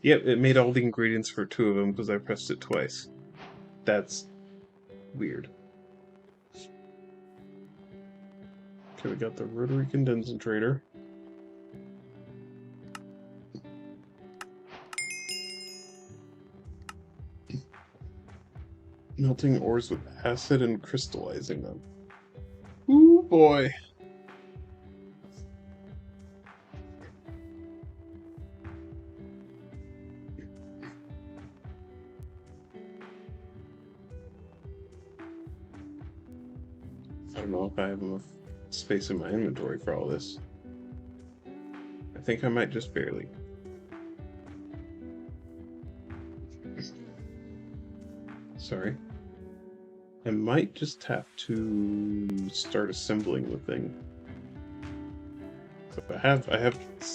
Yep, it made all the ingredients for 2 of them because I pressed it twice. That's weird. Okay, we got the rotary condensator. Melting ores with acid and crystallizing them. Ooh boy. I don't know if I have enough space in my inventory for all this. I think I might just barely. Sorry. I might just have to start assembling the thing. So I have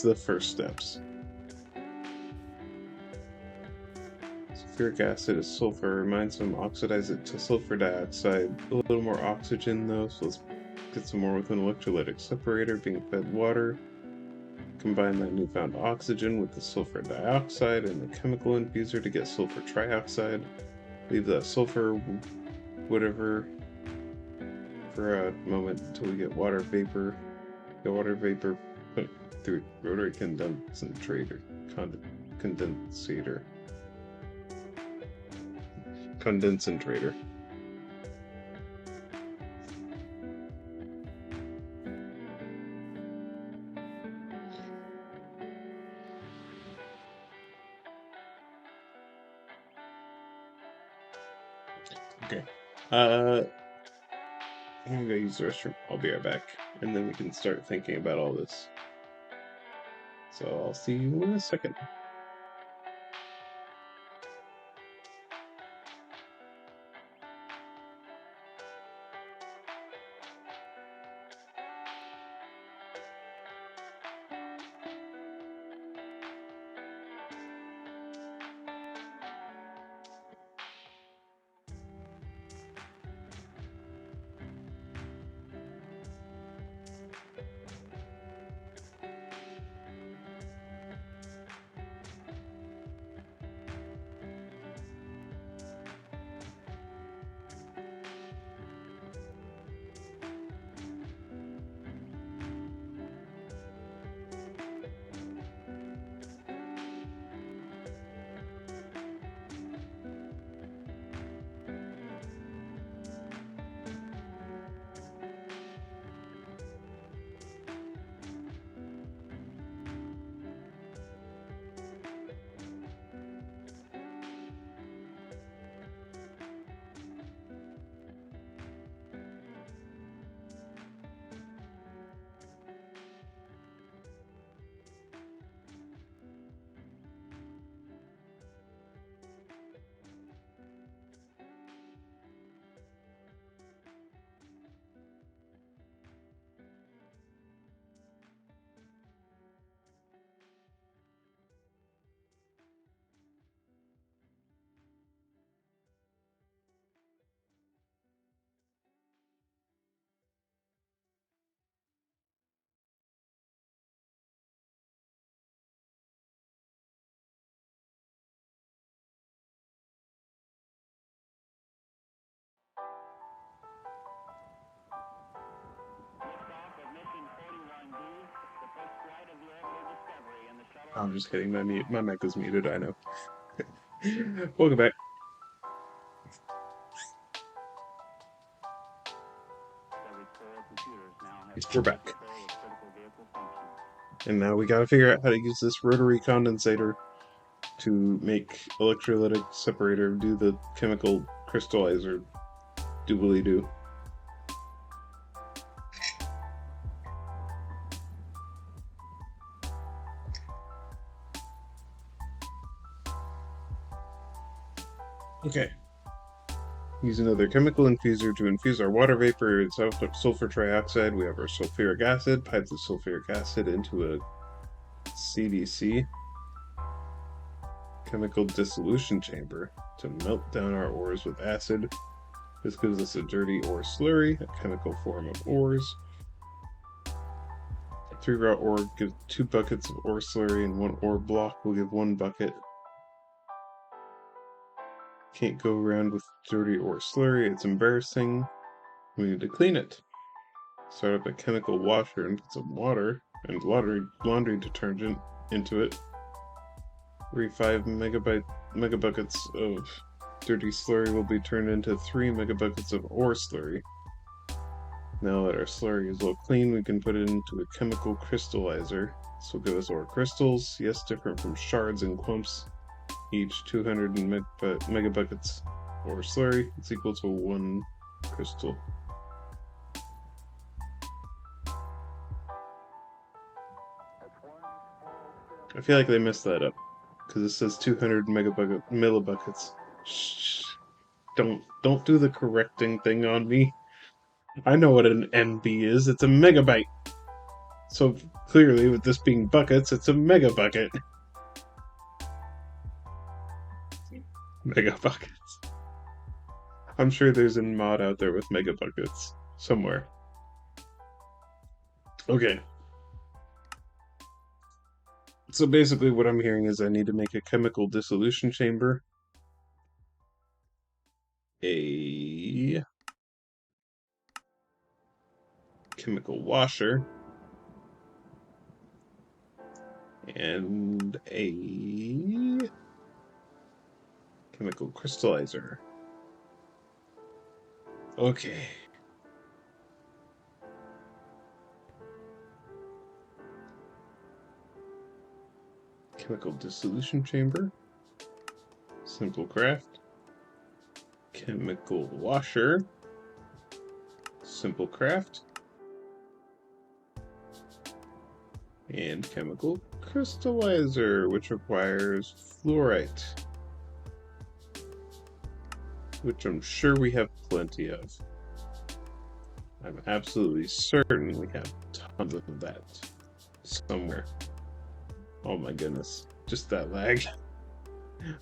the first steps. Sulfuric acid is sulfur. Reminds them oxidize it to sulfur dioxide. A little more oxygen though, so let's get some more with an electrolytic separator being fed water. Combine that newfound oxygen with the sulfur dioxide and the chemical infuser to get sulfur trioxide. Leave that sulfur whatever for a moment until we get water vapor. The water vapor put through rotary condensator. Condensator. Okay. I'm gonna go use the restroom. I'll be right back. And then we can start thinking about all this. So I'll see you in a second. Liftoff of mission 41D, the first flight of the orbital Discovery and the shuttle. I'm just kidding. My mic is muted. I know. Welcome back. Discovery's core computers now have We're back. control of critical vehicle functions. And now we gotta figure out how to use this rotary condensator to make electrolytic separator do the chemical crystallizer doobly-doo. Okay. Use another chemical infuser to infuse our water vapor and sulfur trioxide. We have our sulfuric acid. Pipe the sulfuric acid into a CDC, chemical dissolution chamber, to melt down our ores with acid. This gives us a dirty ore slurry, a chemical form of ores. 3 raw ore give 2 buckets of ore slurry, and 1 ore block will give 1 bucket. Can't go around with dirty ore slurry, it's embarrassing. We need to clean it. Start up a chemical washer and put some water and laundry detergent into it. 5 megabuckets of dirty slurry will be turned into 3 megabuckets of ore slurry. Now that our slurry is well clean, we can put it into a chemical crystallizer. This will give us ore crystals, yes, different from shards and clumps. Each 200 megabuckets ore slurry is equal to 1 crystal. I feel like they messed that up because it says 200 millibuckets. Shh! Don't do the correcting thing on me. I know what an MB is. It's a megabyte. So clearly, with this being buckets, it's a megabucket. Megabuckets. I'm sure there's a mod out there with megabuckets somewhere. Okay. So basically what I'm hearing is I need to make a chemical dissolution chamber, a chemical washer, and a chemical crystallizer. Okay. Chemical dissolution chamber, simple craft, chemical washer, simple craft, and chemical crystallizer, which requires fluorite, which I'm sure we have plenty of. I'm absolutely certain we have tons of that somewhere. Oh my goodness, just that lag.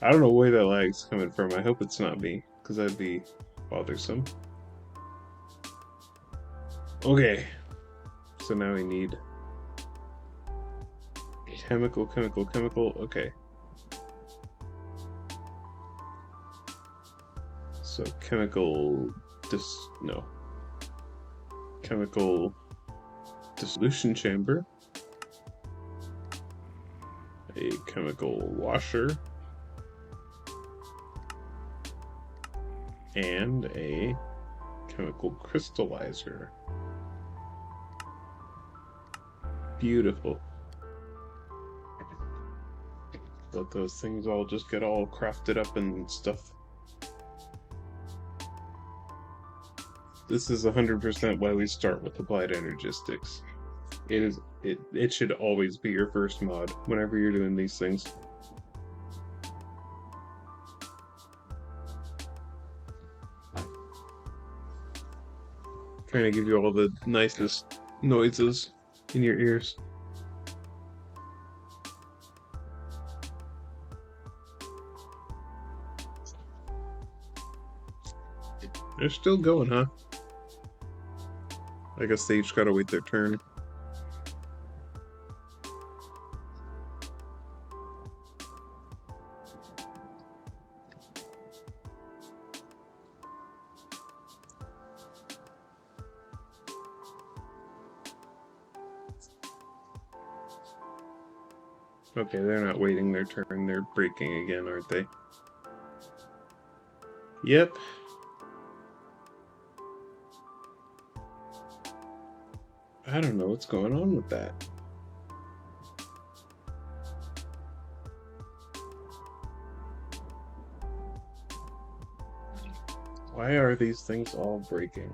I don't know where that lag's coming from. I hope it's not me, because that'd be bothersome. Okay, so now we need chemical. Okay. So chemical dissolution chamber, a chemical washer, and a chemical crystallizer. Beautiful. Let those things all just get all crafted up and stuff. This is 100% why we start with applied energistics. It should always be your first mod whenever you're doing these things. Trying to give you all the nicest noises in your ears. They're still going, huh? I guess they each gotta wait their turn. Okay, they're not waiting their turn, they're breaking again, aren't they? Yep. I don't know what's going on with that. Why are these things all breaking?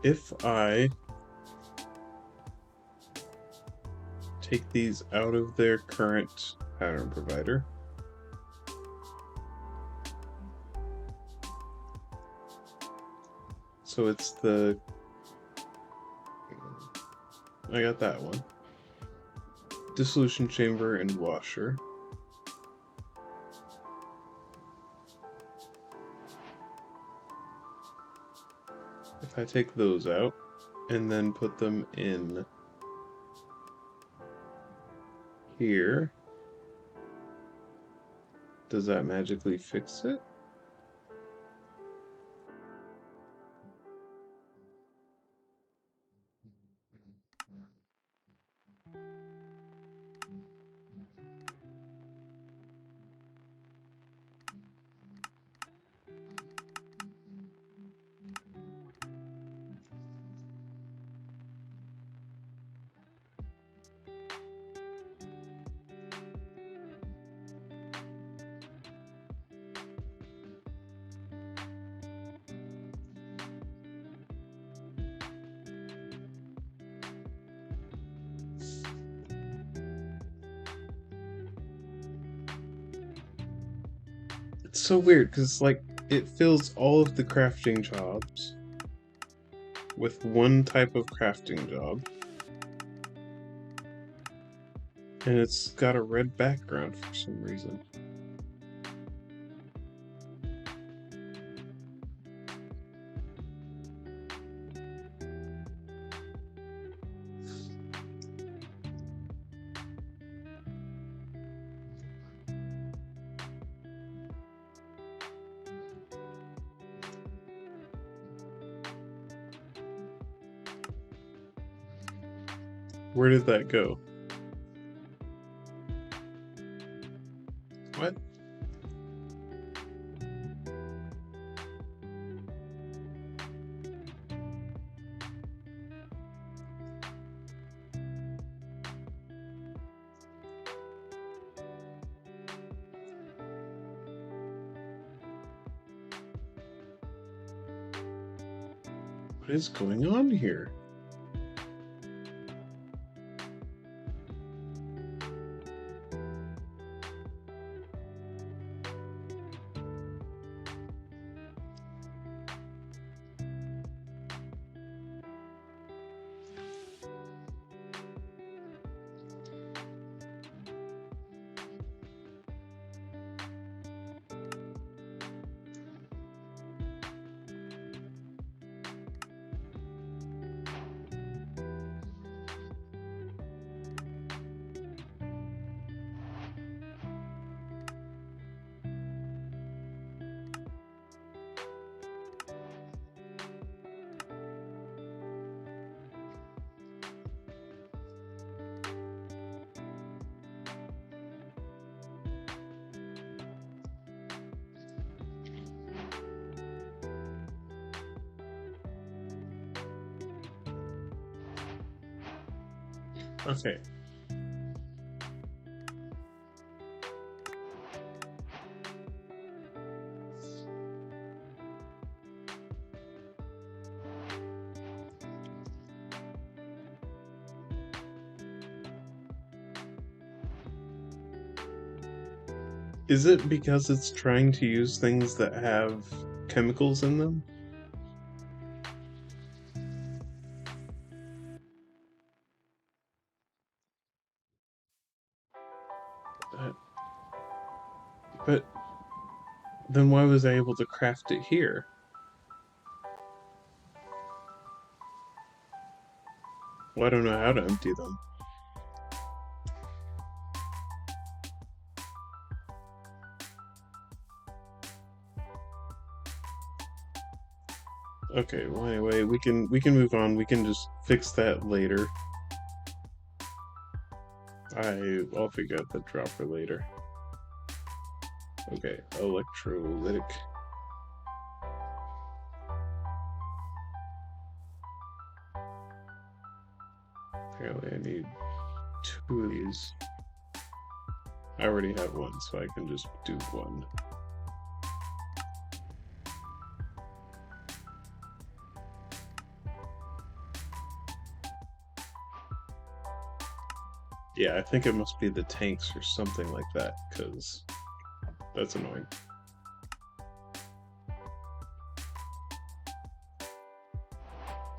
If I take these out of their current pattern provider, so it's I got that one. Dissolution chamber and washer. I take those out and then put them in here, does that magically fix it? It's so weird because like it fills all of the crafting jobs with one type of crafting job, and it's got a red background for some reason. Where did that go? What? What is going on here? Okay. Is it because it's trying to use things that have chemicals in them? Uh, But then why was I able to craft it here? Well, I don't know how to empty them. Okay, well anyway, we can move on. We can just fix that later. I'll figure out the dropper later. Okay, electrolytic. Apparently I need 2 of these. I already have one, so I can just do one. Yeah, I think it must be the tanks or something like that, because that's annoying.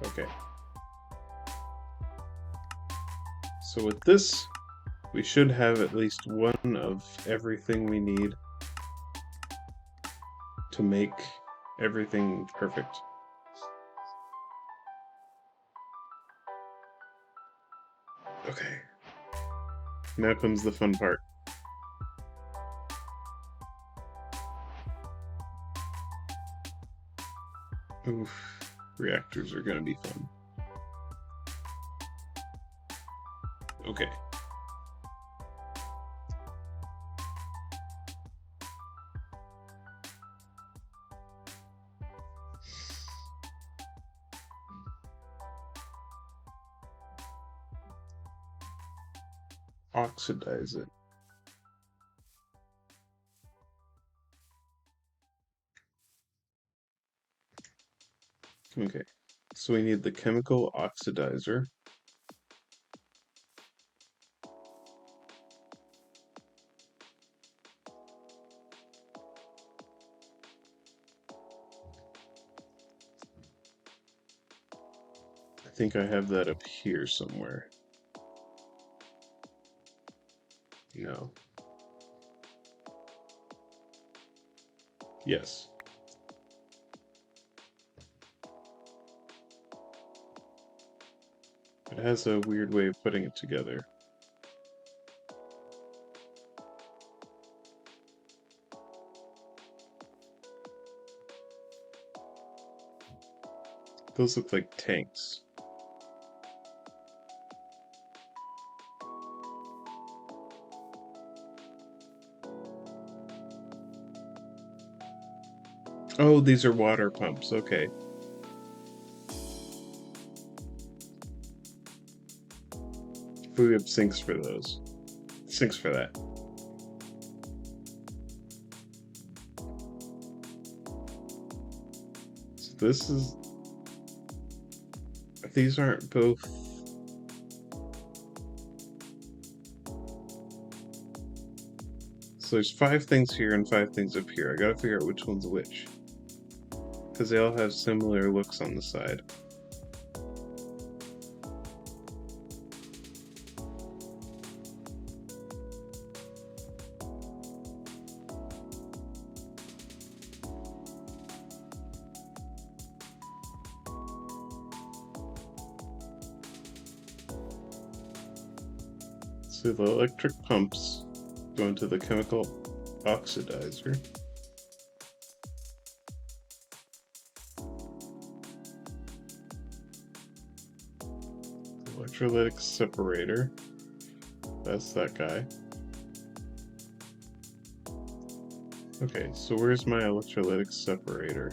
Okay. So with this, we should have at least one of everything we need to make everything perfect. Okay. Now comes the fun part. Oof. Reactors are gonna be fun. Okay. Oxidize it. Okay, so we need the chemical oxidizer. I think I have that up here somewhere. No. Yes. It has a weird way of putting it together. Those look like tanks. Oh, these are water pumps. Okay. We have sinks for those. Sinks for that. So this is... These aren't both... So there's 5 things here and 5 things up here. I gotta figure out which one's which. Because they all have similar looks on the side. So the electric pumps go into the chemical oxidizer. Electrolytic separator. That's that guy. Okay, so where's my electrolytic separator?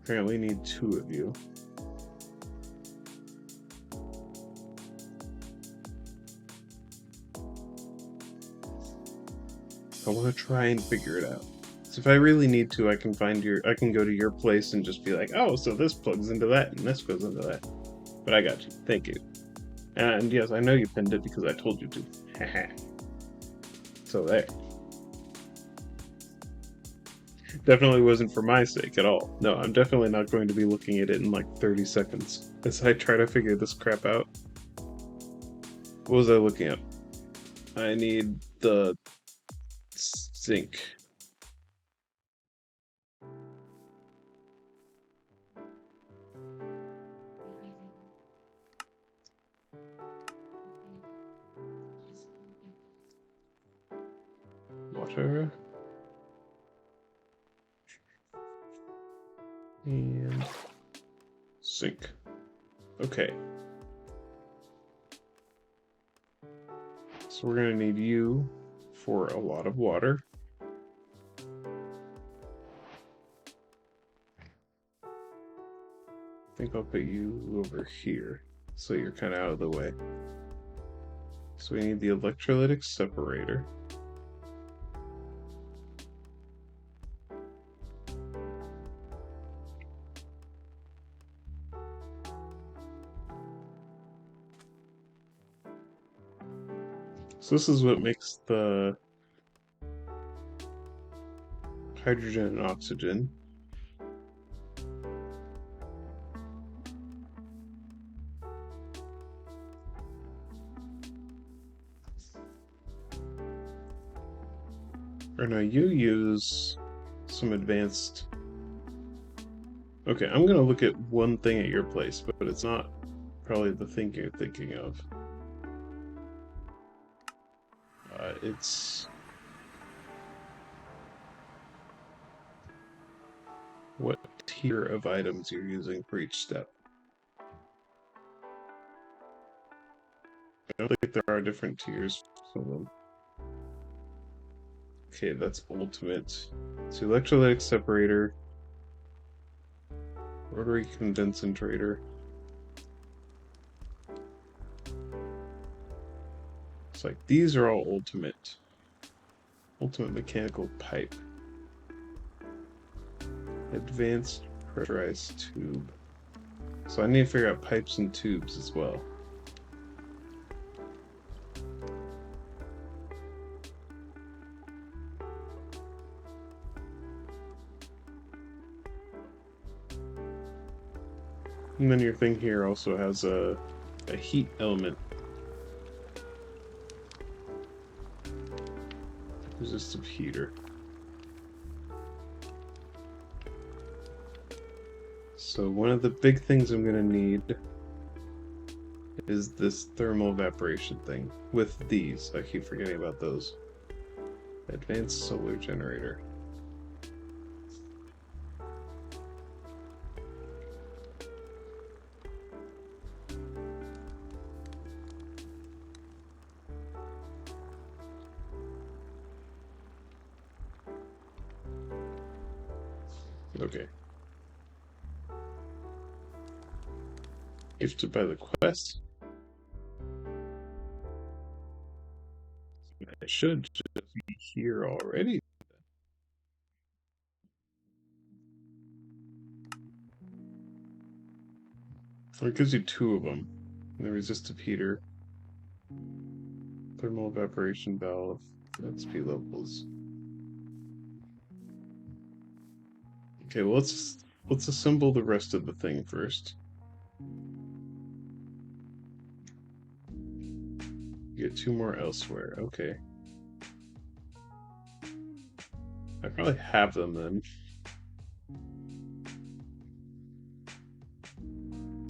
Apparently need 2 of you. I want to try and figure it out. So if I really need to, I can go to your place and just be like, oh, so this plugs into that and this goes into that. But I got you. Thank you. And yes, I know you pinned it because I told you to. Haha. So there. Definitely wasn't for my sake at all. No, I'm definitely not going to be looking at it in like 30 seconds as I try to figure this crap out. What was I looking at? I need the zinc. Water. And zinc. Okay. So we're gonna need you for a lot of water. I think I'll put you over here, so you're kind of out of the way. So we need the electrolytic separator. So this is what makes the hydrogen and oxygen. Or no, you use some advanced... Okay, I'm gonna look at one thing at your place, but it's not probably the thing you're thinking of. It's what tier of items you're using for each step. I don't think there are different tiers for them. Okay, that's ultimate. So electrolytic separator, rotary condensator. It's like these are all ultimate. Ultimate mechanical pipe. Advanced pressurized tube. So I need to figure out pipes and tubes as well. And then your thing here also has a heat element. Resistive heater. So one of the big things I'm gonna need is this thermal evaporation thing. With these, I keep forgetting about those. Advanced solar generator. Okay. Gifted by the quest. I should just be here already. It gives you two of them. The resistive heater. Thermal evaporation valve. XP levels. Okay, well let's assemble the rest of the thing first. Get two more elsewhere. Okay. I probably have them then.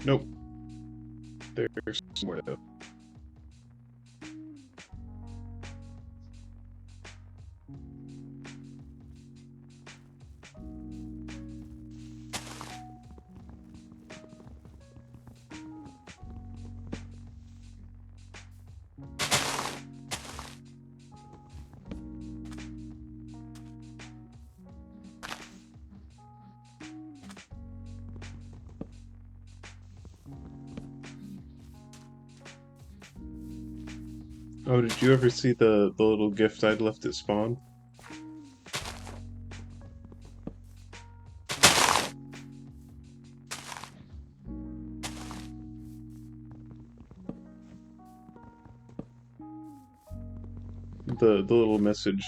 Nope. There's somewhere though. Oh, did you ever see the little gift I'd left at spawn? The little message.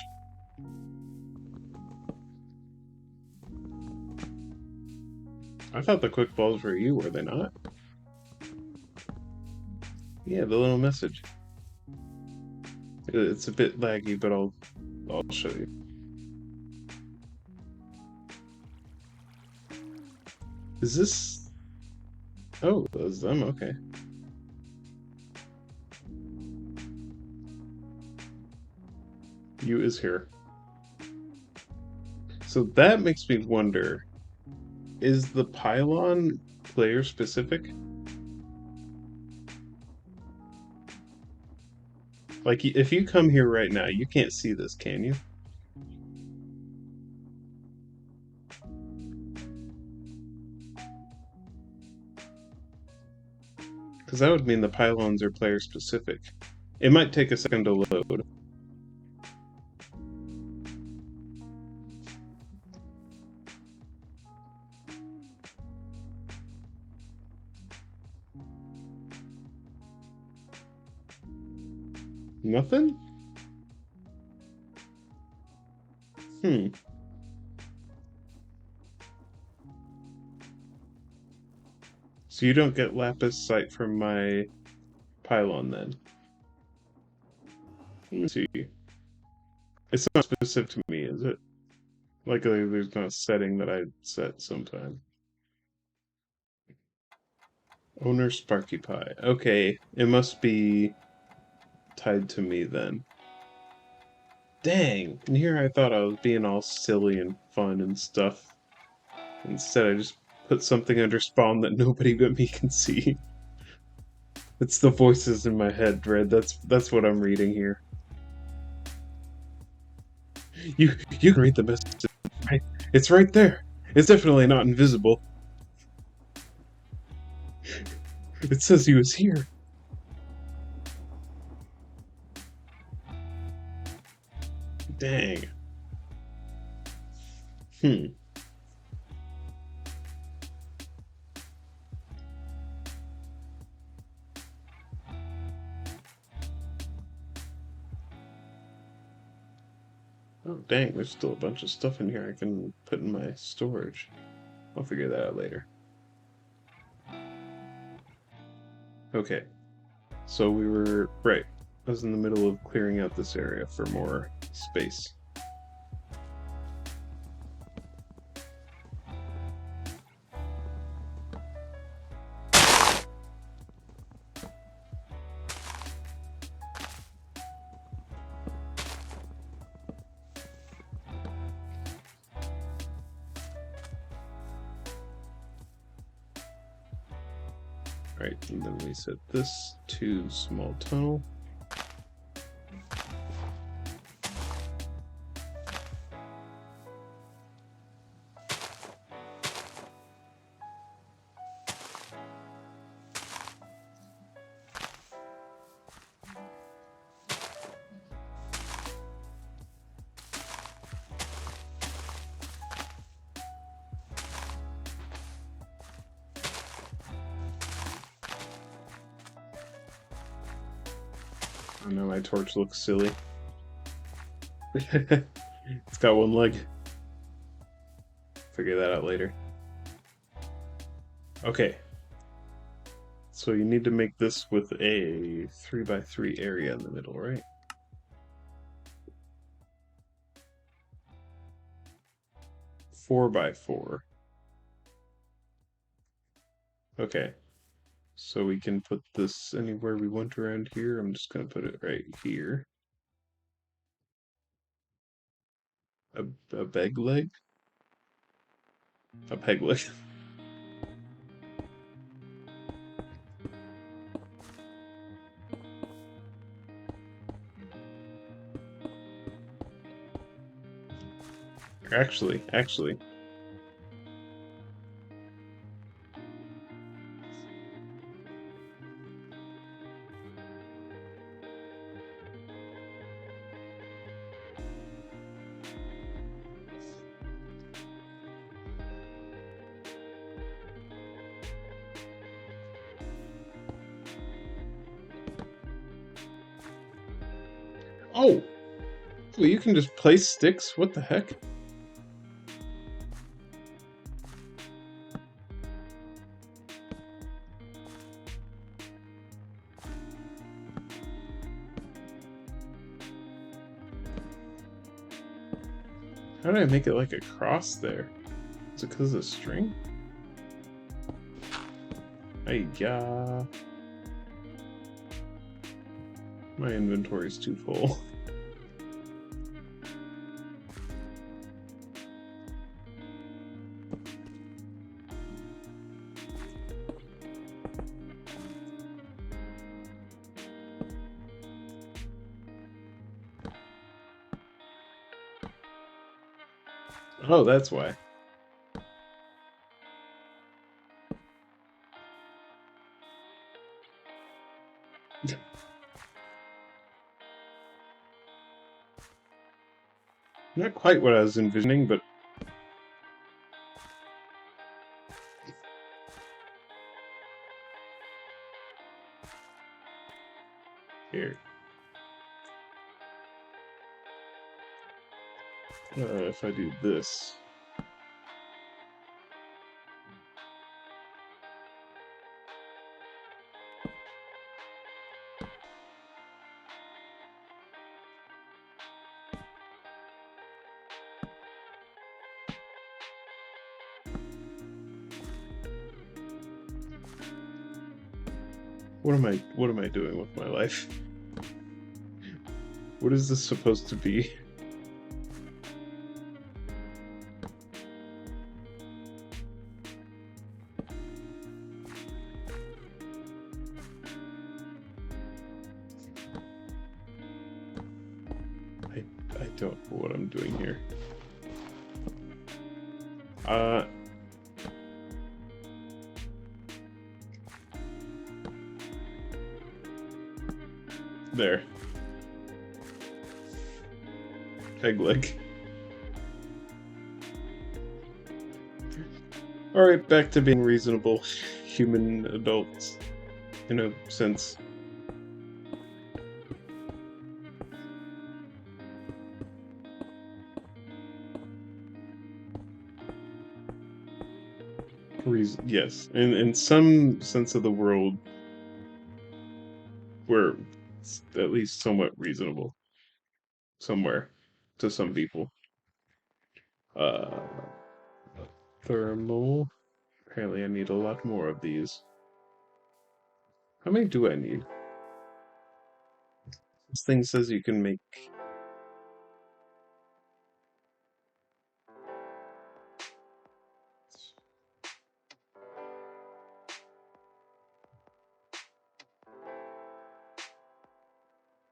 I thought the quick balls were you, were they not? Yeah, the little message. It's a bit laggy, but I'll show you. Is this? Oh, that's them. Okay. You is here. So that makes me wonder, is the pylon player specific? Like, if you come here right now, you can't see this, can you? Because that would mean the pylons are player specific. It might take a second to load. Nothing? So you don't get lapis sight from my pylon then? Let me see. It's not specific to me, is it? Like there's not a setting that I set sometime. Owner Sparky Pie. Okay, it must be tied to me then. Dang! And here I thought I was being all silly and fun and stuff. Instead, I just put something under spawn that nobody but me can see. It's the voices in my head, Red. That's what I'm reading here. You can read the message. Right? It's right there. It's definitely not invisible. It says he was here. Dang. Oh, dang, there's still a bunch of stuff in here I can put in my storage. I'll figure that out later. Okay, so we were, right, I was in the middle of clearing out this area for more space. Right, and then we set this to small tunnel. Oh no, my torch looks silly. It's got one leg. Figure that out later. Okay. So you need to make this with a 3x3 area in the middle, right? Four by 4. Okay. So we can put this anywhere we want around here. I'm just going to put it right here. A peg leg? A peg leg. Actually. Oh! Well, you can just place sticks? What the heck? How did I make it like a cross there? Is it because of the string? Hiya. My inventory's too full. Oh, that's why. Not quite what I was envisioning, but here. If I do this. What am I doing with my life? What is this supposed to be? I don't know what I'm doing here. There. Peg leg. Alright, back to being reasonable human adults, in a sense. Yes, in some sense of the world, we're at least somewhat reasonable. Somewhere. To some people. Thermal. Apparently I need a lot more of these. How many do I need? This thing says you can make...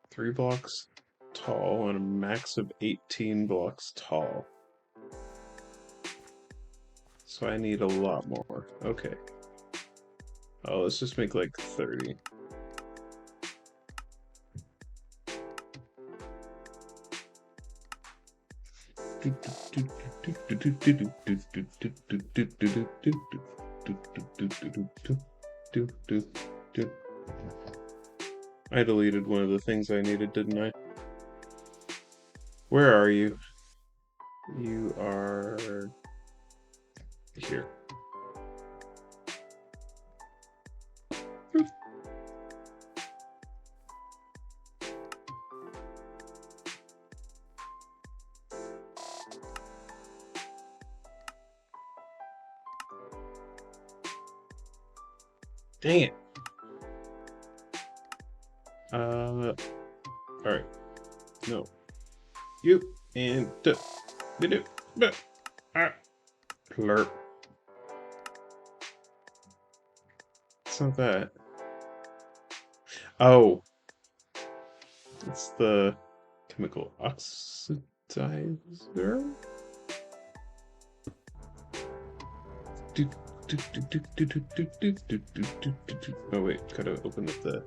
Three blocks tall and a max of 18 blocks tall. So I need a lot more. Okay. Oh, let's just make like 30. I deleted one of the things I needed, didn't I? Where are you? You are here. Dang it. Alright. No. You and plurp. It's not that. Oh. It's the chemical oxidizer? Oh wait, gotta open up the...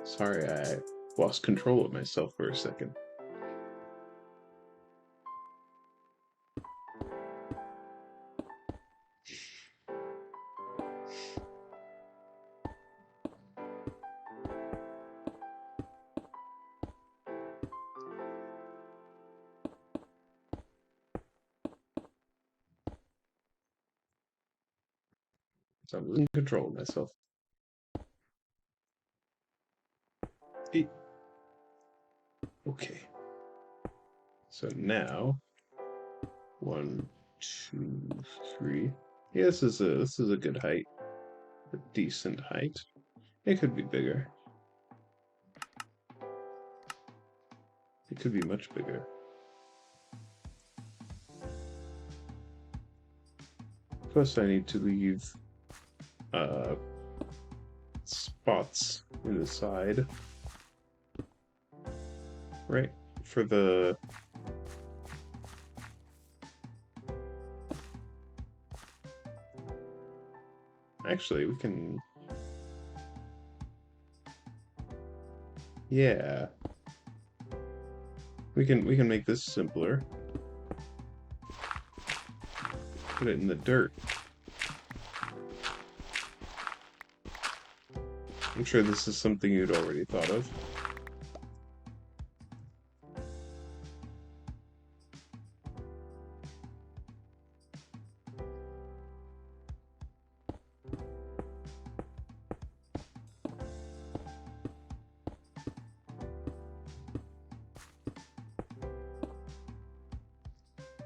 Sorry, I lost control of myself for a second. So I'm losing control of myself. Okay. So now, 1, 2, 3. Yeah, this is a good height, a decent height. It could be bigger. It could be much bigger. Plus, I need to leave spots in the side, right? For the actually, we can. Yeah. We can make this simpler. Put it in the dirt. I'm sure this is something you'd already thought of.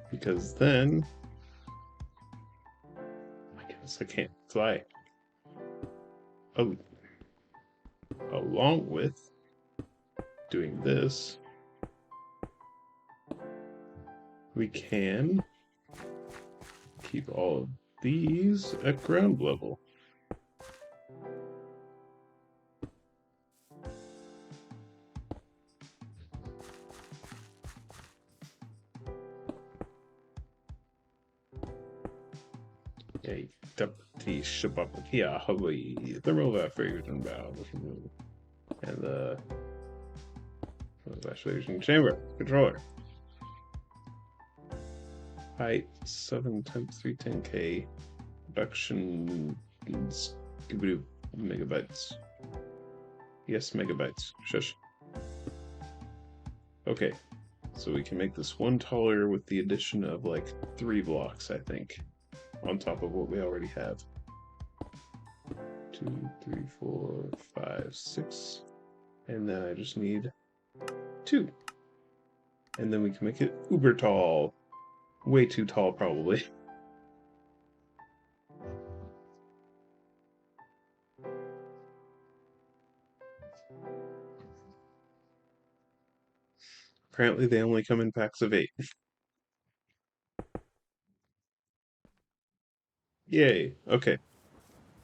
Because then, I guess I can't fly. Oh, along with doing this, we can keep all of these at ground level. Okay, Deputy Shabapatia Hawaii, thermal evaporation valve, and the evacuation chamber controller. Height 7 times 310K. Production megabytes. Yes, megabytes. Shush. Okay, so we can make this one taller with the addition of like 3 blocks, I think, on top of what we already have. 2, 3, 4, 5, 6. And then I just need 2. And then we can make it uber tall. Way too tall, probably. Apparently they only come in packs of 8. Yay. Okay.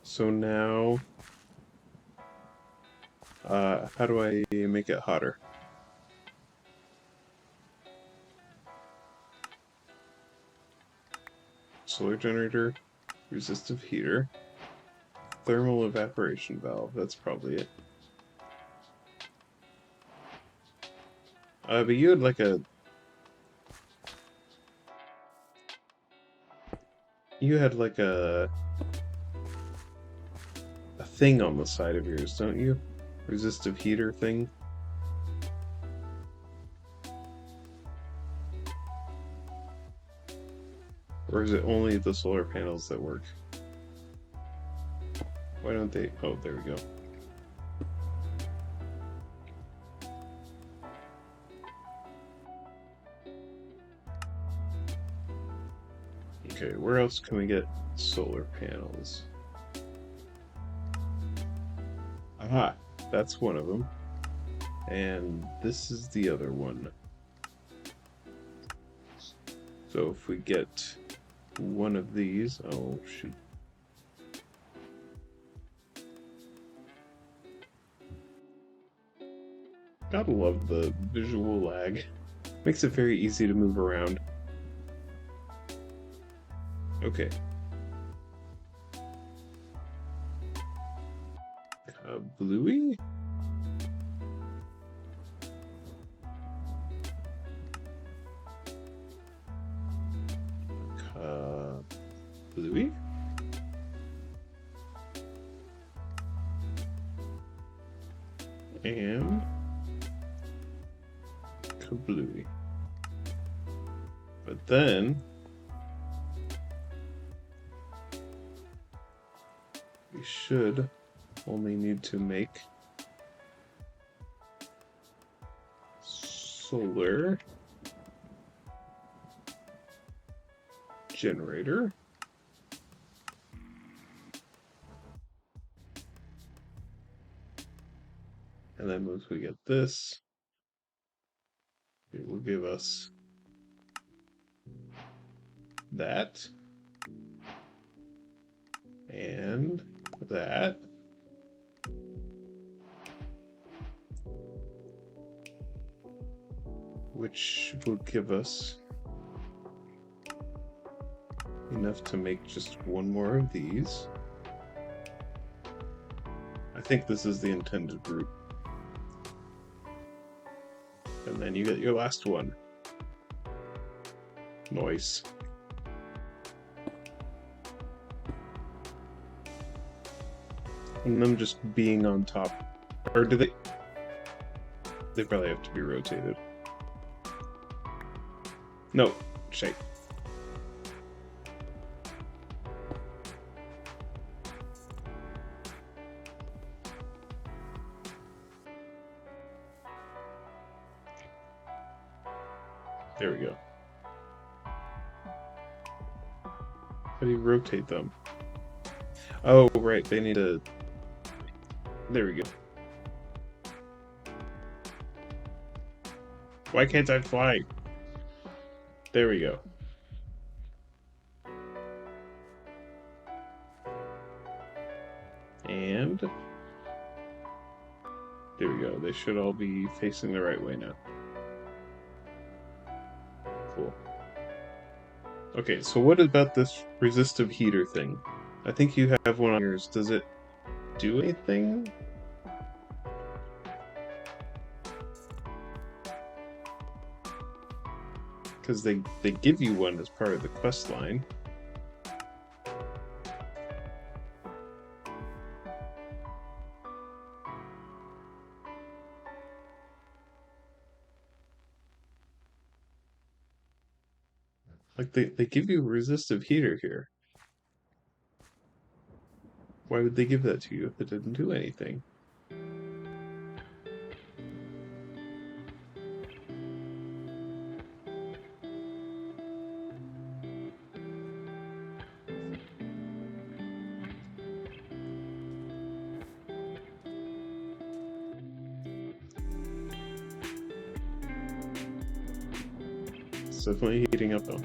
So now, how do I make it hotter? Solar generator, resistive heater, thermal evaporation valve. That's probably it. But you had like a thing on the side of yours, don't you? Resistive heater thing. Or is it only the solar panels that work? Why don't they? Oh, there we go. Okay, where else can we get solar panels? Aha, that's one of them. And this is the other one. So if we get one of these, oh shoot. Gotta love the visual lag. Makes it very easy to move around. Okay. Bluey? Bluey? And kablooey. But then we should only need to make solar generator. And then once we get this, it will give us that and that. Which will give us enough to make just one more of these. I think this is the intended route. then you get your last one. Nice. And them just being on top. Or do they... They probably have to be rotated. No, shake. There we go. How do you rotate them? Oh, right, they need to... There we go. Why can't I fly? There we go. And... There we go. They should all be facing the right way now. Cool. Okay, so what about this resistive heater thing? I think you have one on yours. Does it do anything? Because they give you one as part of the quest line. Like, they give you a resistive heater here. Why would they give that to you if it didn't do anything? It's definitely heating up though.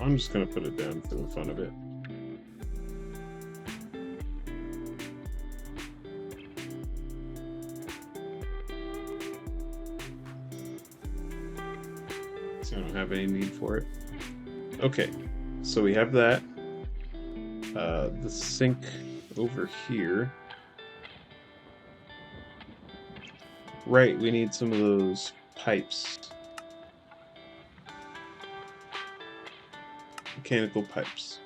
I'm just gonna put it down for the fun of it. So I don't have any need for it. Okay, so we have that. The sink over here. Right, we need some of those pipes. Mechanical pipes.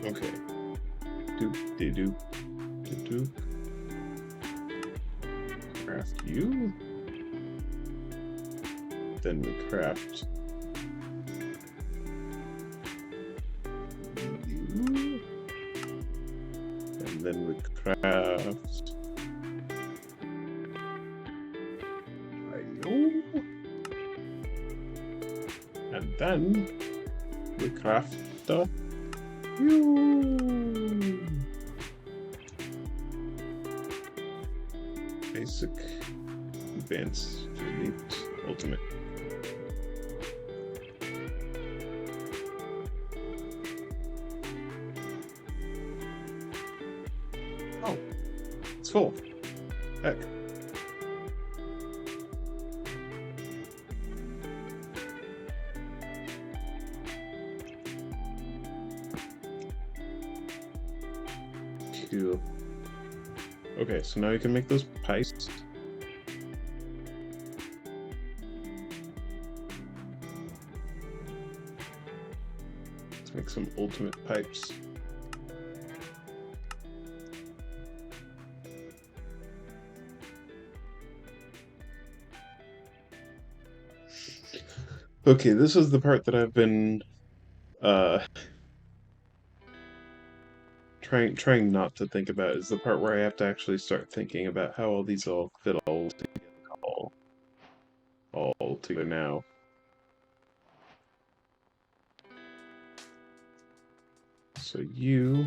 Okay. Doop de doop de doop. Craft you. Then we craft you. And then we craft you. And then we craft the you. Basic, advanced, elite, ultimate. Oh, it's full. Heck. Cool. Okay, so now you can make those pipes. Let's make some ultimate pipes. Okay, this is the part that I've been trying not to think about, is the part where I have to actually start thinking about how all these all fit all together now. So you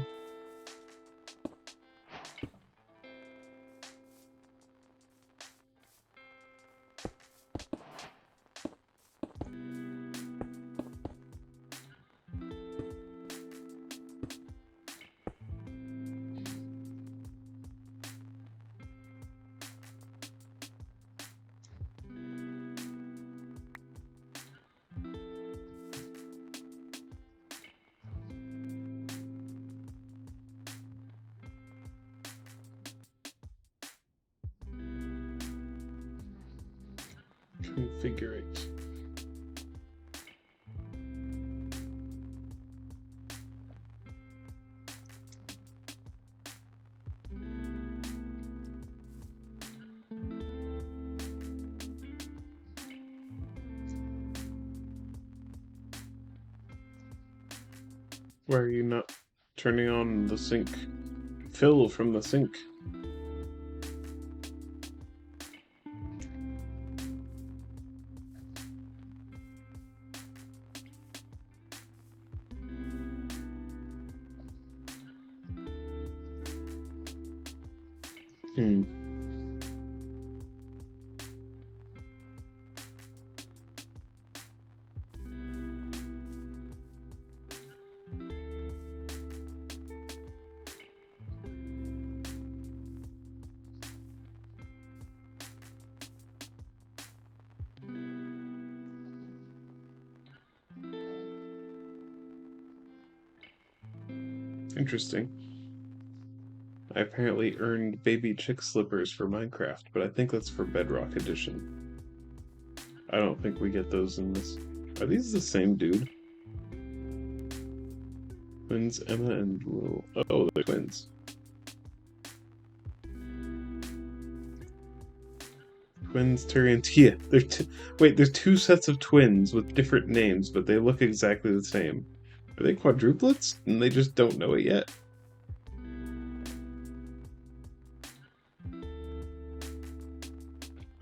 Configurate. Why are you not turning on the sink? Fill from the sink. Hmm. Interesting. I apparently earned baby chick slippers for Minecraft, but I think that's for Bedrock Edition. I don't think we get those in this. Are these the same dude? Twins Emma and Will. Oh, they're twins. Twins Tyriantia. Wait, there's two sets of twins with different names, but they look exactly the same. Are they quadruplets? And they just don't know it yet?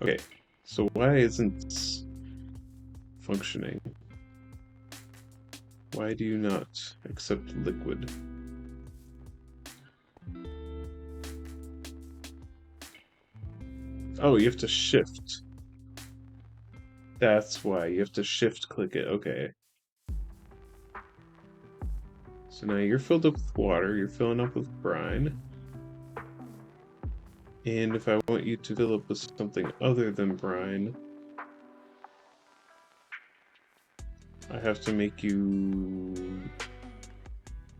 Okay, so why isn't this functioning? Why do you not accept liquid? Oh, you have to shift. That's why. You have to shift click it. Okay. So now you're filled up with water, you're filling up with brine. And if I want you to fill up with something other than brine, I have to make you...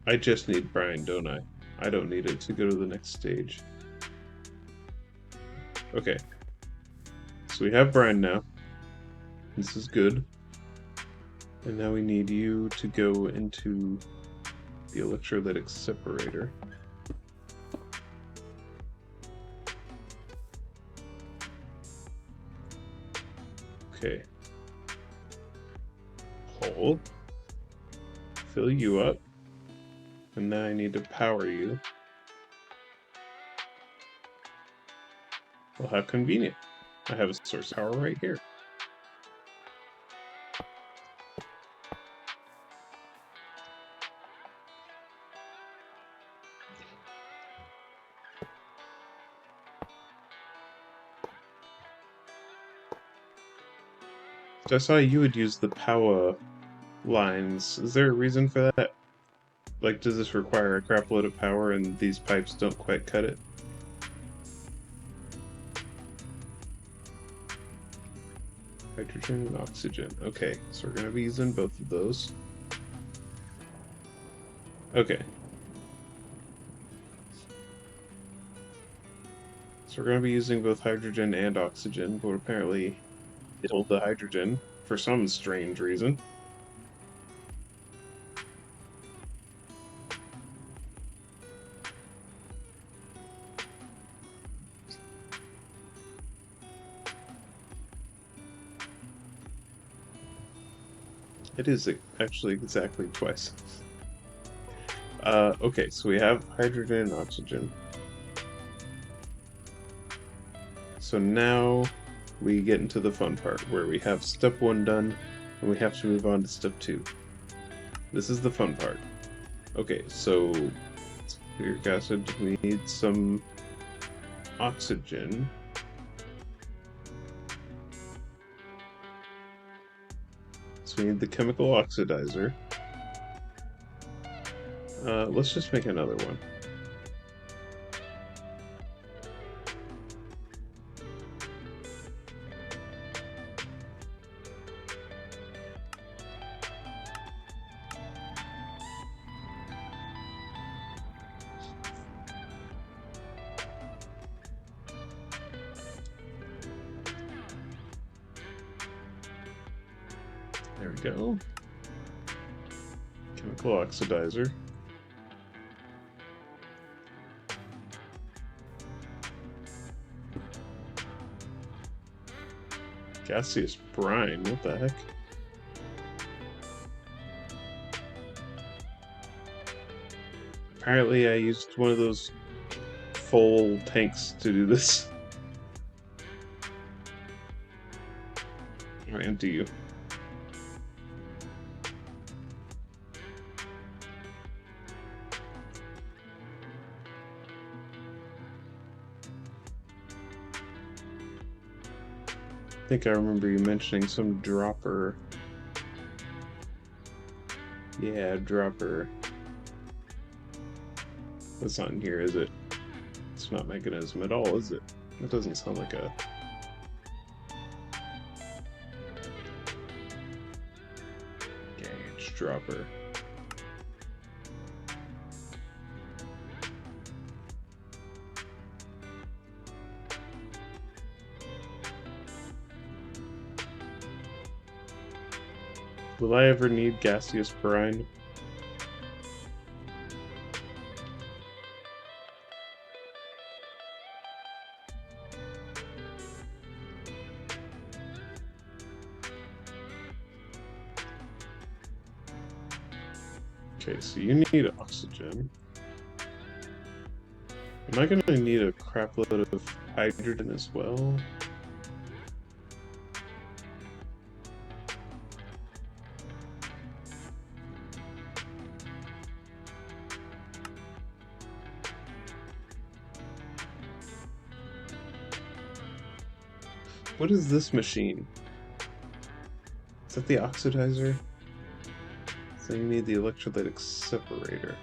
I just need brine, don't I? I don't need it to go to the next stage. Okay. So we have brine now. This is good. And now we need you to go into the electrolytic separator. Okay. Pull. Fill you up. And now I need to power you. Well, how convenient. I have a source of power right here. So I saw you would use the power lines. Is there a reason for that? Like, does this require a crap load of power and these pipes don't quite cut it? Hydrogen and oxygen. Okay, so we're going to be using both of those. Okay. So we're going to be using both hydrogen and oxygen, but apparently it hold the hydrogen for some strange reason. It is actually exactly twice. Okay, so we have hydrogen and oxygen. So now we get into the fun part, where we have step 1 done, and we have to move on to step 2. This is the fun part. Okay, so sulfuric acid, we need some oxygen. So we need the chemical oxidizer. Let's just make another one. There we go. Chemical oxidizer. Gaseous brine, what the heck? Apparently I used one of those full tanks to do this. I'll empty you. I think I remember you mentioning some dropper. Yeah, dropper. That's not in here, is it? It's not Mekanism at all, is it? That doesn't sound like a... gauge dropper. Will I ever need gaseous brine? Okay, so you need oxygen. Am I gonna need a crapload of hydrogen as well? What is this machine? Is that the oxidizer? So you need the electrolytic separator.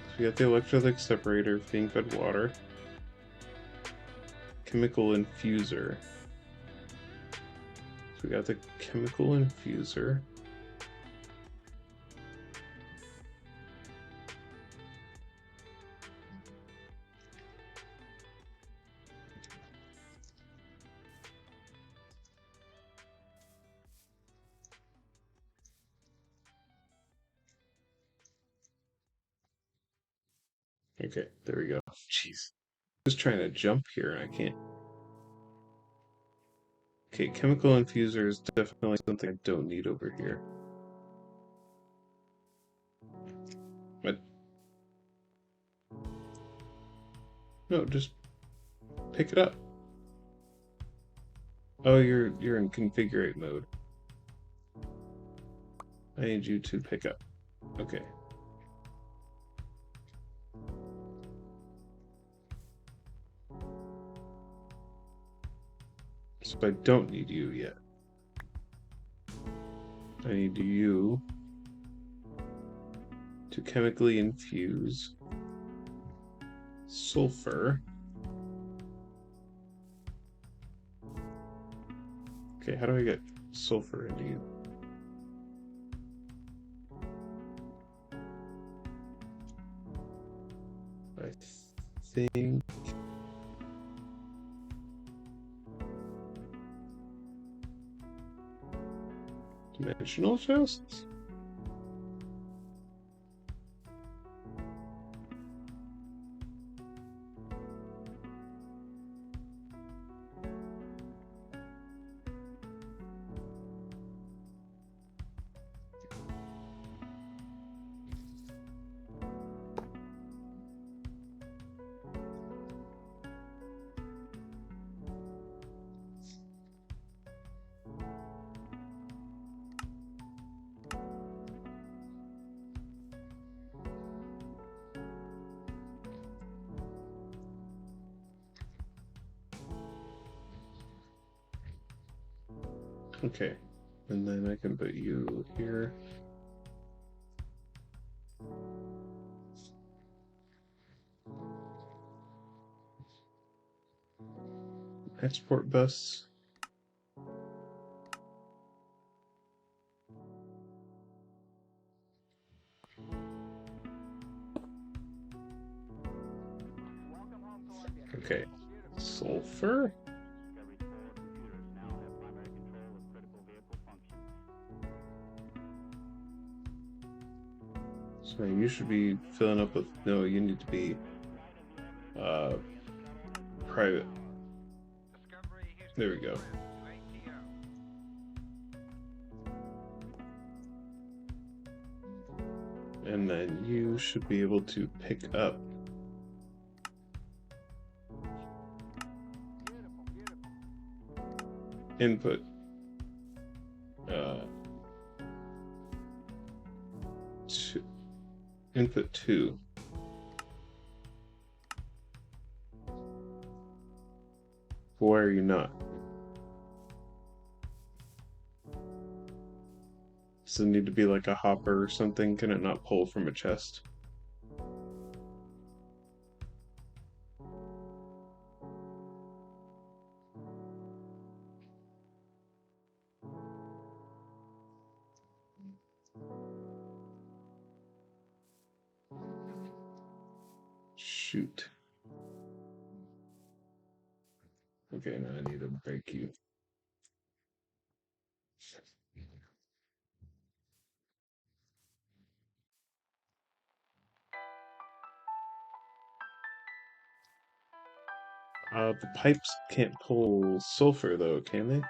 So you got the electrolytic separator being fed water. Chemical infuser. So we got the chemical infuser. Okay, there we go. Jeez. Just trying to jump here and I can't. Okay, chemical infuser is definitely something I don't need over here. But no, just pick it up. Oh, you're in configurate mode. I need you to pick up. Okay. So I don't need you yet. I need you to chemically infuse sulfur. Okay, how do I get sulfur into you? I think... dimensional chests? Okay, and then I can put you here. Export bus. Okay. Sulfur? Discovery's core computers now have primary control of critical vehicle functions. So you should be filling up with... No, you need to be private. There we go. And then you should be able to pick up input input 2. Why are you not? Does it need to be like a hopper or something? Can it not pull from a chest? Shoot. Okay, now I need to break you. The pipes can't pull sulfur though, can they?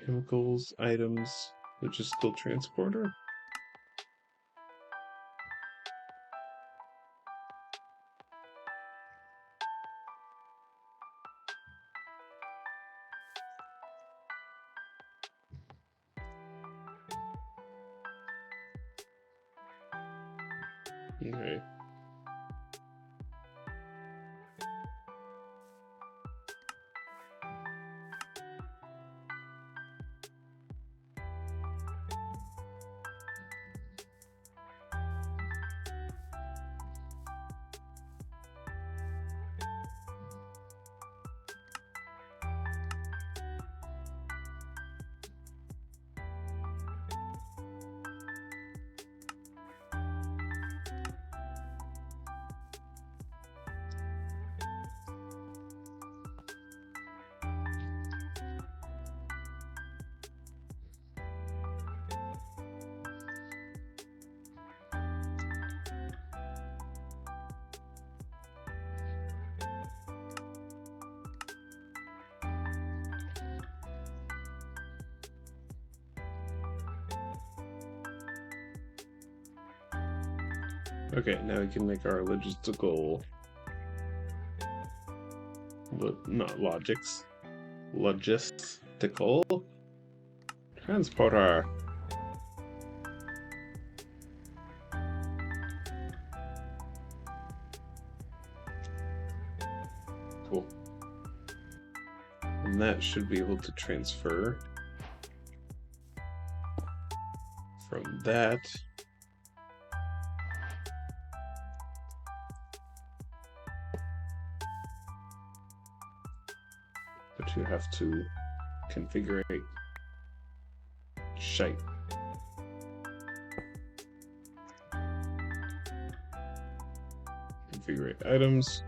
Chemicals, items, logistical transporter? Okay. Okay, now we can make our logistical... not logics. Logistical transporter. Cool. And that should be able to transfer from that but you have to configure shite. Configure items.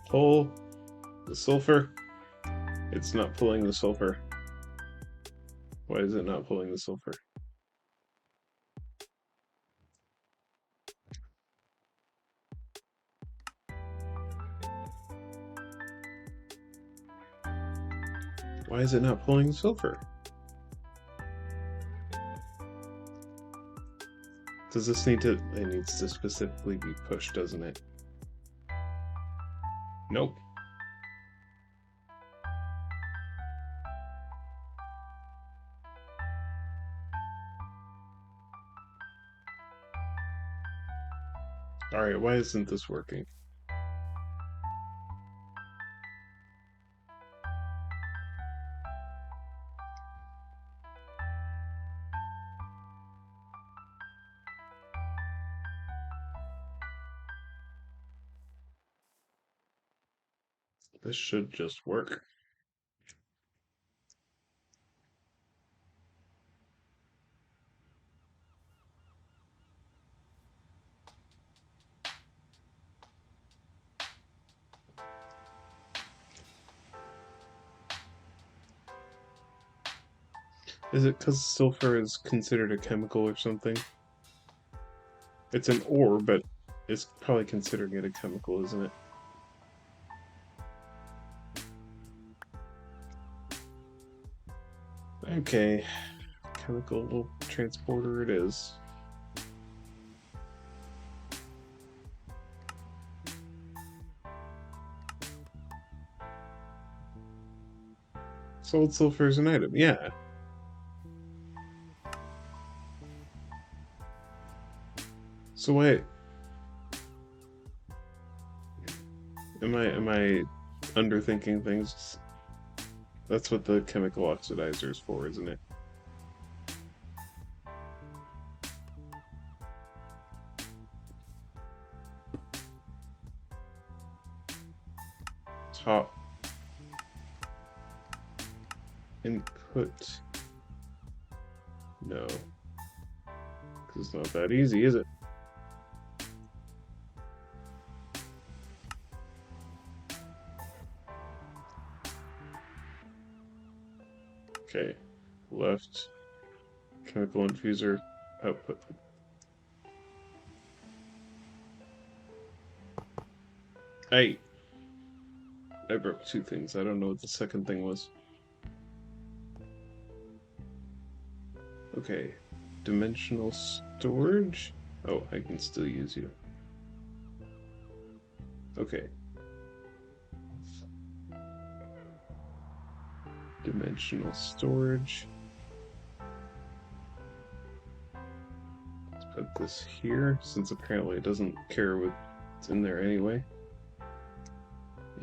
Pull the sulfur. It's not pulling the sulfur. Why is it not pulling the sulfur? Why is it not pulling the sulfur? Does this need to... It needs to specifically be pushed, doesn't it? Nope. Alright, why isn't this working? This should just work. Is it because sulfur is considered a chemical or something? It's an ore, but it's probably considering it a chemical, isn't it? Okay, chemical transporter it is. Sold sulfur as an item, yeah. So wait, am I underthinking things? That's what the chemical oxidizer is for, isn't it? Top input. No. 'Cause it's not that easy, is it? Okay. Left. Chemical infuser. Output. I broke two things. I don't know what the second thing was. Okay. Dimensional storage? Oh, I can still use you. Okay. Dimensional storage. Let's put this here, since apparently it doesn't care what's in there anyway.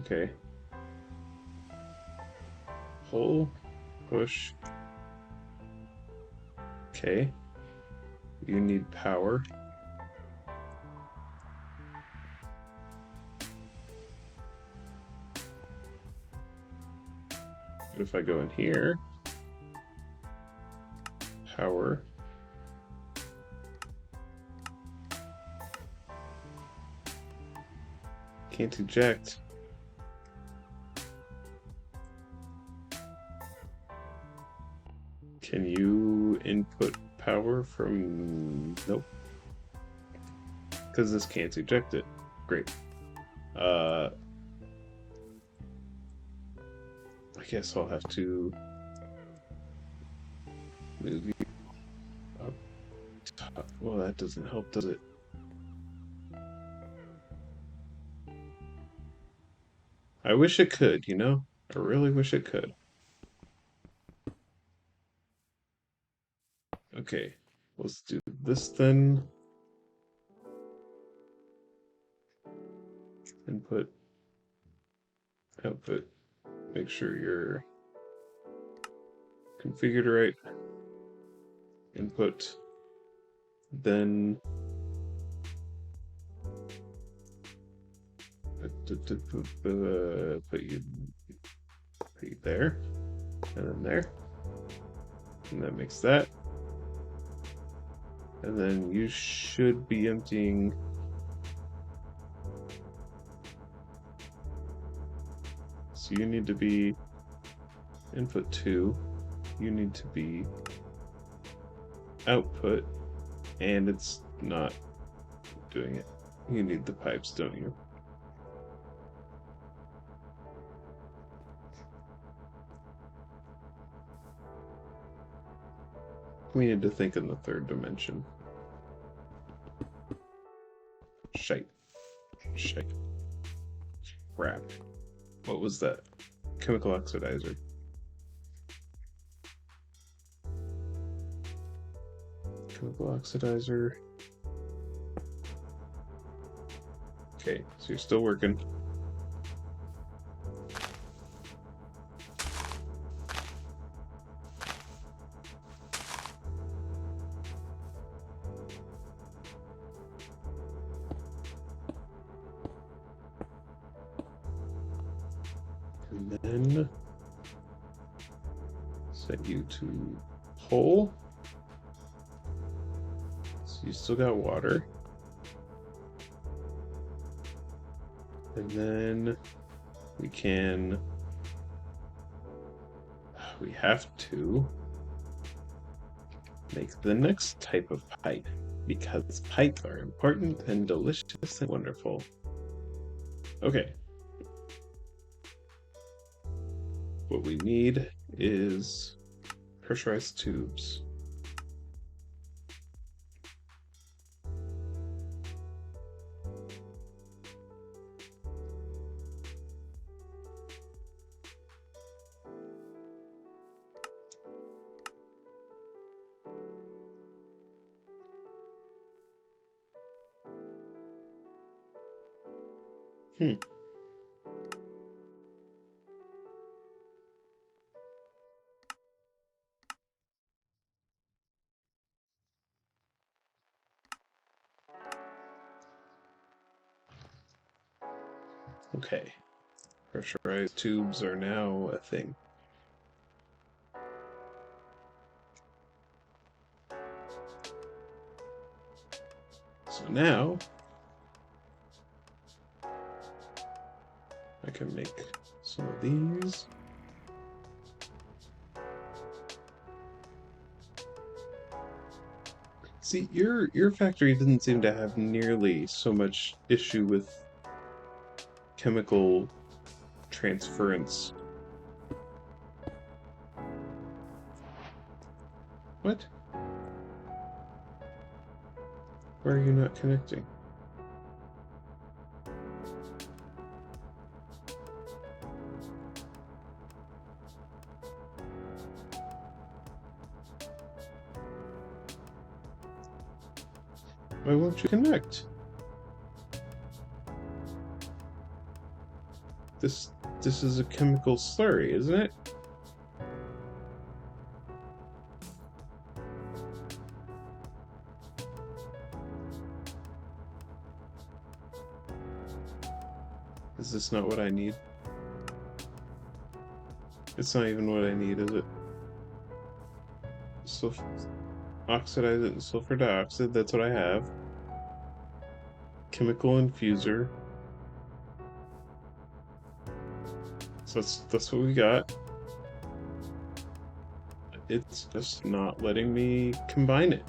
Okay. Pull, push. Okay. You need power. But if I go in here, power. Can't eject. Can you input power from... Nope. Because this can't eject it. Great. I guess I'll have to move you up top. Well, that doesn't help, does it? I wish it could, you know? I really wish it could. Okay, let's do this then. Input, output. Make sure you're configured right. Input. Then put you there, and then there, and that makes that. And then you should be emptying. So you need to be input 2. You need to be output, and it's not doing it. You need the pipes, don't you? We need to think in the third dimension. Shite. Shite. Crap. What was that? Chemical oxidizer. Chemical oxidizer. Okay, so you're still working. And then set you to pull. So you still got water. And then we have to make the next type of pipe, because pipes are important and delicious and wonderful. Okay. What we need is pressurized tubes. Okay. Pressurized tubes are now a thing. So now I can make some of these. See, your factory didn't seem to have nearly so much issue with chemical transference. What? Why are you not connecting? Why won't you connect? This is a chemical slurry, isn't it? Is this not what I need? It's not even what I need, is it? Oxidize it in sulfur dioxide, that's what I have. Chemical infuser. So that's what we got. It's just not letting me combine it.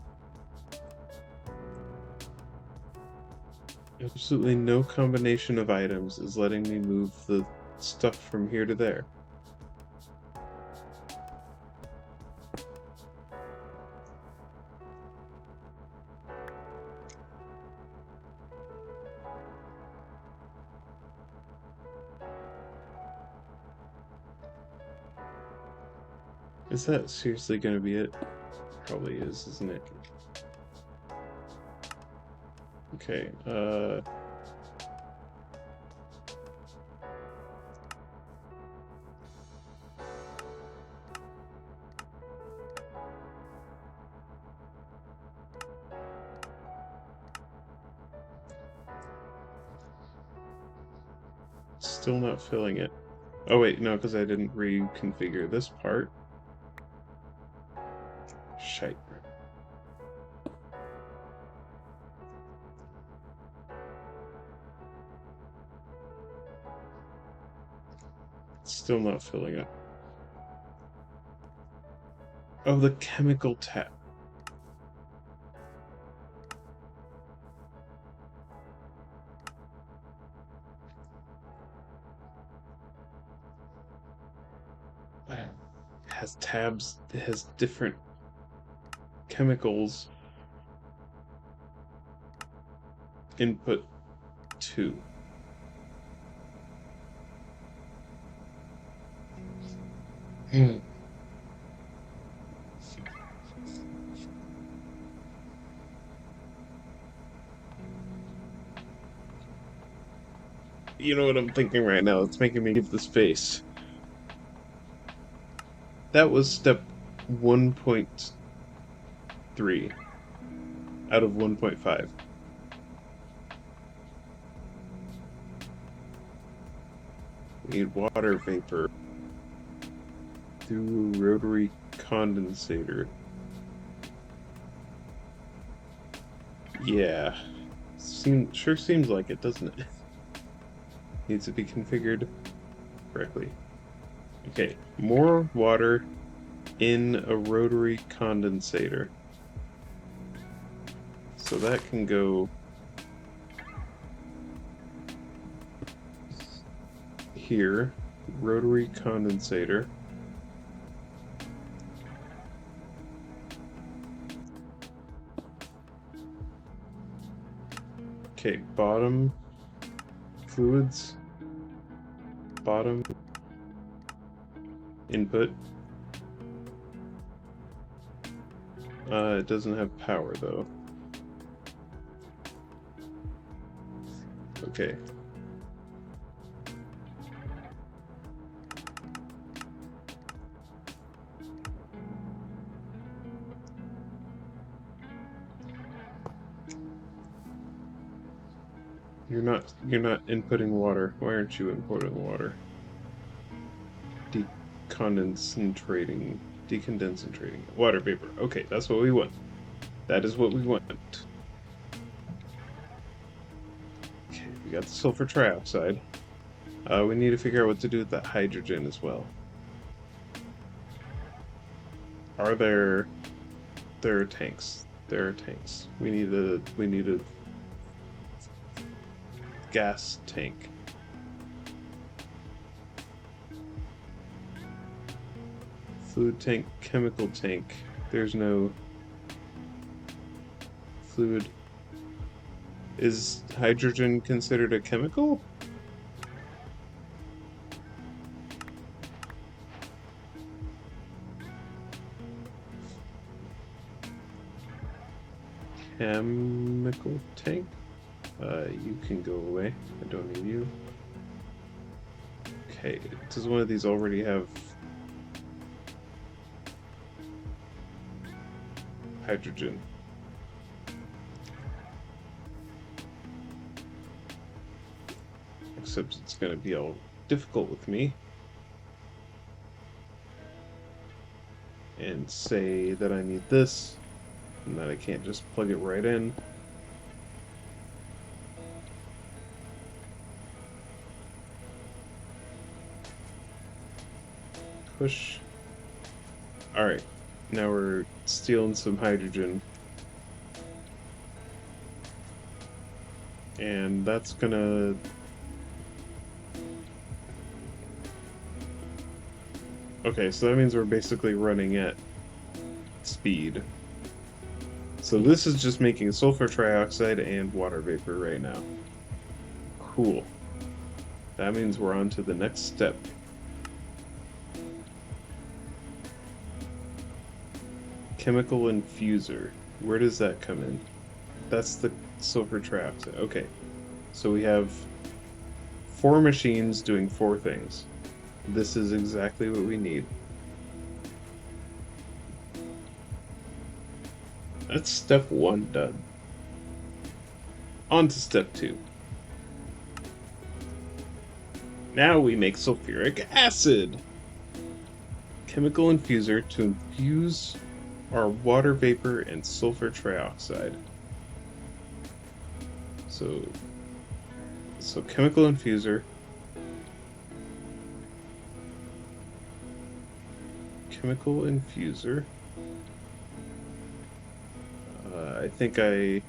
Absolutely no combination of items is letting me move the stuff from here to there. Is that seriously going to be it? Probably is, isn't it? Okay, still not filling it. Oh wait, no, because I didn't reconfigure this part. Shite. Still not filling it. Oh, the chemical tap. It has tabs, it has different chemicals. Input 2. You know what I'm thinking right now? It's making me give the space. That was step 1.3 out of 1.5. We need water vapor through a rotary condensator. Yeah. Sure seems like it, doesn't it? Needs to be configured correctly. Okay, more water in a rotary condensator. So that can go here. Rotary condensator. Okay, bottom fluids. Bottom input. It doesn't have power though. Okay. You're not inputting water. Why aren't you inputting water? Decondensating. Water vapor. Okay, that's what we want. That is what we want. Okay, we got the sulfur trioxide. We need to figure out what to do with that hydrogen as well. Are there are tanks. There are tanks. We need a gas tank. Fluid tank, chemical tank. There's no fluid. Is hydrogen considered a chemical? Chemical tank? You can go away. I don't need you. Okay, does one of these already have hydrogen? Except it's going to be all difficult with me. And say that I need this, and that I can't just plug it right in. Push. Alright, now we're stealing some hydrogen. And that's gonna... Okay, so that means we're basically running at speed. So this is just making sulfur trioxide and water vapor right now. Cool. That means we're on to the next step. Chemical infuser. Where does that come in? That's the sulfur trioxide. Okay. So we have 4 machines doing 4 things. This is exactly what we need. That's step 1 done. On to step 2. Now we make sulfuric acid! Chemical infuser to infuse our water vapor and sulfur trioxide. So chemical infuser. Chemical infuser. I think I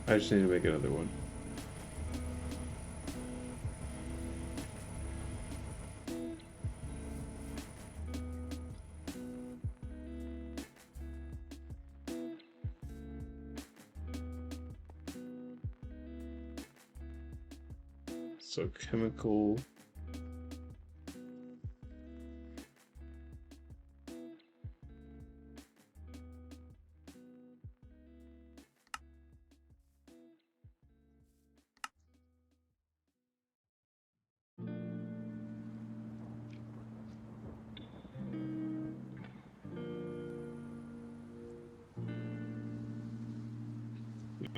just need to make another one. So chemical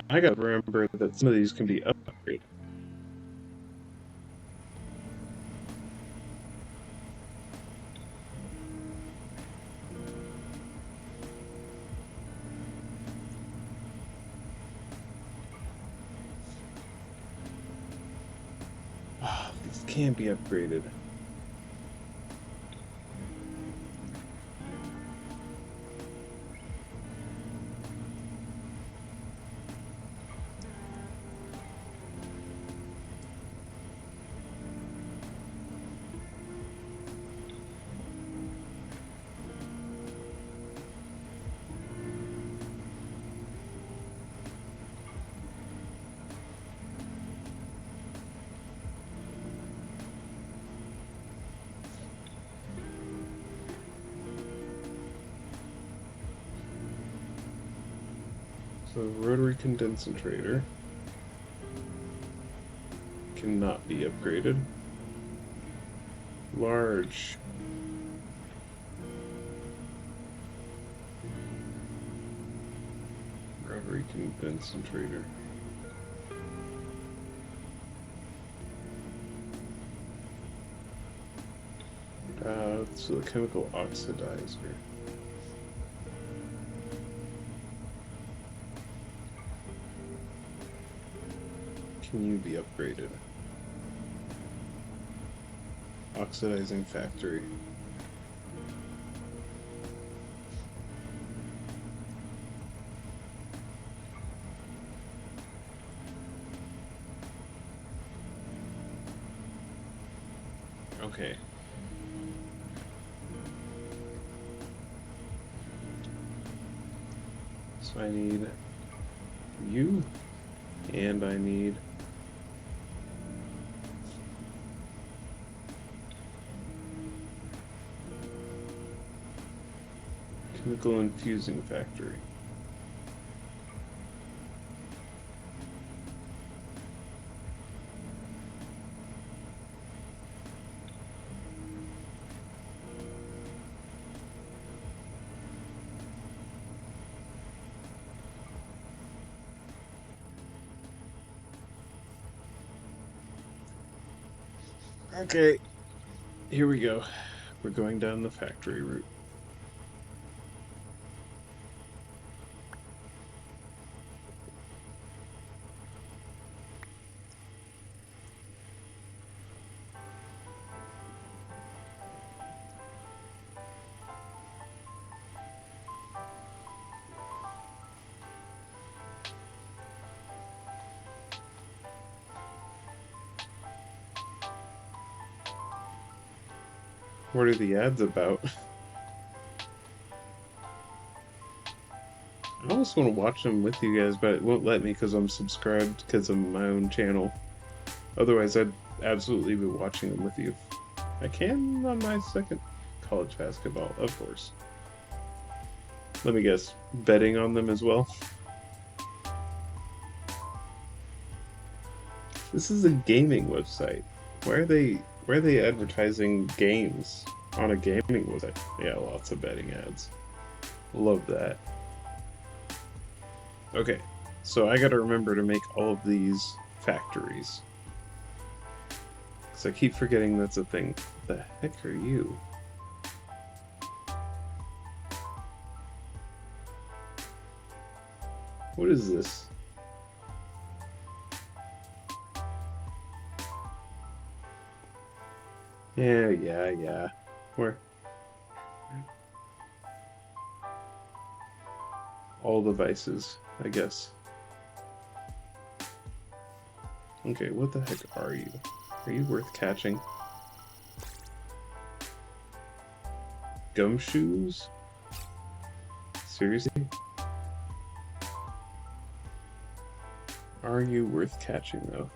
I gotta remember that some of these can be upgraded. These can be upgraded. So rotary condensator cannot be upgraded. Large. Rotary condensator. So the chemical oxidizer. Can you be upgraded? Oxidizing factory. Okay. So I need you, and I need chemical infusing factory. Okay, here we go. We're going down the factory route. What are the ads about? I almost want to watch them with you guys, but it won't let me because I'm subscribed because of my own channel. Otherwise, I'd absolutely be watching them with you. I can on my second college basketball, of course. Let me guess, betting on them as well? This is a gaming website. Why are they advertising games on a gaming website? Yeah, lots of betting ads. Love that. Okay, so I gotta remember to make all of these factories. Because I keep forgetting that's a thing. What the heck are you? What is this? Yeah. Where? All devices, I guess. Okay, what the heck are you? Are you worth catching? Gumshoes? Seriously? Are you worth catching, though?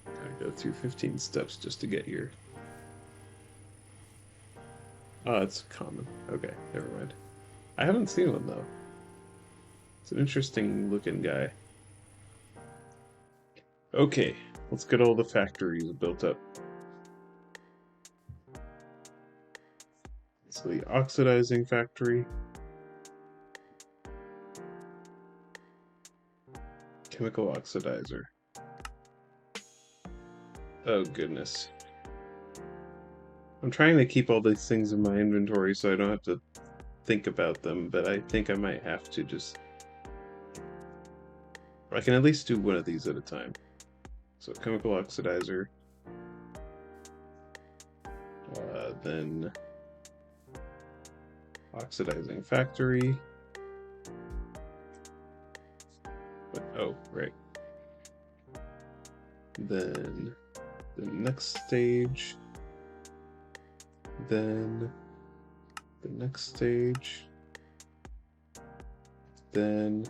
I go through 15 steps just to get here. Oh, it's common. Okay, never mind. I haven't seen one, though. It's an interesting looking guy. Okay, let's get all the factories built up. So the oxidizing factory. Chemical oxidizer. Oh, goodness. I'm trying to keep all these things in my inventory so I don't have to think about them, but I think I might have to just... I can at least do one of these at a time. So, chemical oxidizer. Then... oxidizing factory. But, oh, right. Then... the next stage. Then... the next stage. then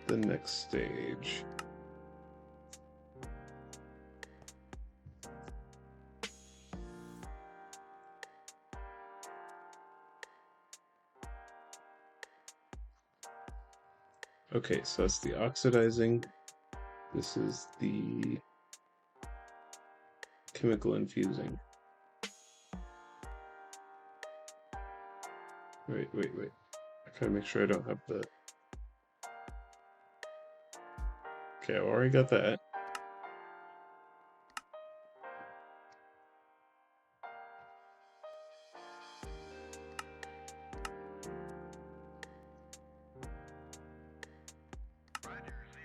the next stage. Okay, so that's the oxidizing. This is the chemical infusing. Wait. I gotta make sure I don't have the... Okay, I already got that.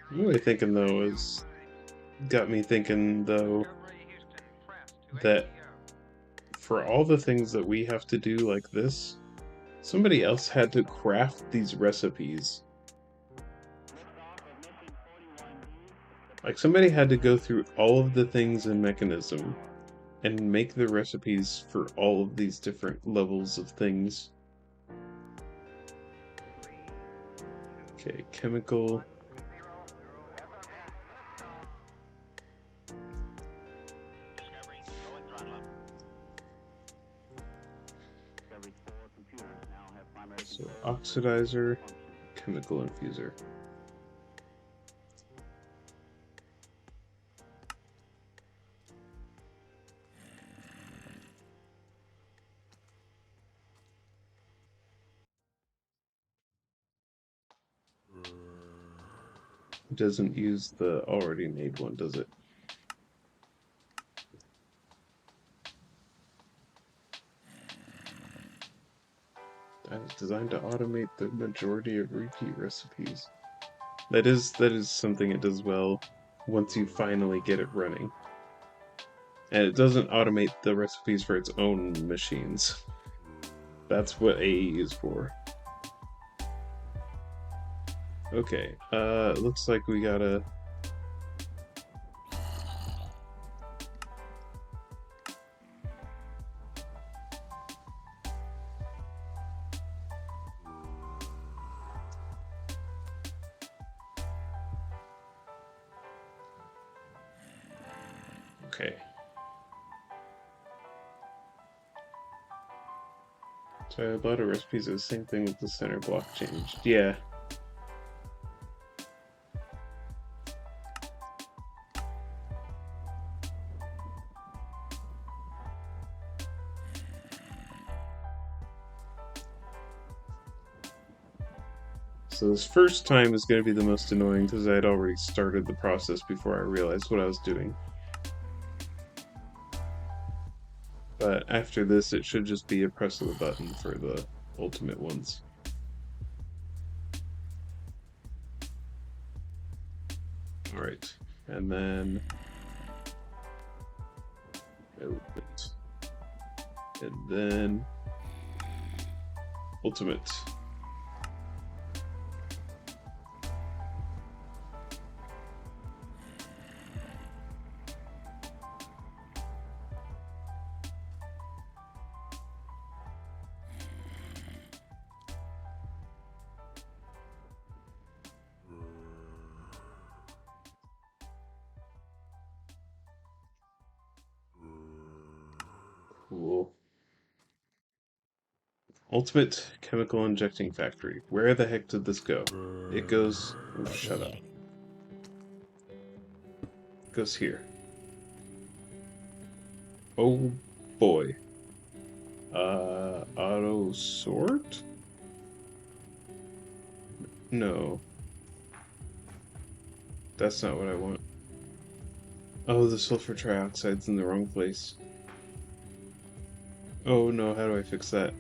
I'm really thinking though is... Got me thinking though that for all the things that we have to do like this, somebody else had to craft these recipes. Like somebody had to go through all of the things in Mekanism and make the recipes for all of these different levels of things. Okay, chemical. So oxidizer, chemical infuser. It doesn't use the already made one, does it? That is designed to automate the majority of repeat recipes. That is something it does well once you finally get it running. And it doesn't automate the recipes for its own machines. That's what AE is for. Okay, looks like we gotta... Okay. So a lot of recipes are the same thing with the center block changed. Yeah. So this first time is going to be the most annoying because I had already started the process before I realized what I was doing. But after this, it should just be a press of the button for the ultimate ones. Alright, and then... And then... Ultimate. Cool. Ultimate chemical injecting factory. Where the heck did this go? It goes... Oh, shut up. It goes here. Oh boy. Auto sort? No. That's not what I want. Oh, the sulfur trioxide's in the wrong place. Oh no, how do I fix that?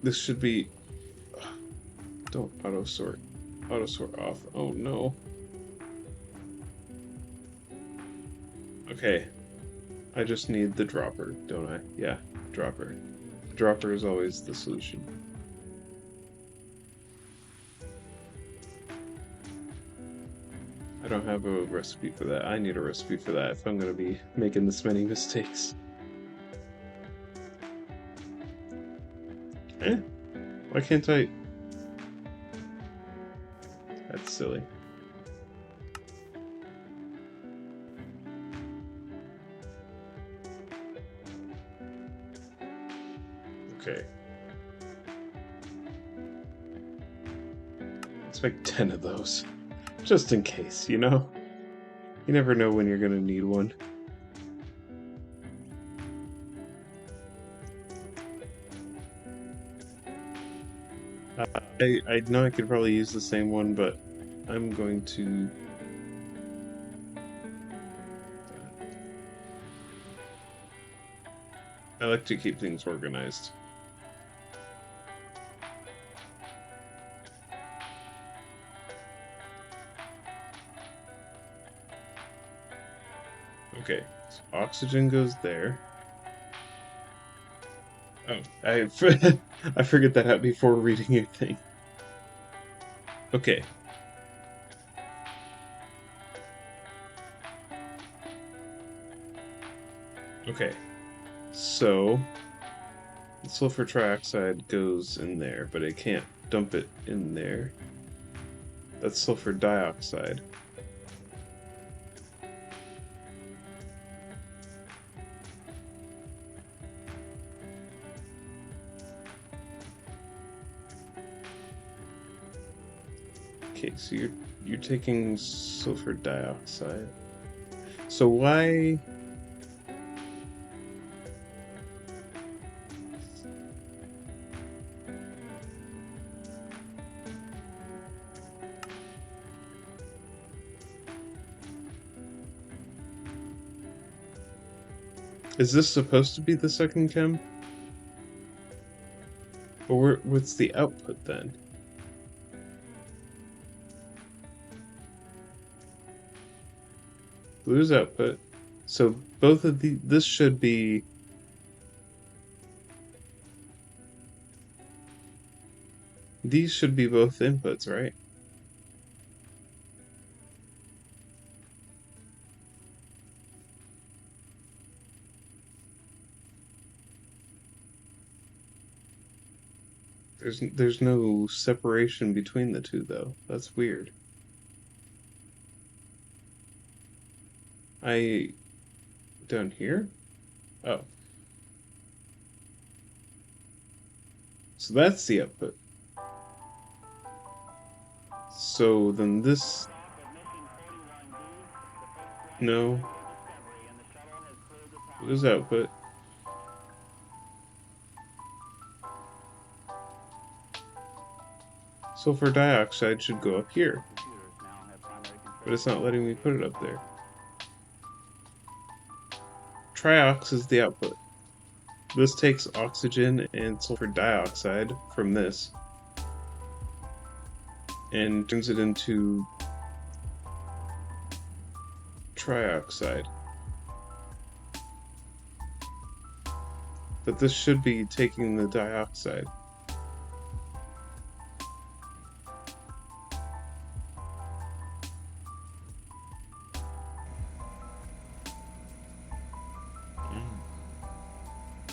This should be... Don't auto sort. Auto sort off. Oh no. Okay. I just need the dropper, don't I? Yeah, dropper. Dropper is always the solution. I don't have a recipe for that. I need a recipe for that if I'm going to be making this many mistakes. Eh? Why can't I? That's silly. Okay. Let's make 10 of those. Just in case, you know? You never know when you're gonna need one. I know I could probably use the same one, but I'm going to... I like to keep things organized. Okay, so oxygen goes there. Oh, I figured that out before reading your thing. Okay. Okay. So, the sulfur trioxide goes in there, but it can't dump it in there. That's sulfur dioxide. Okay, so you're taking sulfur dioxide. So why? Is this supposed to be the second chem? Or what's the output then? Blue's output. So both of this should be... These should be both inputs, right? There's no separation between the two though. That's weird. Down here? Oh. So that's the output. So then this... No. What is output? Sulfur dioxide should go up here. But it's not letting me put it up there. Triox is the output. This takes oxygen and sulfur dioxide from this and turns it into trioxide. But this should be taking the dioxide.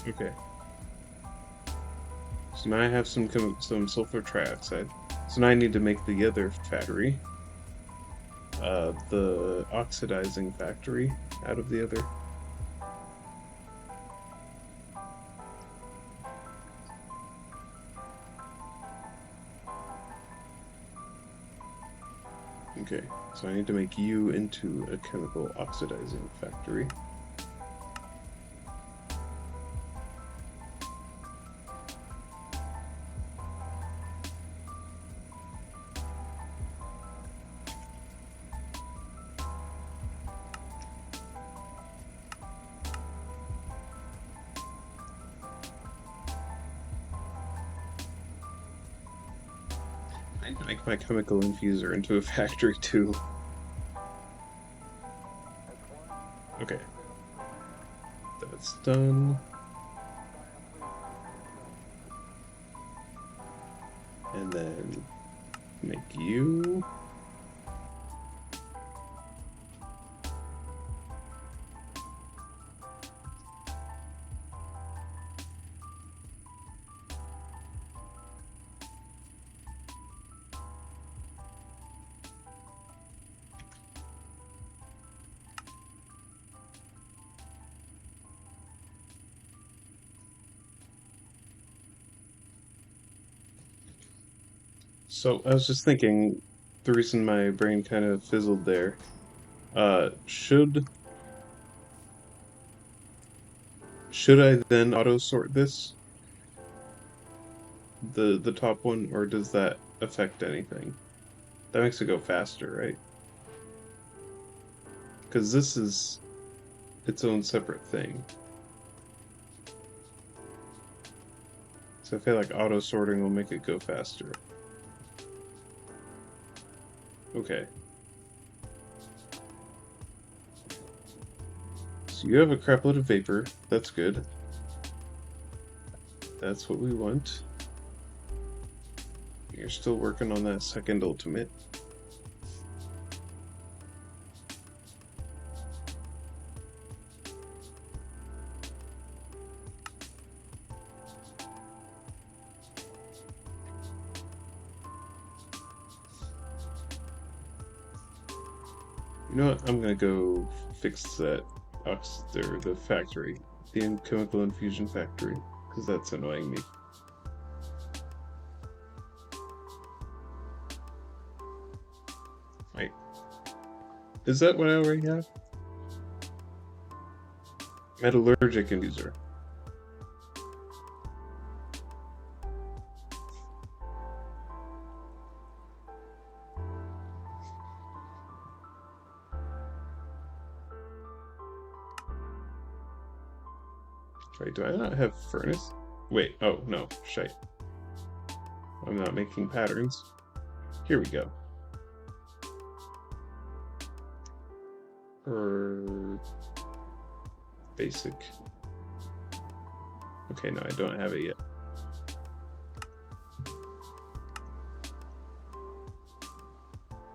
Okay. So now I have some sulfur trioxide. So now I need to make the other factory. The oxidizing factory out of the other. Okay, so I need to make you into a chemical oxidizing factory. I need to make my chemical infuser into a factory too. Okay. That's done. And then make you. So I was just thinking, the reason my brain kind of fizzled there, should I then auto sort this, the top one, or does that affect anything? That makes it go faster, right? Because this is its own separate thing. So I feel like auto sorting will make it go faster. Okay. So you have a crapload of vapor. That's good. That's what we want. You're still working on that second ultimate. You know what? I'm gonna go fix that the factory, the chemical infusion factory, because that's annoying me. Wait, is that what I already have? Metallurgic infuser. Wait, do I not have furnace? Wait, oh no, shite. I'm not making patterns. Here we go. Basic. Okay, no, I don't have it yet.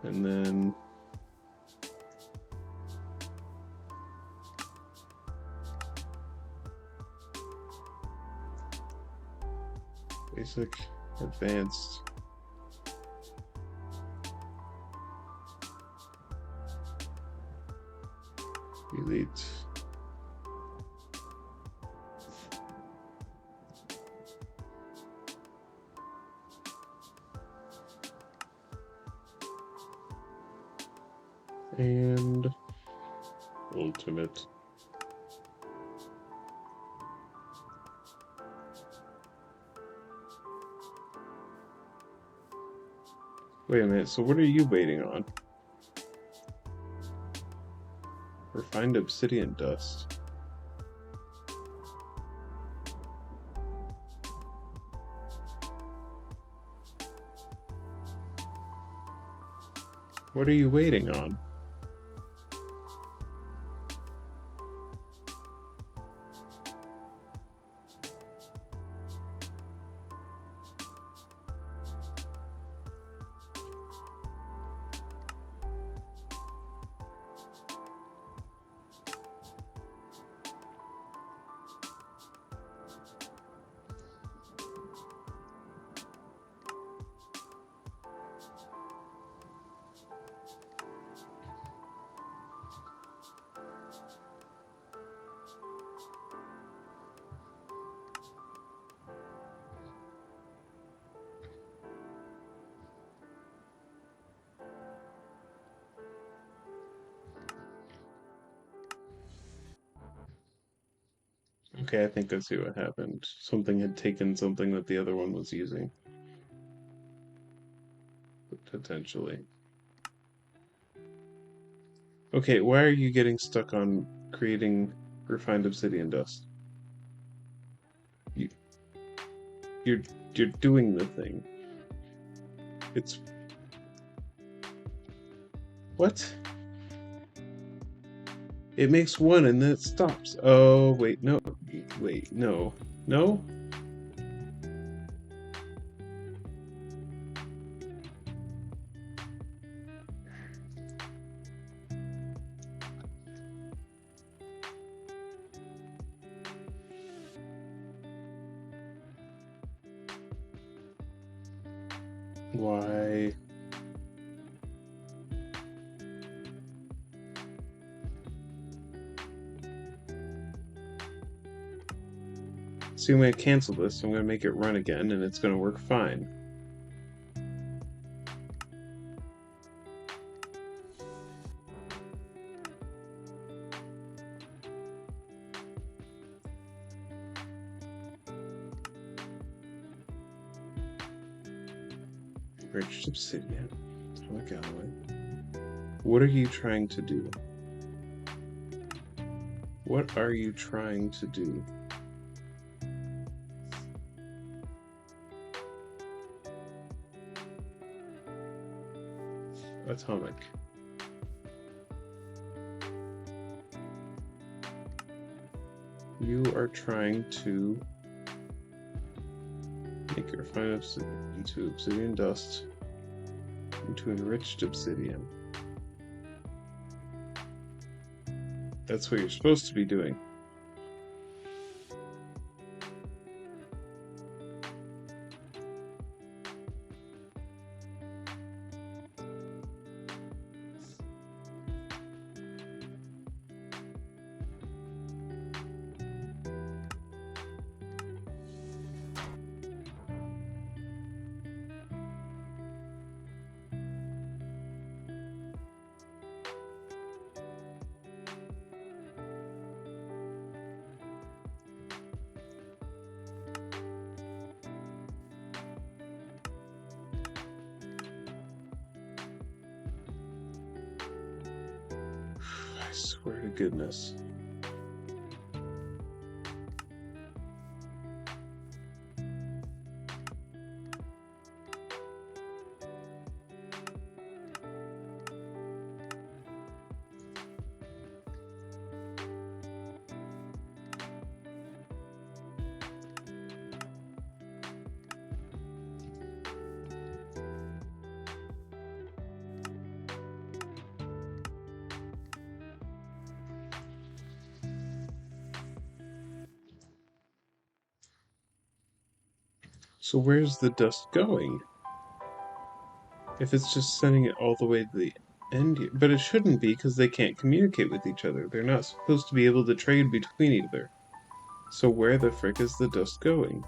And then basic, advanced. Elite. And ultimate. Wait a minute, so what are you waiting on? Refined obsidian dust. What are you waiting on? Okay, I think I see what happened. Something had taken something that the other one was using. Potentially. Okay, why are you getting stuck on creating refined obsidian dust? You, you're you're doing the thing. It's what? It makes one and then it stops. Oh wait, no, wait, no, no. Why? See, I'm gonna cancel this. I'm gonna make it run again, and it's gonna work fine. Enriched obsidian. Atomic alloy. What are you trying to do? What are you trying to do? Atomic. You are trying to make your fine obsidian into obsidian dust, into enriched obsidian. That's what you're supposed to be doing. I swear to goodness. So where's the dust going? If it's just sending it all the way to the end here. But it shouldn't be, because they can't communicate with each other. They're not supposed to be able to trade between either. So where the frick is the dust going?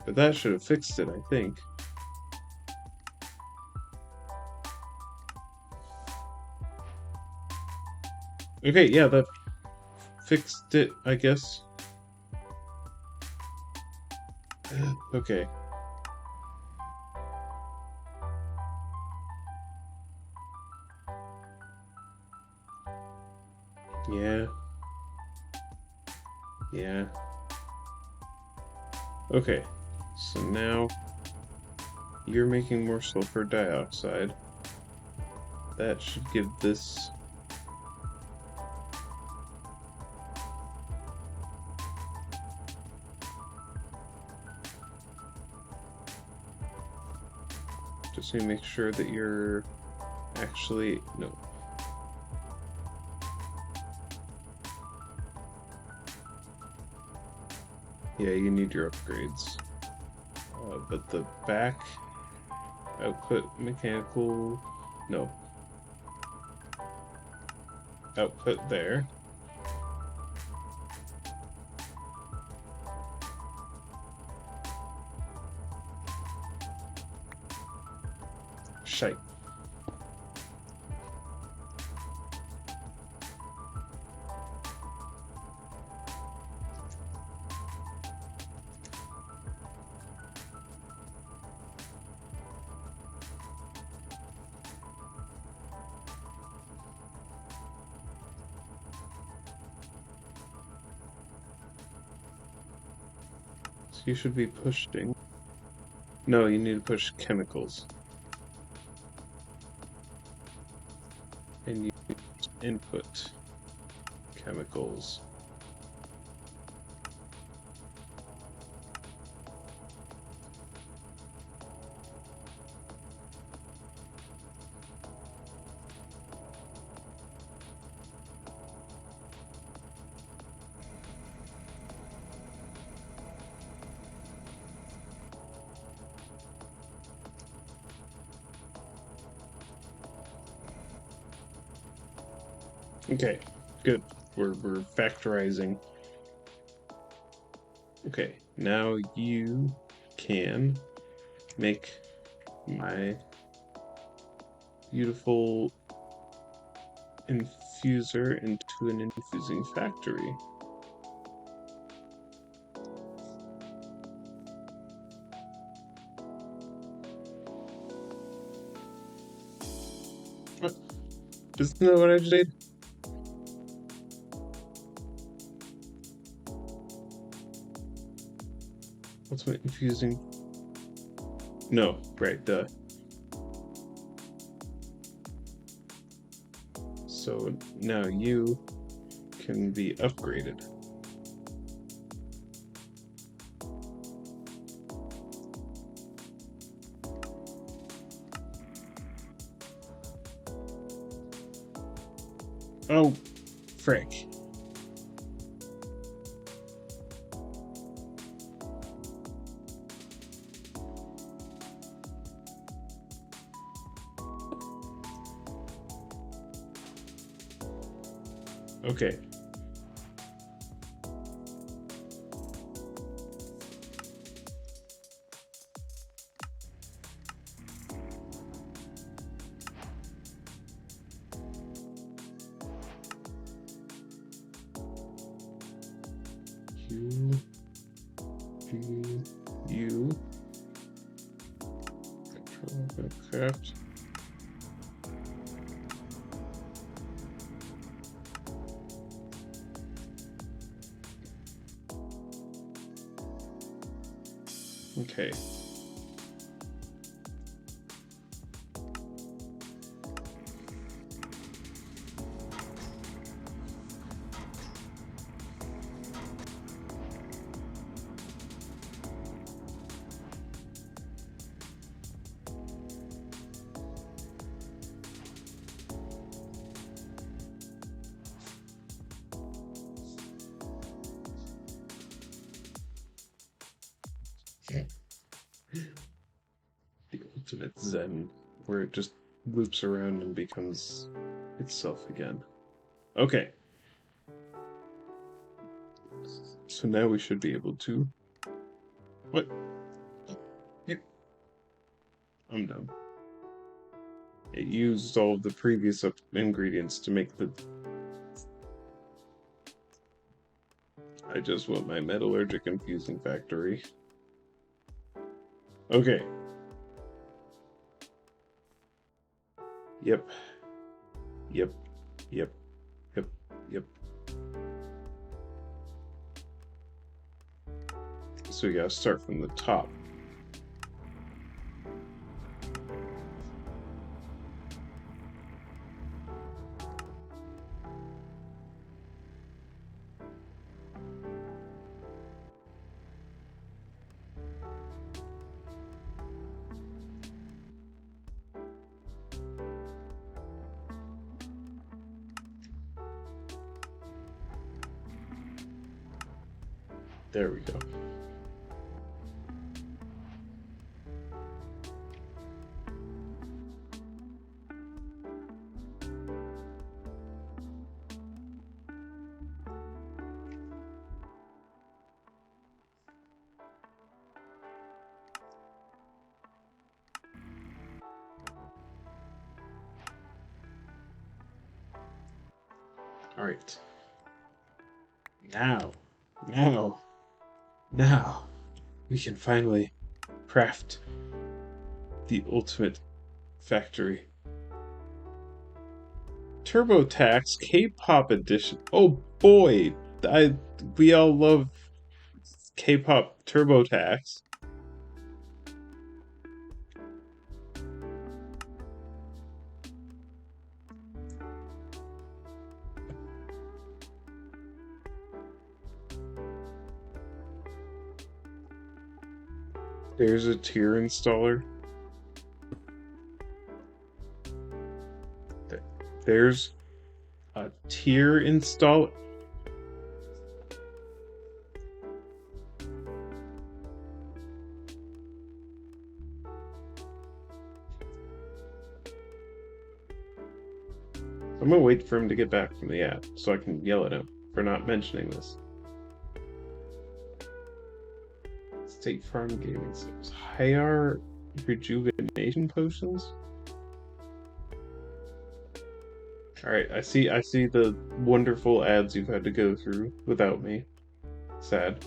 But that should have fixed it, I think. Okay, yeah, that fixed it, I guess. Okay. Yeah. Yeah. Okay. So now you're making more sulfur dioxide. That should give this... Just need to make sure that you're actually... No. Yeah, you need your upgrades. But the back output mechanical... No. Output there. Shite. So you should be pushing. No, you need to push chemicals. And you input chemicals. Okay, good. We're factorizing. Okay, now you can make my beautiful infuser into an infusing factory. Isn't that what I just did? What's my confusing? No, right, duh. So now you can be upgraded. Oh, frick. Okay. You control the craft. Okay. The ultimate Zen, where it just loops around and becomes itself again. Okay. So now we should be able to... What? Yep. I'm done. It used all of the previous ingredients to make the... I just want my metallurgic infusing factory. Okay. Yep. Yep. Yep. Yep. Yep. So we gotta start from the top. There we go. All right. Now, we can finally craft the ultimate factory. TurboTax K-pop edition. Oh boy, we all love K-pop TurboTax. There's a tier installer. There's a tier install. I'm gonna wait for him to get back from the app so I can yell at him for not mentioning this. State Farm Gaming Systems. Higher rejuvenation potions? Alright, I see the wonderful ads you've had to go through without me. Sad.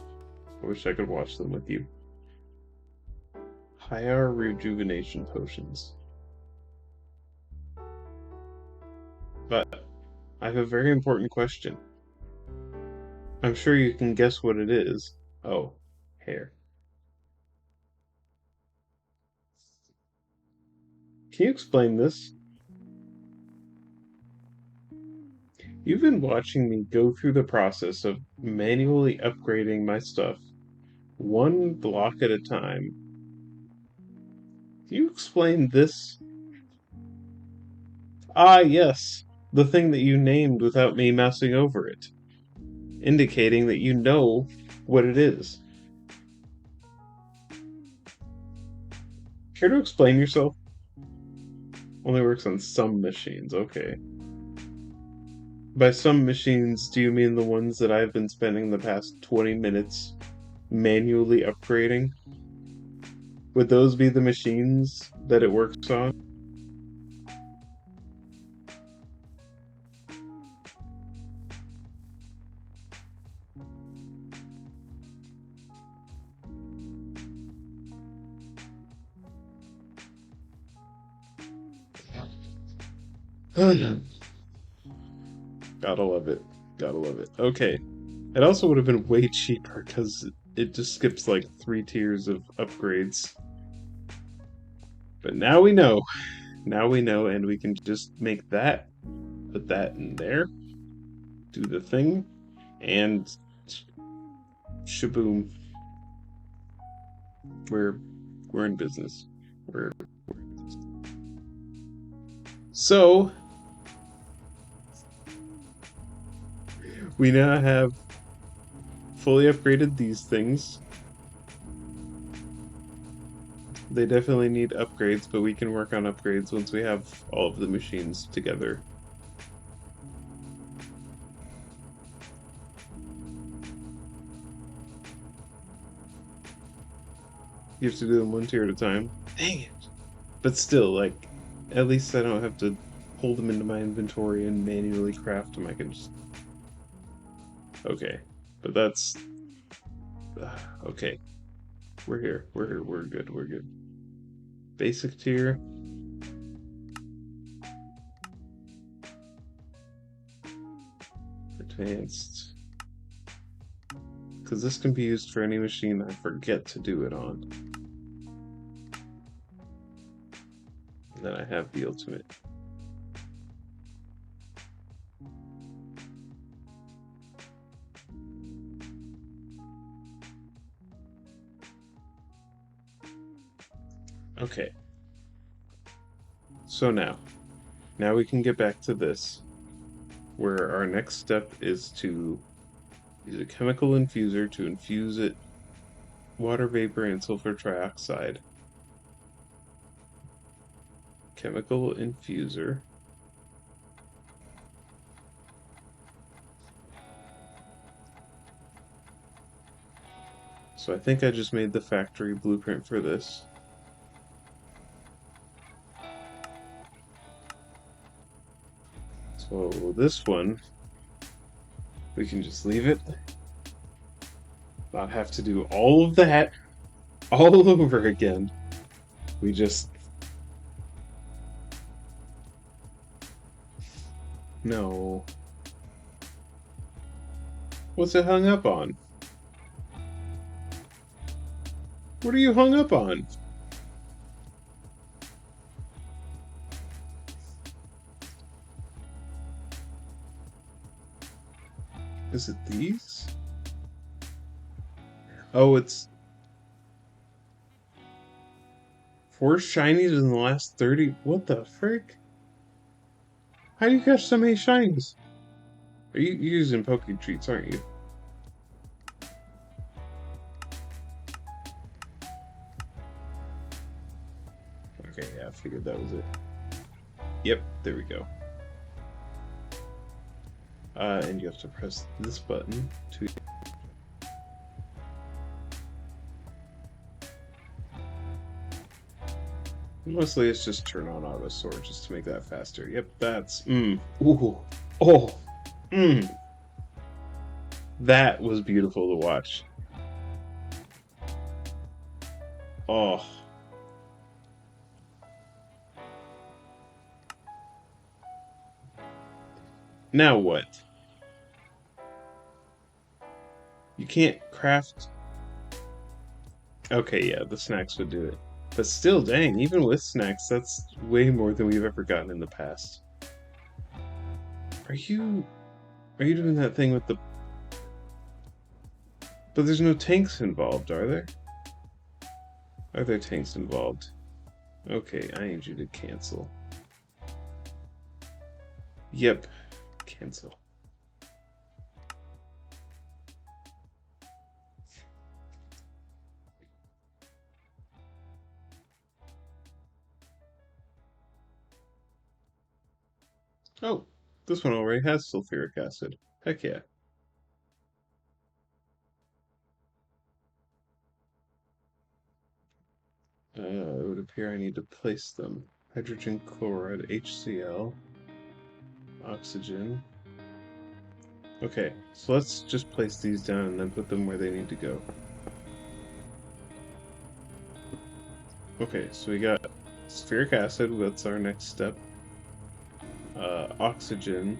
I wish I could watch them with you. Higher rejuvenation potions. I have a very important question. I'm sure you can guess what it is. Oh, hair. Can you explain this? You've been watching me go through the process of manually upgrading my stuff, one block at a time. Can you explain this? Ah, yes, the thing that you named without me messing over it, indicating that you know what it is. Care to explain yourself? Only works on some machines, okay. By some machines, do you mean the ones that I've been spending the past 20 minutes manually upgrading? Would those be the machines that it works on? Gotta love it. Gotta love it. Okay. It also would have been way cheaper because it just skips like 3 tiers of upgrades. But now we know. Now we know, and we can just make that, put that in there, do the thing, and shaboom. We're in business. We're so we now have fully upgraded these things. They definitely need upgrades, but we can work on upgrades once we have all of the machines together. You have to do them one tier at a time. Dang it! But still, like, at least I don't have to pull them into my inventory and manually craft them. I can just... Okay. But that's... okay. We're here. We're here. We're good. We're good. Basic tier. Advanced. Because this can be used for any machine I forget to do it on. And then I have the ultimate. Okay. So now we can get back to this, where our next step is to use a chemical infuser to infuse it water vapor and sulfur trioxide. Chemical infuser. So I think I just made the factory blueprint for this. So this one, we can just leave it. Not have to do all of that all over again. We just... No. What's it hung up on? What are you hung up on? Is it these? Oh, it's 4 shinies in the last 30. What the frick? How do you catch so many shinies? Are you using Poke Treats, aren't you? Okay, yeah, I figured that was it. Yep, there we go. And you have to press this button to... Mostly it's just turn on auto sort just to make that faster. Yep, that's... ooh. Oh! That was beautiful to watch. Oh. Now what? You can't craft... Okay, yeah, the snacks would do it. But still, dang, even with snacks, that's way more than we've ever gotten in the past. Are you doing that thing with the... But there's no tanks involved, are there? Are there tanks involved? Okay, I need you to cancel. Yep, cancel. Oh, this one already has sulfuric acid. Heck yeah. It would appear I need to place them. Hydrogen chloride, HCl, oxygen. Okay, so let's just place these down and then put them where they need to go. Okay, so we got sulfuric acid, that's our next step. Oxygen.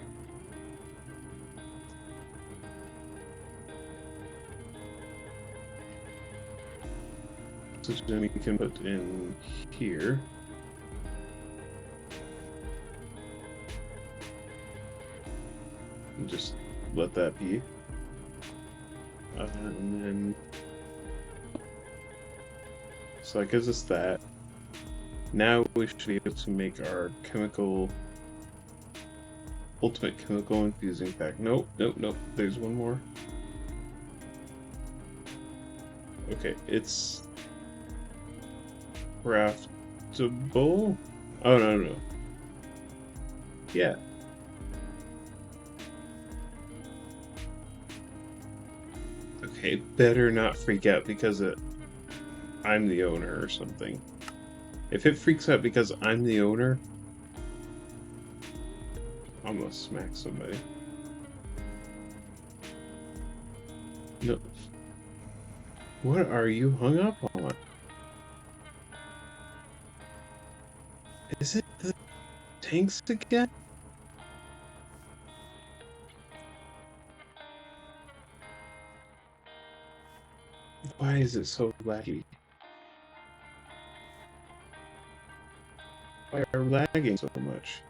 Oxygen we can put in here. And just let that be. And then... So that gives us that. Now we should be able to make our ultimate chemical infusing pack. Nope, there's one more. Okay, it's craftable. Oh, no. Yeah. Okay, better not freak out because I'm the owner or something. If it freaks out because I'm the owner, I'm gonna smack somebody. No. What are you hung up on? Is it the tanks again? Why is it so laggy? Why are we lagging so much?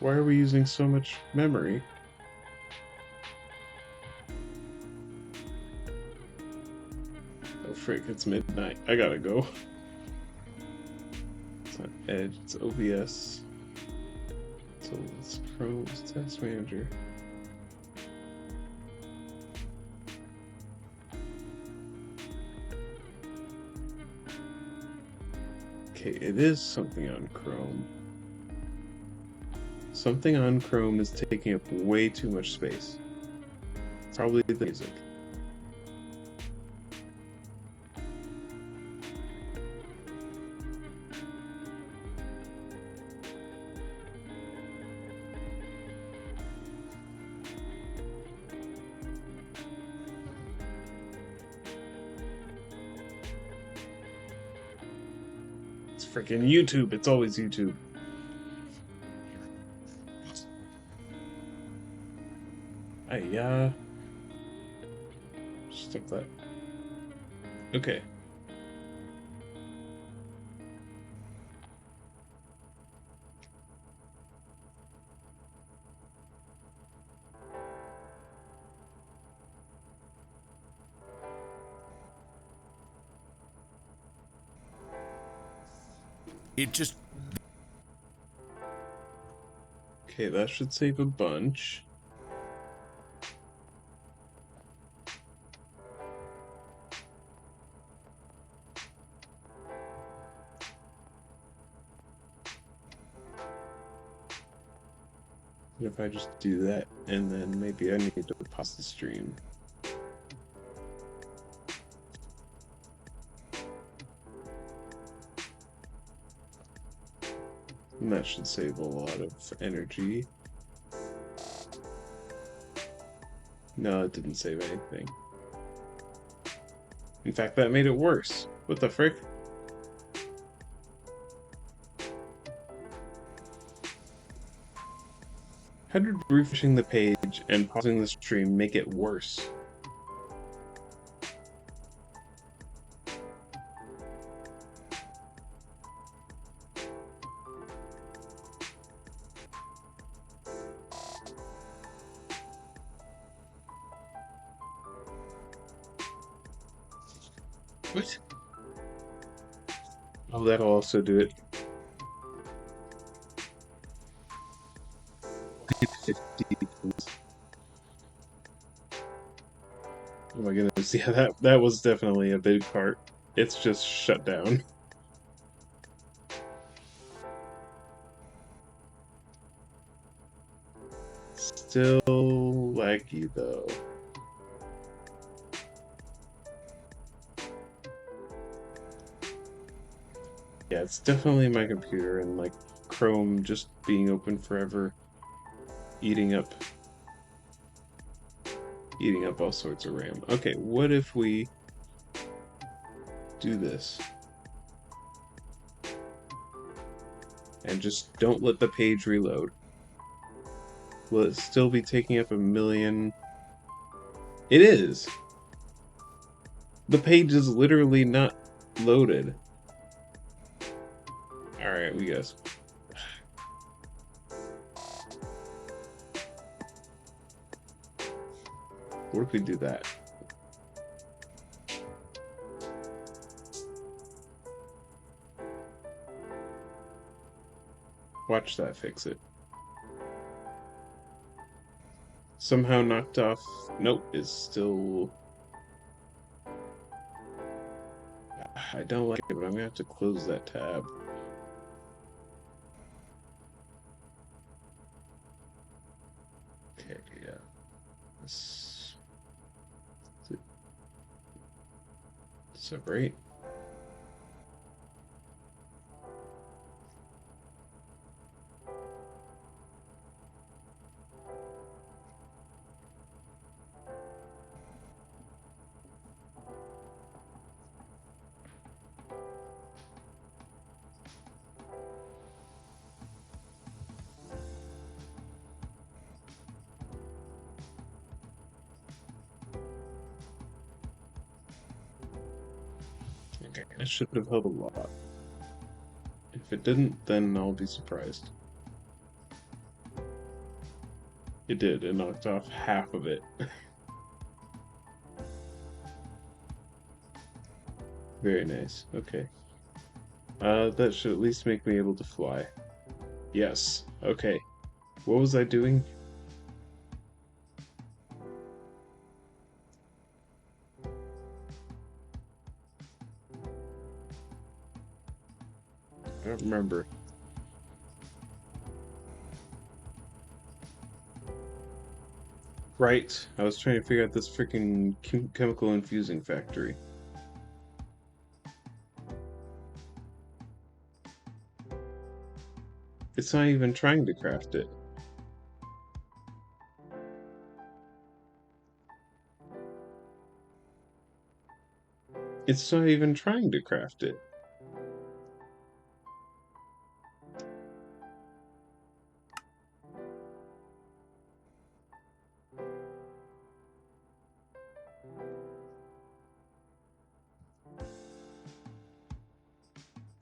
Why are we using so much memory? Oh frick, it's midnight. I gotta go. It's not Edge, it's OBS. So it's Chrome's Task Manager. Okay, it is something on Chrome. Something on Chrome is taking up way too much space. Probably the music. It's freaking YouTube. It's always YouTube. Stop that. Okay. It just... Okay, that should save a bunch. If I just do that, and then maybe I need to pause the stream. And that should save a lot of energy. No, it didn't save anything. In fact, that made it worse. What the frick? How did refreshing the page and pausing the stream make it worse? What? Oh, that'll also do it. 50. Oh my goodness, yeah, that was definitely a big part. It's just shut down. Still laggy though. Yeah, it's definitely my computer and like Chrome just being open forever, eating up all sorts of RAM. Okay, what if we do this? And just don't let the page reload. Will it still be taking up 1,000,000? It is! The page is literally not loaded. Alright, we guess. What if we do that? Watch that fix it. Somehow knocked off. Nope, it's still. I don't like it, but I'm gonna have to close that tab. Okay, yeah. Separate. Okay, that should have helped a lot. If it didn't, then I'll be surprised. It did, it knocked off half of it. Very nice, okay. That should at least make me able to fly. Yes, okay. What was I doing? I don't remember. Right, I was trying to figure out this freaking chemical infusing factory. It's not even trying to craft it. It's not even trying to craft it.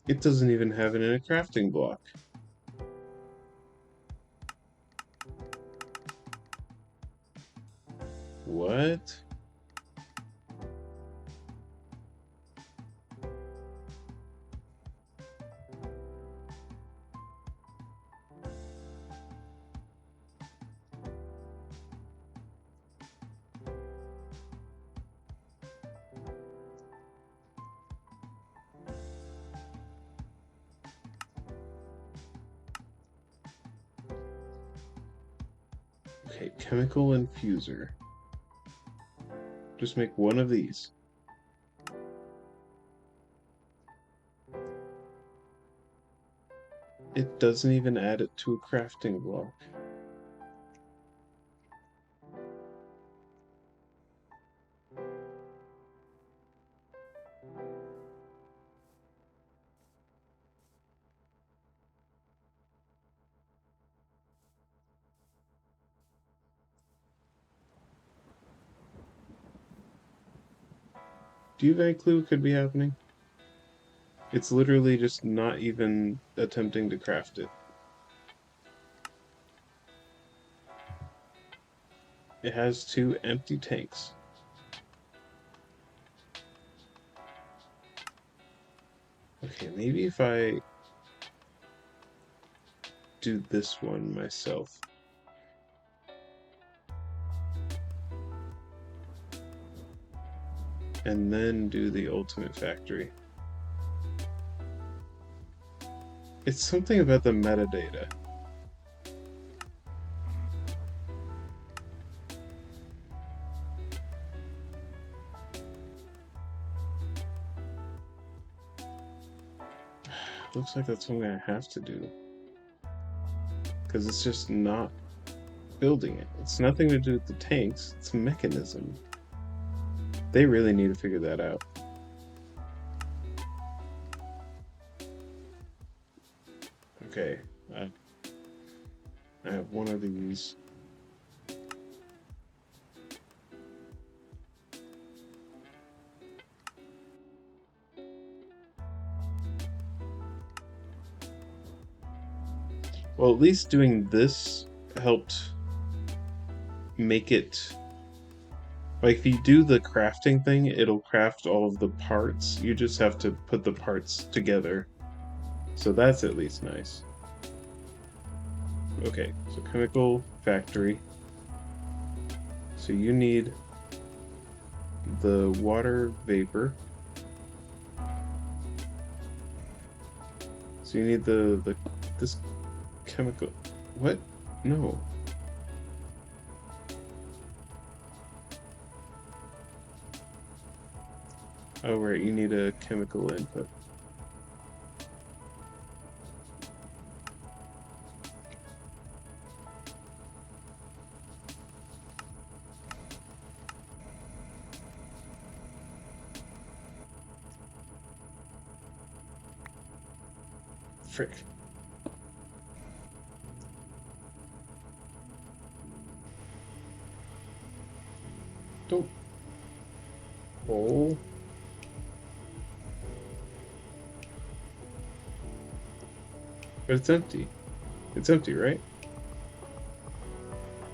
It doesn't even have it in a crafting block. What? Okay, chemical infuser. Just make one of these. It doesn't even add it to a crafting block. Do you have any clue what could be happening? It's literally just not even attempting to craft it. It has 2 empty tanks. Okay, maybe if I do this one myself. And then do the ultimate factory. It's something about the metadata. Looks like that's what I'm gonna have to do. Because it's just not building it. It's nothing to do with the tanks, it's Mekanism. They really need to figure that out. Okay, I have one of these. Well, at least doing this helped make it... Like, if you do the crafting thing, it'll craft all of the parts. You just have to put the parts together. So that's at least nice. Okay, so chemical factory. So you need the water vapor. So you need this chemical... What? No. Oh, right, you need a chemical input. Frick. Don't... Oh. But it's empty. It's empty, right?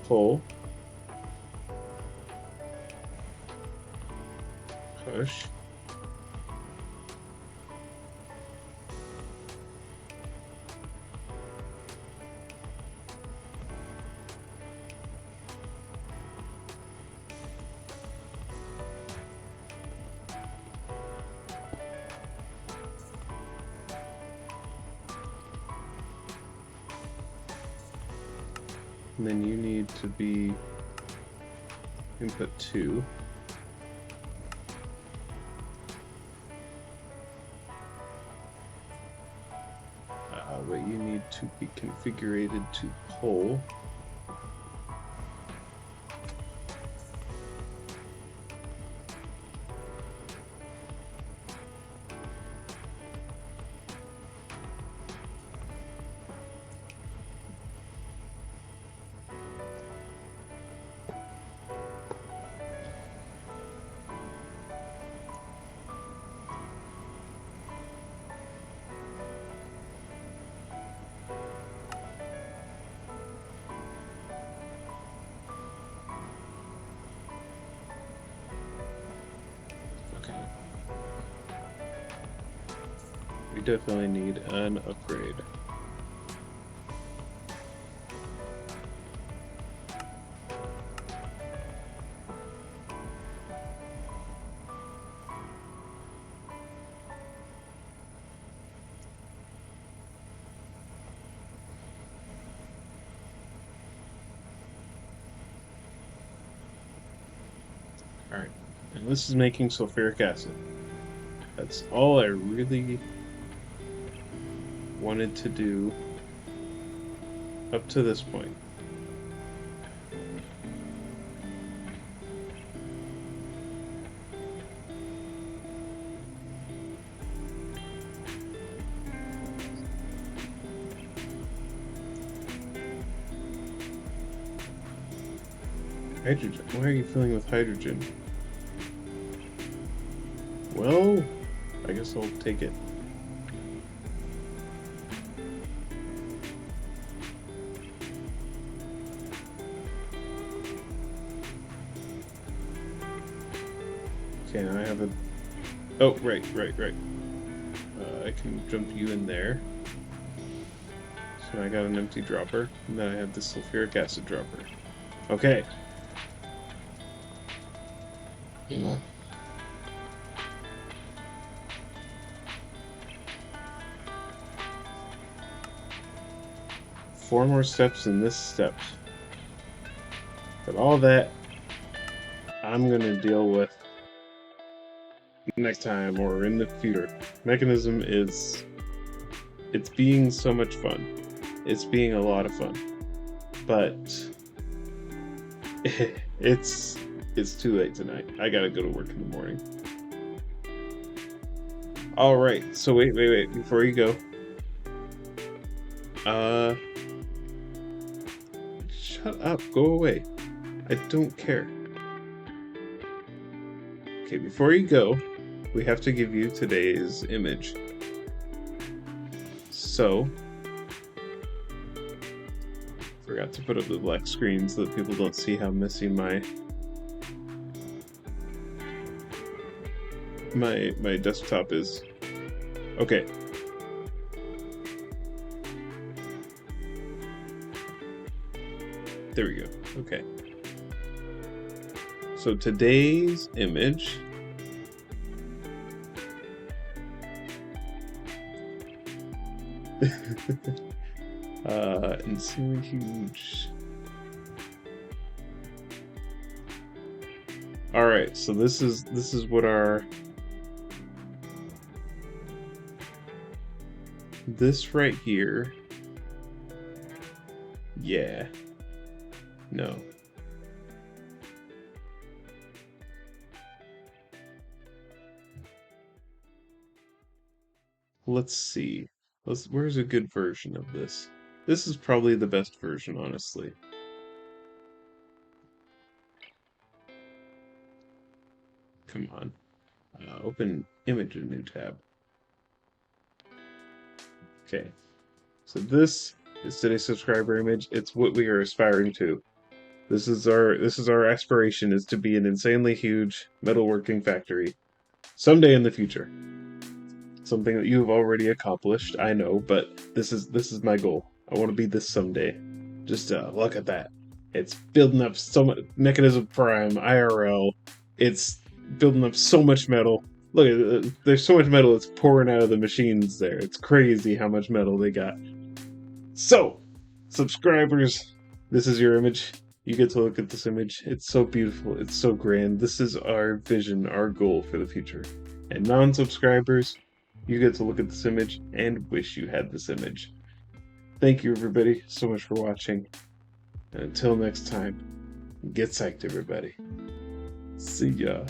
Pull. Push. And then you need to be input 2. But you need to be configured to pull. We definitely need an upgrade. Alright, and this is making sulfuric acid. That's all I really wanted to do Up to this point. Hydrogen. Why are you filling with hydrogen? Well, I guess I'll take it. Okay, now I have a... Oh, right. I can jump you in there. So I got an empty dropper, and then I have the sulfuric acid dropper. Okay. Four more steps in this step. But all that, I'm gonna deal with next time or in the future. Mekanism is... It's being so much fun. It's being a lot of fun. But... It's too late tonight. I gotta go to work in the morning. Alright, so wait, before you go. Shut up, go away. I don't care. Okay, before you go, we have to give you today's image. So, forgot to put up the black screen so that people don't see how messy my desktop is. Okay. There we go. Okay. So today's image insanely huge. All right, so this is what our this right here. Yeah. No. Let's see. Where's a good version of this? This is probably the best version, honestly. Come on. Open image in a new tab. Okay. So this is today's subscriber image. It's what we are aspiring to. This is our aspiration, is to be an insanely huge metalworking factory someday in the future. Something that you have already accomplished, I know, but this is my goal. I want to be this someday. Just look at that. It's building up so much Mekanism Prime, IRL. It's building up so much metal. Look, there's so much metal that's pouring out of the machines there. It's crazy how much metal they got. So, subscribers, this is your image. You get to look at this image. It's so beautiful. It's so grand. This is our vision, our goal for the future. And non-subscribers, you get to look at this image and wish you had this image. Thank you, everybody, so much for watching. And until next time, get psyched, everybody. See ya.